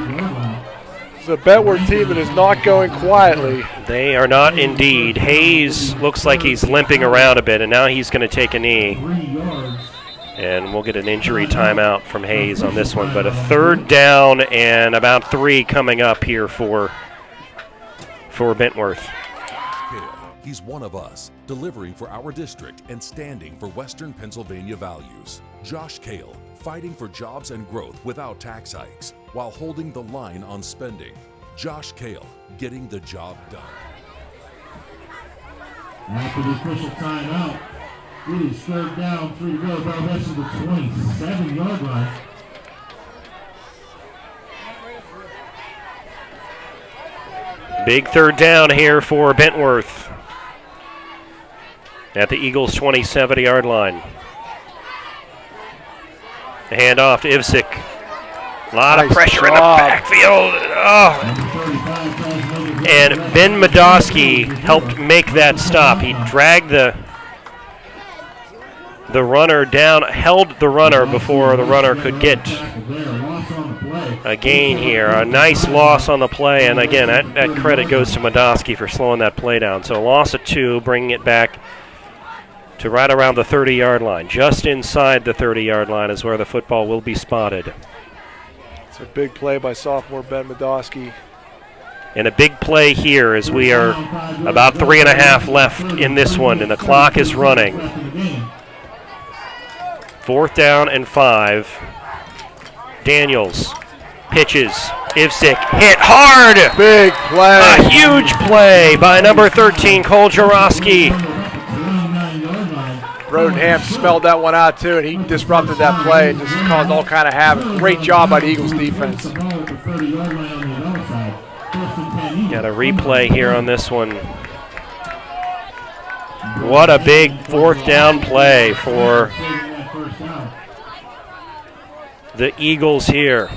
The Bentworth team that is not going quietly. They are not indeed. Hayes looks like he's limping around a bit, and now he's going to take a knee. And we'll get an injury timeout from Hayes on this one. But a 3rd down and about 3 coming up here for Bentworth. He's one of us, delivering for our district and standing for Western Pennsylvania values. Josh Kale, fighting for jobs and growth without tax hikes, while holding the line on spending. Josh Kale, getting the job done. After the official timeout, it is 3rd down, 3 to go, about less than the 27-yard line. Big 3rd down here for Bentworth at the Eagles' 27-yard line. The handoff to Ivsick. A lot of pressure in the backfield. Oh. And Ben Madosky helped make that stop. He dragged the runner down, held the runner before the runner could get a gain here. A nice loss on the play, and again, that credit goes to Madosky for slowing that play down. So a loss of 2, bringing it back to right around the 30-yard line. Just inside the 30-yard line is where the football will be spotted. It's a big play by sophomore Ben Madosky. And a big play here as we are about 3.5 left in this one, and the clock is running. 4th down and 5. Daniels pitches. Ivsick hit hard. Big play. A huge play by number 13, Cole Jarosky. Rodenham smelled that one out too, and he disrupted that play and just caused all kind of havoc. Great job by the Eagles defense. Got a replay here on this one. What a big 4th down play for the Eagles here.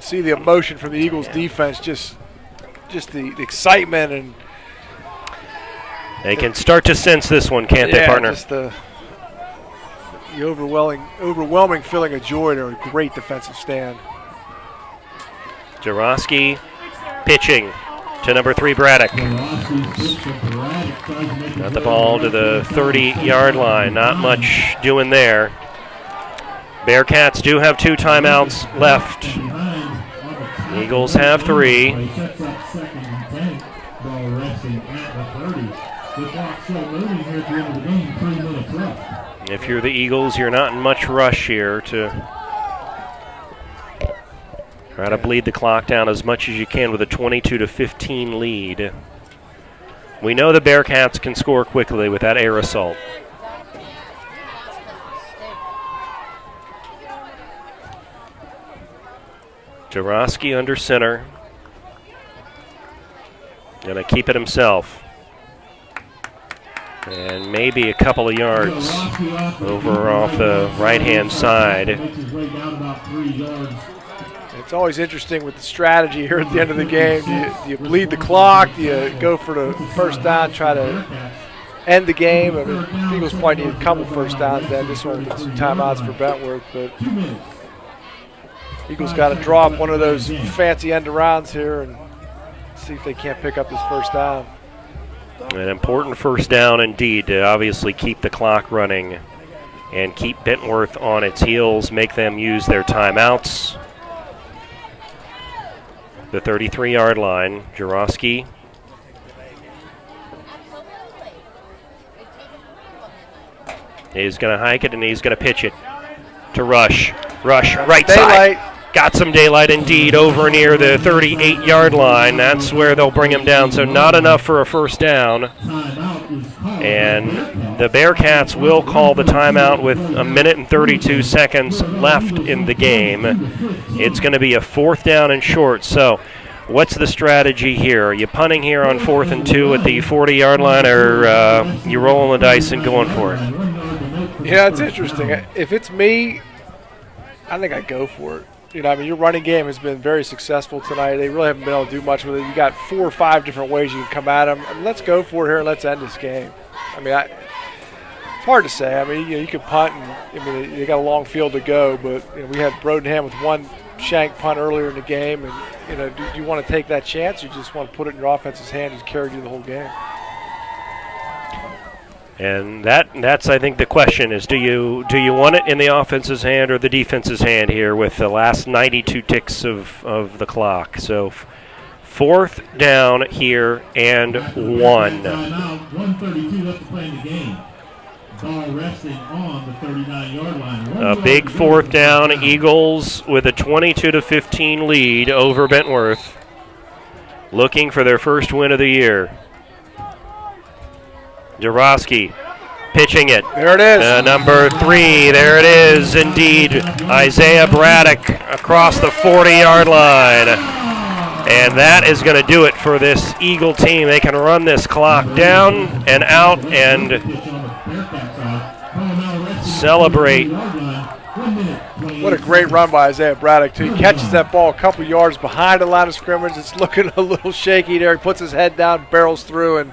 See the emotion from the Eagles defense, just the excitement, and they can start to sense this one, can't they, partner? Just the overwhelming feeling of joy to a great defensive stand. Jarosky pitching to number 3, Braddock. Got the ball to the 30-yard line. Not much doing there. Bearcats do have 2 timeouts left Eagles have 3. Play sets up 2nd and 10. Ball resting at the 30. The clock still moving here at the end of the game. 3 minutes left. If you're the Eagles, you're not in much rush here to try to bleed the clock down as much as you can with a 22-15 lead. We know the Bearcats can score quickly with that air assault. Jarosky under center. Gonna keep it himself. And maybe a couple of yards over off the right-hand side. It's always interesting with the strategy here at the end of the game. Do you bleed the clock? Do you go for the first down, try to end the game? I mean, the Eagles probably need a couple first downs then. This one with 2 timeouts for Bentworth, but Eagles got to draw up one of those fancy end arounds here and see if they can't pick up this first down. An important first down indeed to obviously keep the clock running and keep Bentworth on its heels, make them use their timeouts. The 33-yard line, Jarosky. He's going to hike it and he's going to pitch it to Rush. Rush, right side. Got some daylight indeed over near the 38-yard line. That's where they'll bring him down, so not enough for a first down. And the Bearcats will call the timeout with 1 minute and 32 seconds left in the game. It's going to be a 4th down and short. So what's the strategy here? Are you punting here on 4th and 2 at the 40-yard line, or you rolling the dice and going for it? Yeah, it's interesting. If it's me, I think I'd go for it. You know, I mean, your running game has been very successful tonight. They really haven't been able to do much with it. You got 4 or 5 different ways you can come at them. I mean, let's go for it here and let's end this game. I mean, it's hard to say. I mean, you can punt, and I mean, you got a long field to go. But we had Brodenham with 1 shank punt earlier in the game, and do you want to take that chance? Or you just want to put it in your offense's hand and carry you the whole game? And that's I think the question is, do you want it in the offense's hand or the defense's hand here with the last 92 ticks of the clock? So 4th down here and 1. 1:32 left to play in the game. Ball resting on the 39-yard line. A big 4th down. Eagles with a 22-15 lead over Bentworth, looking for their first win of the year. Jarosky pitching it. There it is. Number 3, there it is indeed. Isaiah Braddock across the 40-yard line. And that is going to do it for this Eagle team. They can run this clock down and out and celebrate. What a great run by Isaiah Braddock, too. He catches that ball a couple yards behind the line of scrimmage. It's looking a little shaky there. He puts his head down, barrels through, and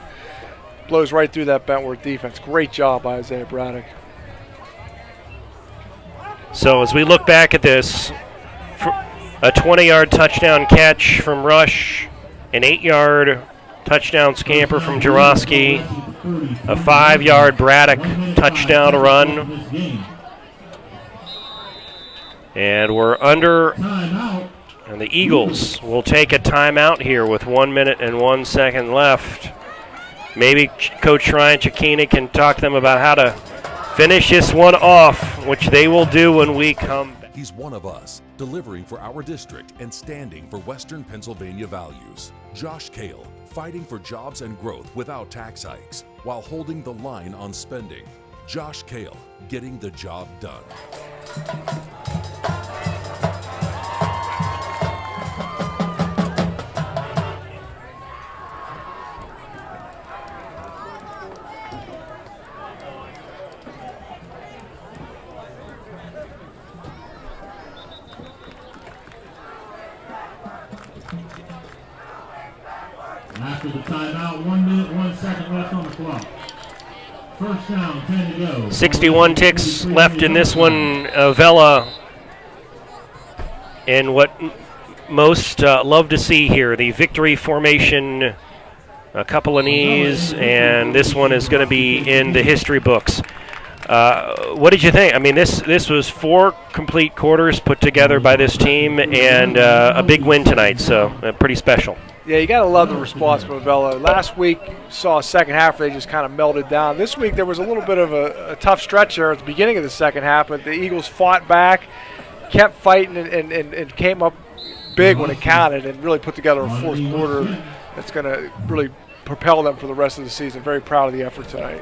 blows right through that Bentworth defense. Great job by Isaiah Braddock. So as we look back at this, a 20-yard touchdown catch from Rush, an 8-yard touchdown scamper from Jarosky, a 5-yard Braddock touchdown run. And we're under, and the Eagles will take a timeout here with 1 minute and 1 second left. Maybe Coach Ryan Cicchini can talk to them about how to finish this one off, which they will do when we come back. He's one of us, delivering for our district and standing for Western Pennsylvania values. Josh Kale, fighting for jobs and growth without tax hikes, while holding the line on spending. Josh Kale, getting the job done. After the timeout, 1 minute, 1 second left on the clock. First down, 10 to go. 61 ticks left in this one. Avella in what most love to see here, the victory formation, a couple of knees, and this one is going to be in the history books. What did you think? I mean, this was 4 complete quarters put together by this team, and a big win tonight, so pretty special. Yeah, you got to love the response from Avella. Last week, saw a second half where they just kind of melted down. This week, there was a little bit of a tough stretch there at the beginning of the second half, but the Eagles fought back, kept fighting, and came up big when it counted, and really put together a fourth quarter that's going to really propel them for the rest of the season. Very proud of the effort tonight.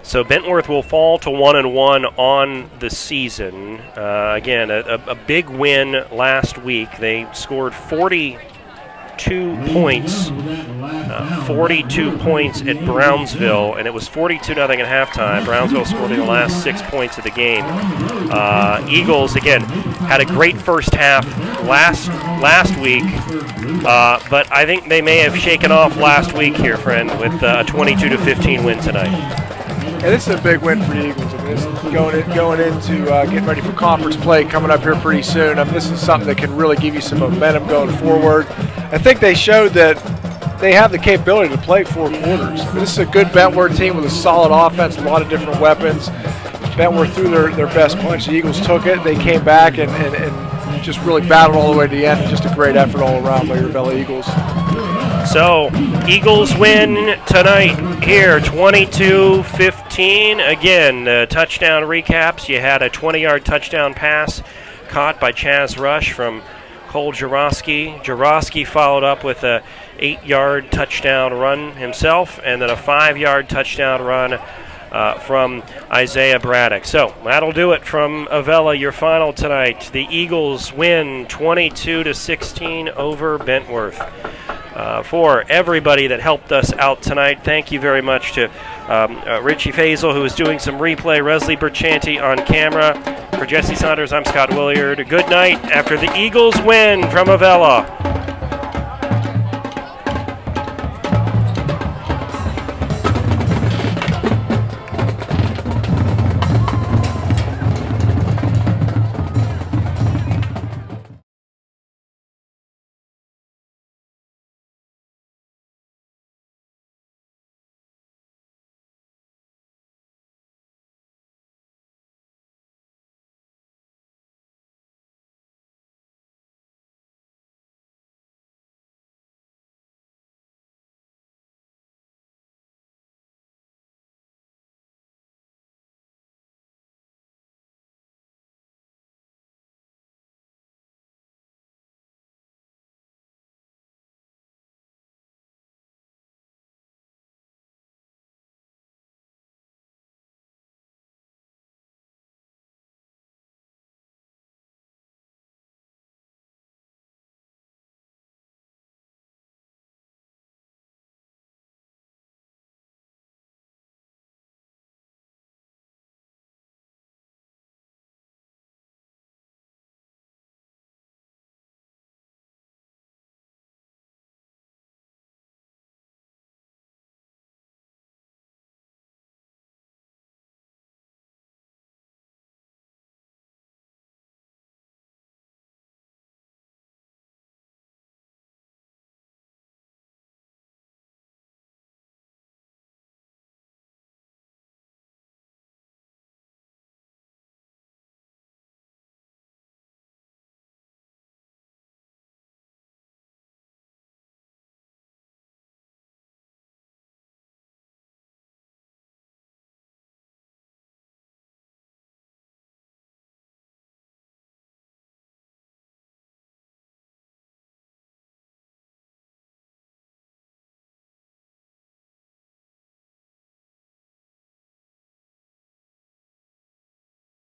So Bentworth will fall to 1-1 on the season. Again, a big win last week. They scored 42 points, 42 points at Brownsville, and it was 42-0 at halftime. Brownsville scored in the last 6 points of the game. Eagles, again, had a great first half last week, but I think they may have shaken off last week here, friend, with a 22-15 win tonight. Yeah, this is a big win for the Eagles. I mean, this is going into getting ready for conference play coming up here pretty soon. I mean, this is something that can really give you some momentum going forward. I think they showed that they have the capability to play 4 quarters. I mean, this is a good Bentworth team with a solid offense, a lot of different weapons. Bentworth threw their best punch. The Eagles took it. They came back and just really battled all the way to the end. Just a great effort all around by your Avella Eagles. So, Eagles win tonight here, 22-15. Again, touchdown recaps. You had a 20-yard touchdown pass caught by Chaz Rush from Cole Jarosky. Jarosky followed up with a 8-yard touchdown run himself, and then a 5-yard touchdown run from Isaiah Braddock. So that'll do it from Avella, your final tonight. The Eagles win 22-16 over Bentworth. For everybody that helped us out tonight, thank you very much to Richie Faisal, who is doing some replay, Resley Berchanti on camera. For Jesse Saunders, I'm Scott Williard. Good night after the Eagles win from Avella.